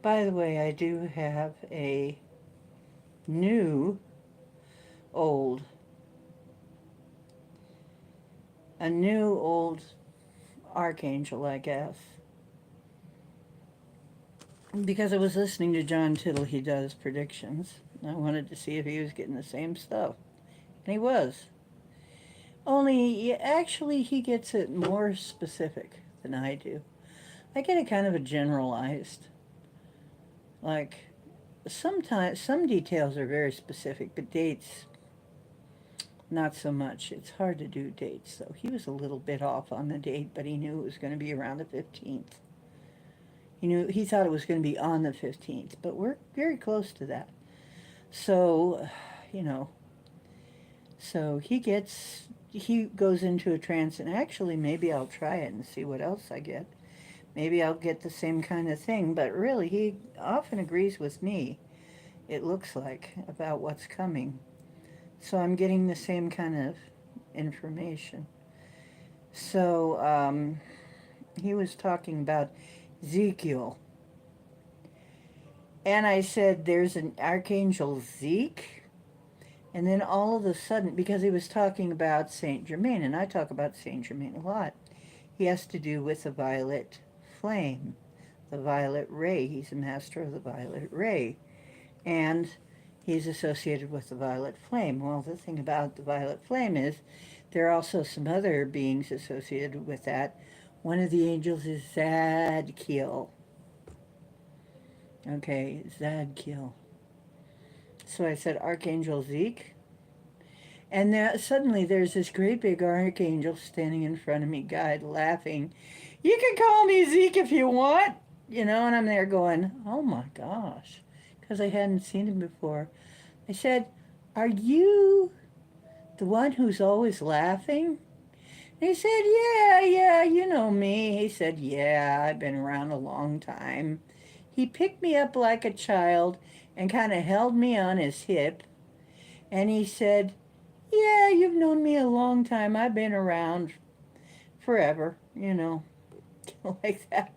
By the way, I do have new, old, a new old archangel, I guess. Because I was listening to John Tittle, he does predictions. I wanted to see if he was getting the same stuff. And he was. Only, actually, he gets it more specific than I do. I get it kind of a generalized. Like, sometimes, some details are very specific, but dates, not so much. It's hard to do dates, though. He was a little bit off on the date, but he knew it was going to be around the 15th. He thought it was going to be on the 15th, but we're very close to that. So, you know, so he goes into a trance, and actually maybe I'll try it and see what else I get. Maybe I'll get the same kind of thing, but really he often agrees with me, it looks like, about what's coming. So I'm getting the same kind of information. So he was talking about Ezekiel. And I said, there's an Archangel Zeke. And then all of a sudden, because he was talking about Saint Germain, and I talk about Saint Germain a lot, he has to do with the violet flame, the violet ray. He's a master of the violet ray. And he's associated with the violet flame. Well, the thing about the violet flame is there are also some other beings associated with that. One of the angels is Zadkiel. Okay, Zadkiel. So I said Archangel Zeke. And then suddenly there's this great big archangel standing in front of me, guide, laughing. You can call me Zeke if you want. And I'm there going, oh my gosh, because I hadn't seen him before. I said, are you the one who's always laughing? And he said, yeah, you know me. He said, yeah, I've been around a long time. He picked me up like a child and kind of held me on his hip. And he said, yeah, you've known me a long time. I've been around. forever, you know, like that.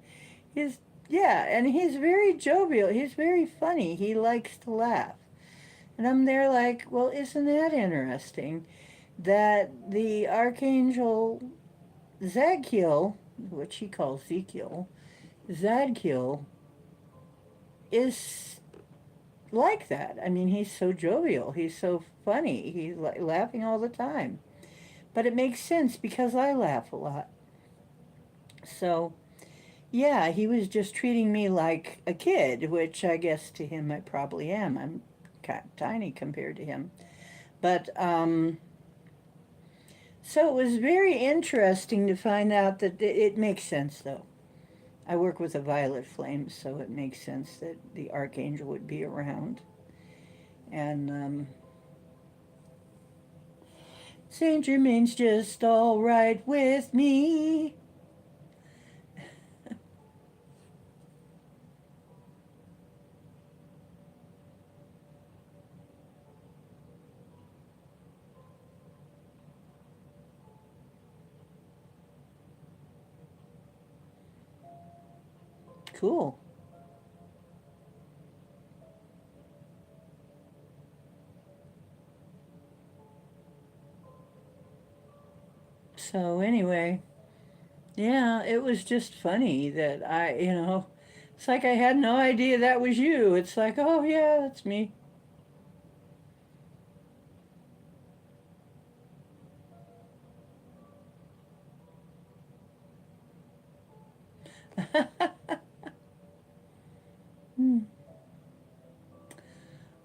He's, yeah, and he's very jovial. He's very funny. He likes to laugh. And I'm there like, well, isn't that interesting that the archangel Zadkiel, which he calls Ezekiel, Zadkiel, is like that. I mean, he's so jovial. He's so funny. He's laughing all the time. But it makes sense because I laugh a lot. So, yeah, he was just treating me like a kid, which I guess to him I probably am. I'm kind of tiny compared to him. But, so it was very interesting to find out that it makes sense, though. I work with a violet flame, so it makes sense that the archangel would be around. And Saint Germain's just all right with me. Cool. So anyway, yeah, it was just funny that it's like I had no idea that was you. It's like, oh yeah, that's me. Hmm.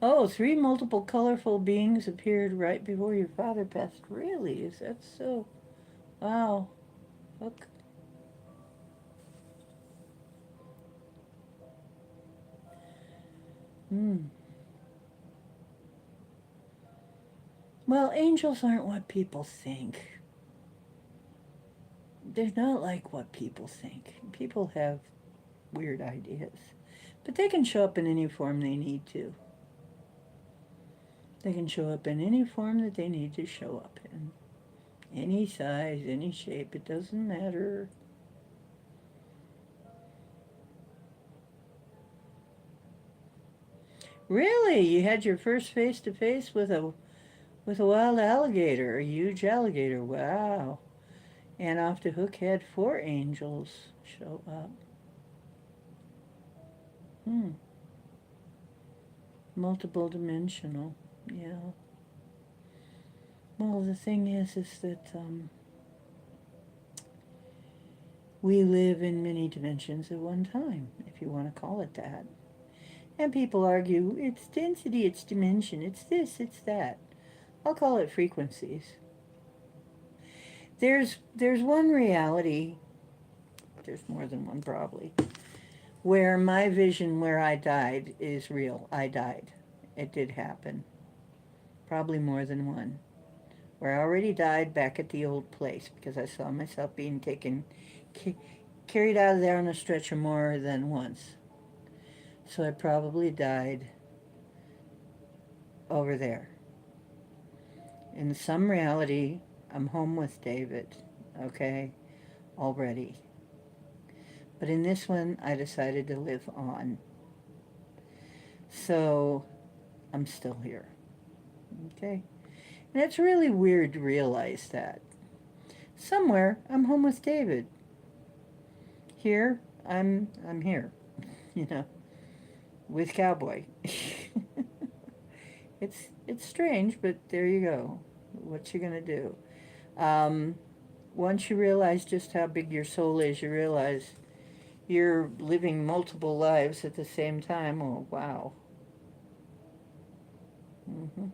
Oh, three multiple colorful beings appeared right before your father passed. Really? Is that so? Wow. Look. Hmm. Well, angels aren't what people think. They're not like what people think. People have weird ideas. But they can show up in any form they need to. They can show up in any form that they need to show up in. Any size, any shape, it doesn't matter. Really? You had your first face to face with a wild alligator, a huge alligator. Wow. And Off the Hook had four angels show up. Hmm. Multiple dimensional. Yeah. Well, the thing is that we live in many dimensions at one time, if you want to call it that. And people argue it's density, it's dimension, it's this, it's that. I'll call it frequencies. There's one reality, there's more than one probably, where my vision where I died is real. I died. It did happen. Probably more than one. Where I already died back at the old place because I saw myself being carried out of there on a stretcher more than once. So I probably died over there. In some reality, I'm home with David, okay, already. But in this one, I decided to live on. So I'm still here, okay? And it's really weird to realize that. Somewhere, I'm home with David. Here, I'm here, you know, with Cowboy. It's strange, but there you go. What you gonna do? Um, Once you realize just how big your soul is, you realize you're living multiple lives at the same time. Oh, wow. Hmm.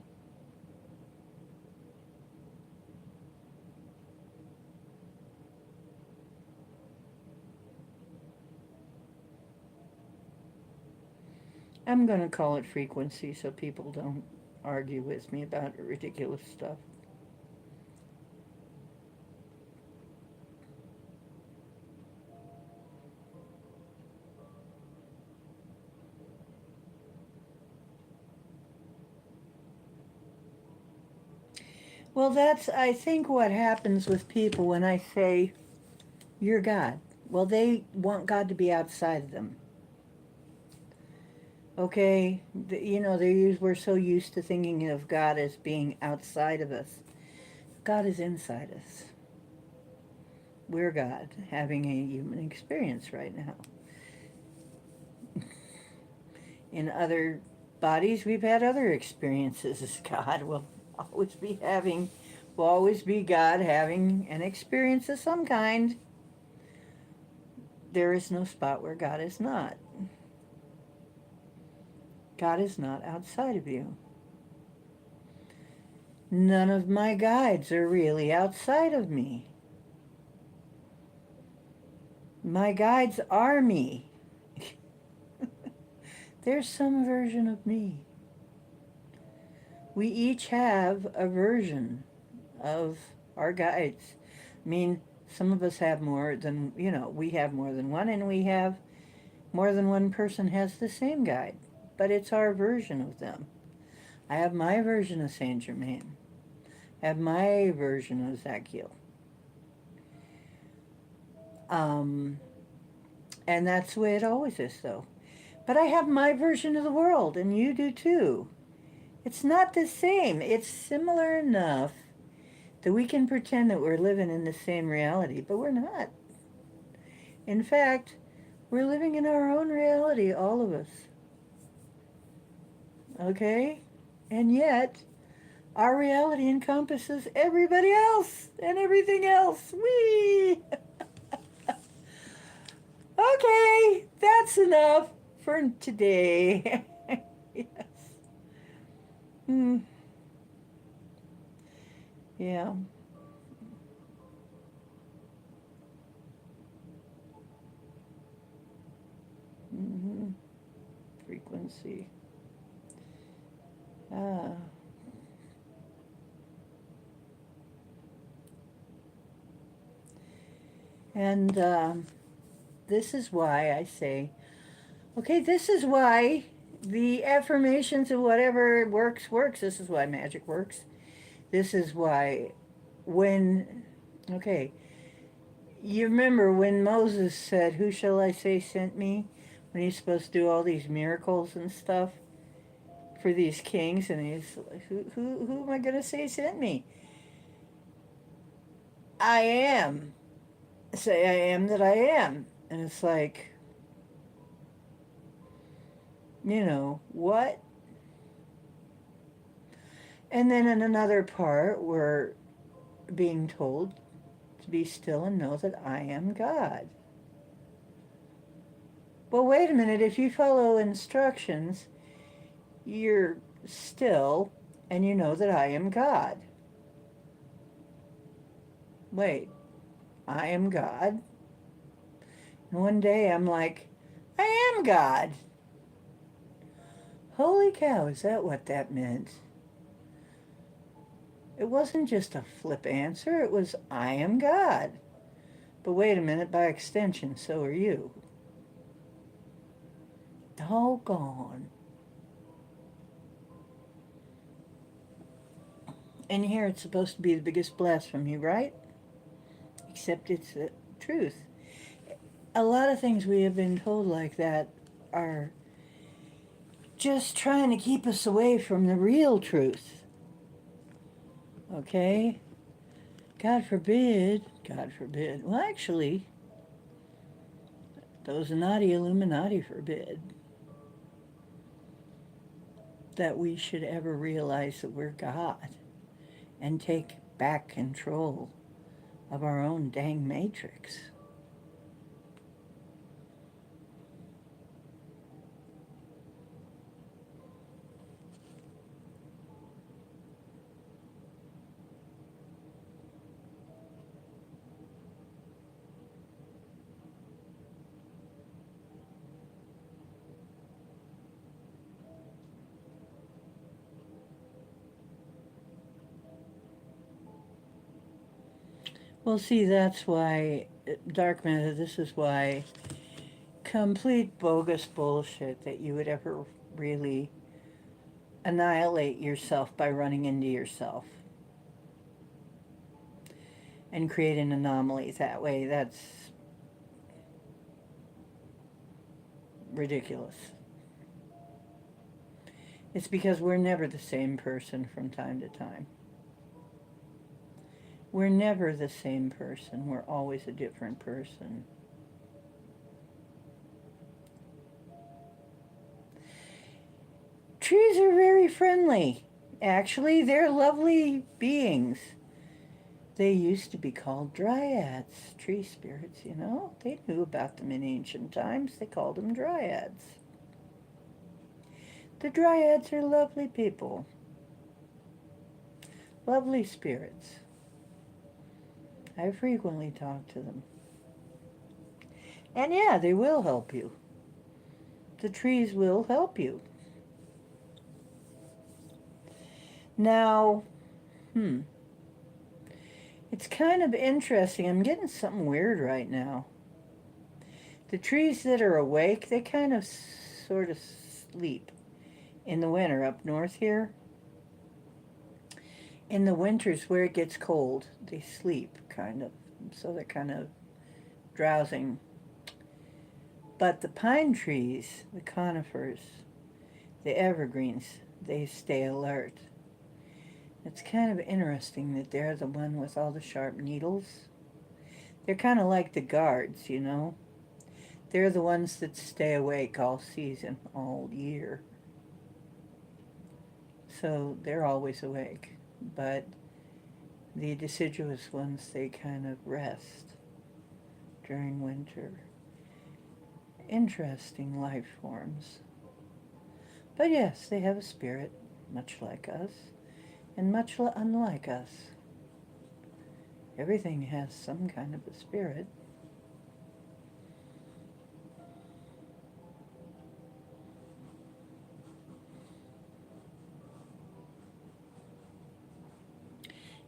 I'm gonna call it frequency so people don't argue with me about ridiculous stuff. Well, that's, I think, what happens with people when I say You're God. Well, they want God to be outside of them. Okay? We're so used to thinking of God as being outside of us. God is inside us. We're God, having a human experience right now. In other bodies, we've had other experiences as God. We'll always be God having an experience of some kind. There is no spot where God is not. God is not outside of you. None of my guides are really outside of me. My guides are me. There's some version of me. We each have a version of our guides. I mean, some of us have more than, we have more than one, and we have more than one person has the same guide. But it's our version of them. I have my version of Saint Germain. I have my version of Zachiel. And that's the way it always is, though. But I have my version of the world, and you do too. It's not the same. It's similar enough that we can pretend that we're living in the same reality, but we're not. In fact, we're living in our own reality, all of us. Okay? And yet, our reality encompasses everybody else and everything else. Whee! Okay, that's enough for today. Yes. Hmm. Yeah. Mm-hmm. Frequency. Ah. And this is why I say, okay, this is why the affirmations of whatever works. This is why magic works. This is why okay, you remember when Moses said, "Who shall I say sent me?" When he's supposed to do all these miracles and stuff for these kings, and he's like, who am I going to say sent me? I am. Say I am that I am. And it's like, what? And then in another part, we're being told to be still and know that I am God. Well, wait a minute. If you follow instructions, you're still and you know that I am God. Wait, I am God? And one day I'm like, I am God. Holy cow, is that what that meant? It wasn't just a flip answer, it was, I am God. But wait a minute, by extension, so are you. Doggone. And here it's supposed to be the biggest blasphemy, right? Except it's the truth. A lot of things we have been told like that are just trying to keep us away from the real truth. Okay? God forbid, God forbid. Well, actually, those naughty Illuminati forbid that we should ever realize that we're God and take back control of our own dang matrix. Well, see, that's why, dark matter, this is why complete bogus bullshit that you would ever really annihilate yourself by running into yourself and create an anomaly that way. That's ridiculous. It's because we're never the same person from time to time. We're never the same person. We're always a different person. Trees are very friendly. Actually, they're lovely beings. They used to be called dryads, tree spirits, you know. They knew about them in ancient times. They called them dryads. The dryads are lovely people. Lovely spirits. I frequently talk to them. And yeah, they will help you. The trees will help you. Now, it's kind of interesting. I'm getting something weird right now. The trees that are awake, they kind of sort of sleep in the winter up north here. In the winters where it gets cold, they sleep kind of. So they're kind of drowsing. But the pine trees, the conifers, the evergreens, they stay alert. It's kind of interesting that they're the one with all the sharp needles. They're kind of like the guards, you know. They're the ones that stay awake all season, all year. So they're always awake. But the deciduous ones, they kind of rest during winter. Interesting life forms. But yes, they have a spirit, much like us, and much unlike us. Everything has some kind of a spirit.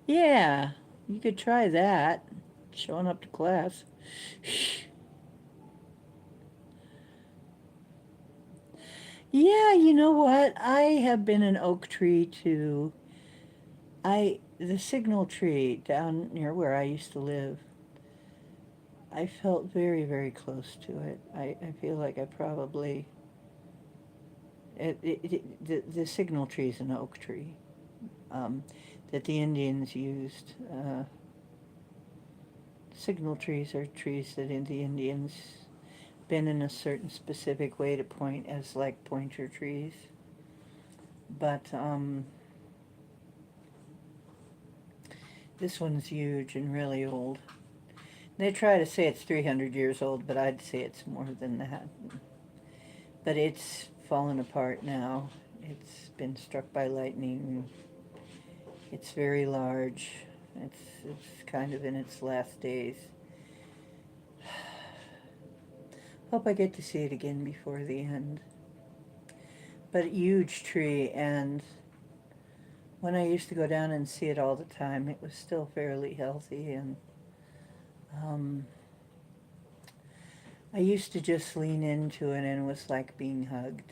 Yeah, you could try that. Showing up to class. Yeah, you know what? I have been an oak tree too. The signal tree down near where I used to live, I felt very, very close to it. I feel like I probably, the signal tree is an oak tree that the Indians used. Signal trees are trees that the Indians bend in a certain specific way to point as like pointer trees. But this one's huge and really old. They try to say it's 300 years old, but I'd say it's more than that. But it's fallen apart now. It's been struck by lightning. It's very large. It's kind of in its last days. Hope I get to see it again before the end. But a huge tree, and when I used to go down and see it all the time, it was still fairly healthy, and I used to just lean into it, and it was like being hugged.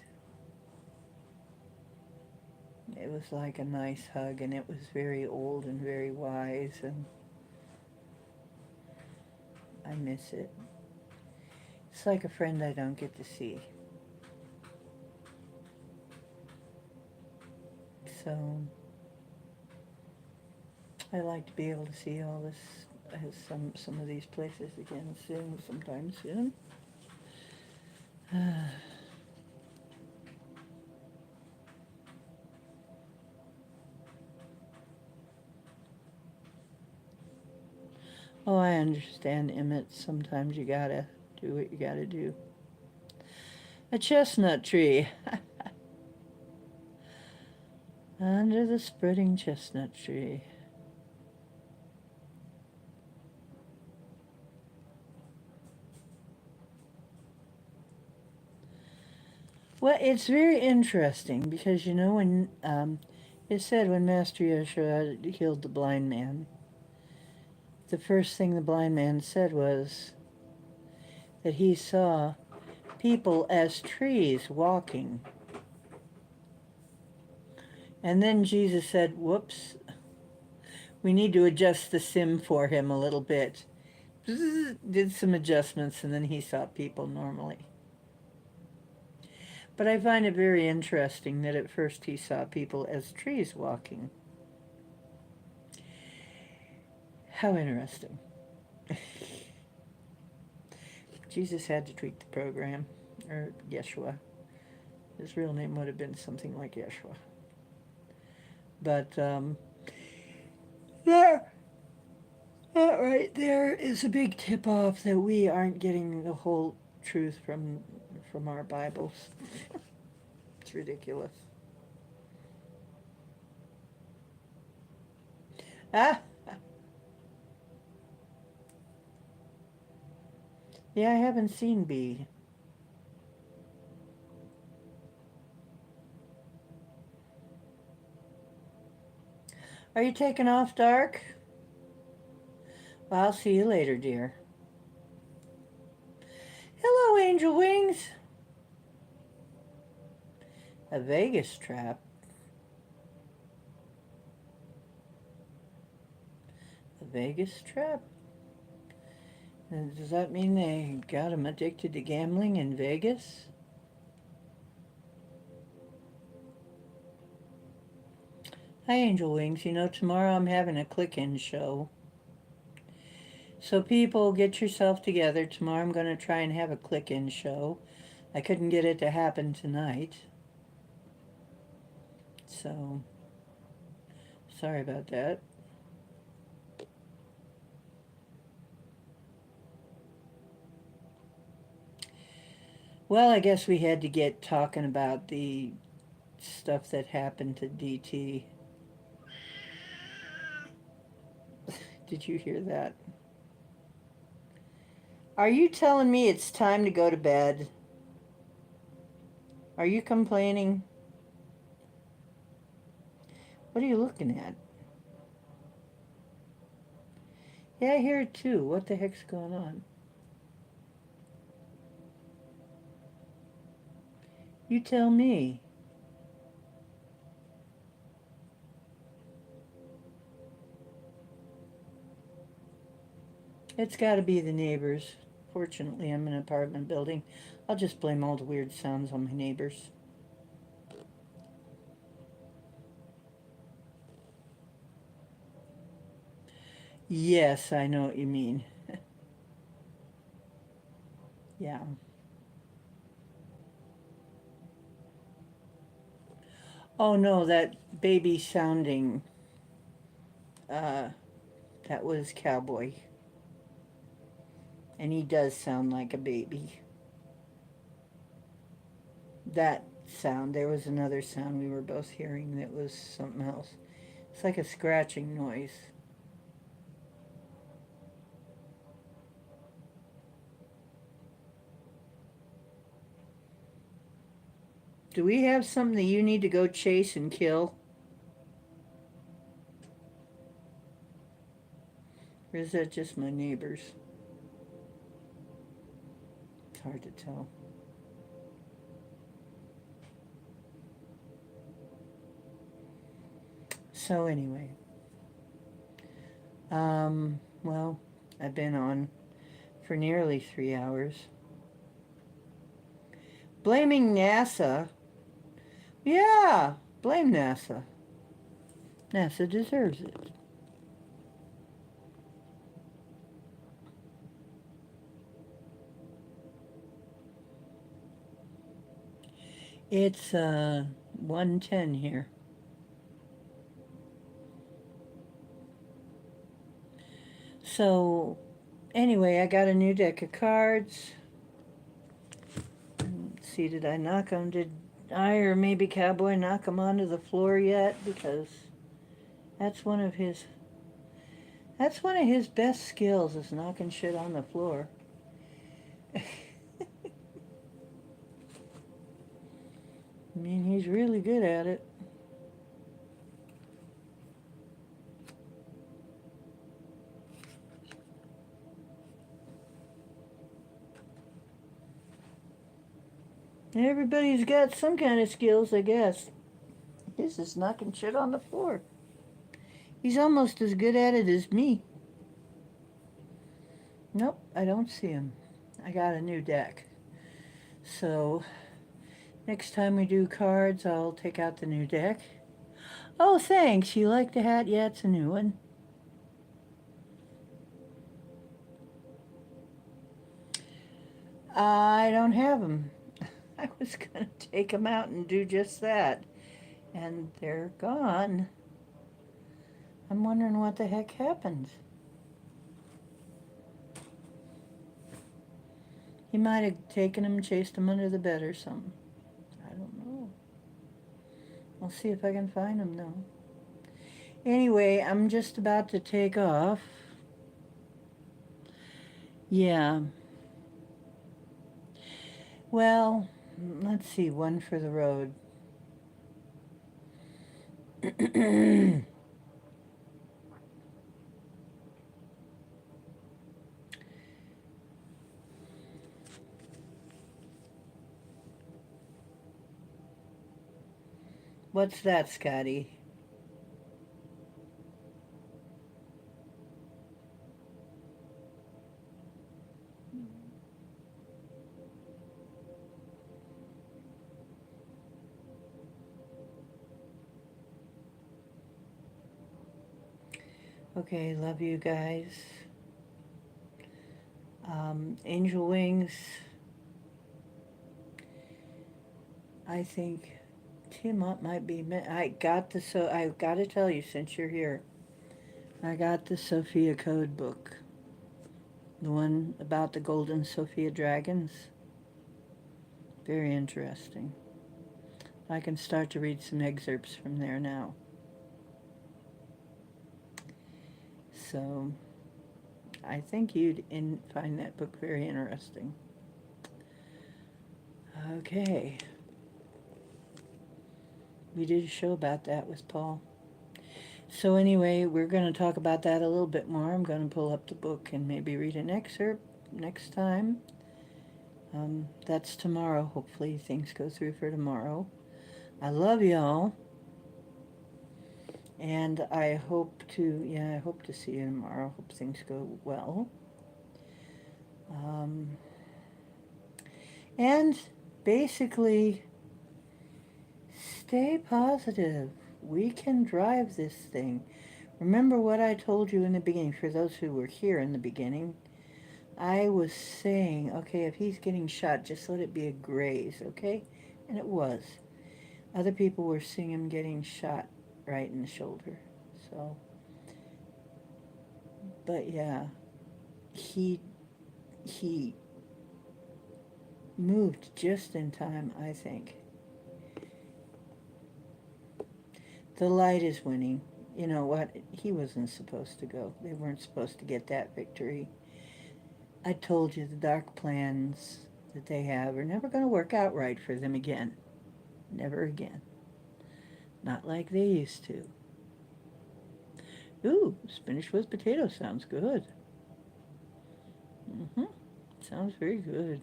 It was like a nice hug, and it was very old and very wise, and I miss it. It's like a friend I don't get to see. So I like to be able to see all this, some of these places again soon, sometime soon. Oh, I understand, Emmett. Sometimes you gotta do what you gotta do. A chestnut tree. Under the spreading chestnut tree. Well, it's very interesting because, you know, when it said when Master Yeshua healed the blind man, the first thing the blind man said was that he saw people as trees walking. And then Jesus said, whoops, we need to adjust the sim for him a little bit. Did some adjustments, and then he saw people normally. But I find it very interesting that at first he saw people as trees walking. How interesting. Jesus had to tweak the program, or Yeshua. His real name would have been something like Yeshua. But there, that right there is a big tip-off that we aren't getting the whole truth from our Bibles. It's ridiculous. Ah, yeah, I haven't seen B. Are you taking off, Dark? Well, I'll see you later, dear. Hello, Angel Wings. A Vegas trap. A Vegas trap? Does that mean they got him addicted to gambling in Vegas? Hi, Angel Wings. You know, tomorrow I'm having a click-in show. So people, get yourself together. Tomorrow I'm going to try and have a click-in show. I couldn't get it to happen tonight. So, sorry about that. Well, I guess we had to get talking about the stuff that happened to DT. Did you hear that? Are you telling me it's time to go to bed? Are you complaining? What are you looking at? Yeah, I hear it too. What the heck's going on? You tell me. It's got to be the neighbors. Fortunately, I'm in an apartment building. I'll just blame all the weird sounds on my neighbors. Yes, I know what you mean. Yeah. Oh no, that baby sounding, uh, that was Cowboy. And he does sound like a baby. That sound, there was another sound we were both hearing that was something else. It's like a scratching noise. Do we have something that you need to go chase and kill? Or is that just my neighbors? It's hard to tell. So anyway, well, I've been on for nearly 3 hours. Blaming NASA. Yeah, blame NASA. NASA deserves it. It's 1:10 here. So anyway, I got a new deck of cards. Let's see, did I knock them? Did I or maybe Cowboy knock them onto the floor yet? Because that's one of his best skills, is knocking shit on the floor. I mean, he's really good at it. Everybody's got some kind of skills, I guess. His is knocking shit on the floor. He's almost as good at it as me. Nope, I don't see him. I got a new deck. So, Next time we do cards, I'll take out the new deck. Oh, thanks. You like the hat? Yeah, it's a new one. I don't have them. I was going to take them out and do just that. And they're gone. I'm wondering what the heck happened. He might have taken them and chased them under the bed or something. I don't know. I'll see if I can find them though. Anyway, I'm just about to take off. Yeah. Well, let's see. One for the road. What's that, Scotty? Okay, love you guys. Angel Wings. I think Tim Up might be. I got the I got to tell you since you're here. I got the Sophia Code book. The one about the Golden Sophia dragons. Very interesting. I can start to read some excerpts from there now. So I think you'd find that book very interesting. Okay. We did a show about that with Paul. So anyway, we're going to talk about that a little bit more. I'm going to pull up the book and maybe read an excerpt next time. That's tomorrow. Hopefully things go through for tomorrow. I love y'all. And I hope to see you tomorrow. Hope things go well. And basically, stay positive. We can drive this thing. Remember what I told you in the beginning, for those who were here in the beginning. I was saying, okay, if he's getting shot, just let it be a graze, okay? And it was. Other people were seeing him getting shot right in the shoulder. So, but yeah, he moved just in time, I think. The light is winning. You know what? He wasn't supposed to go. They weren't supposed to get that victory. I told you the dark plans that they have are never going to work out right for them again. Never again. Not like they used to. Ooh, spinach with potatoes sounds good. Sounds very good.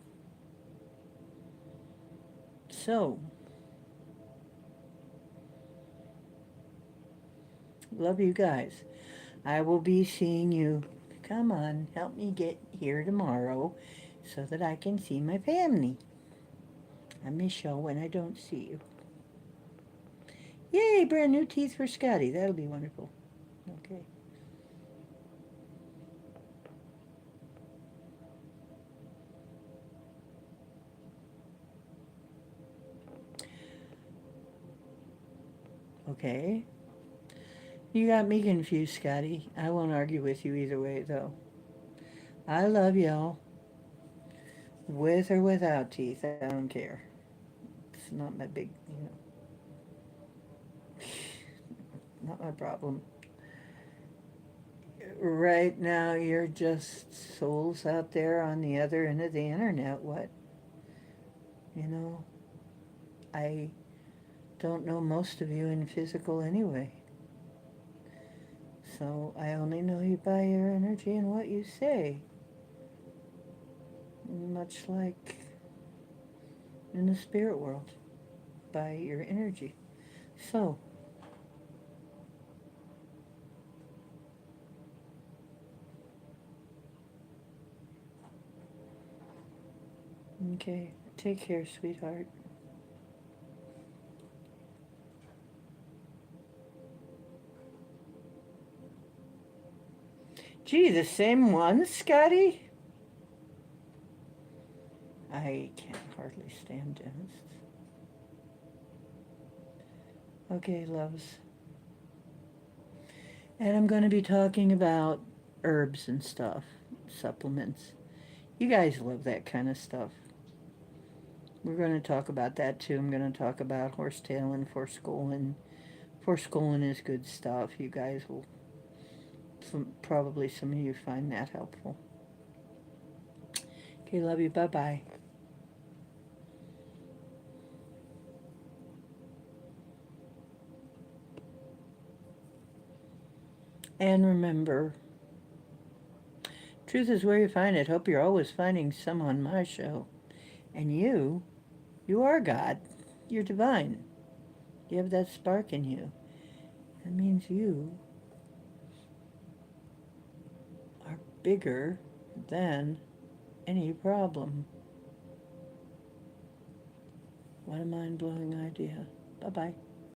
So, love you guys. I will be seeing you. Come on, help me get here tomorrow so that I can see my family. I miss y'all when I don't see you. Yay, brand new teeth for Scotty. That'll be wonderful. Okay. Okay. You got me confused, Scotty. I won't argue with you either way, though. I love y'all. With or without teeth, I don't care. It's not my big, not my problem. Right now, you're just souls out there on the other end of the internet. What? I don't know most of you in physical anyway. So I only know you by your energy and what you say. Much like in the spirit world, by your energy. So, okay, take care, sweetheart. Gee, the same one, Scotty? I can't hardly stand dentists. Okay, loves. And I'm going to be talking about herbs and stuff, supplements. You guys love that kind of stuff. We're going to talk about that too. I'm going to talk about horsetail and forskolin. Forskolin is good stuff. You guys will, probably some of you find that helpful. Okay, love you. Bye-bye. And remember, truth is where you find it. Hope you're always finding some on my show. And you are God. You're divine. You have that spark in you. That means you are bigger than any problem. What a mind-blowing idea. Bye-bye.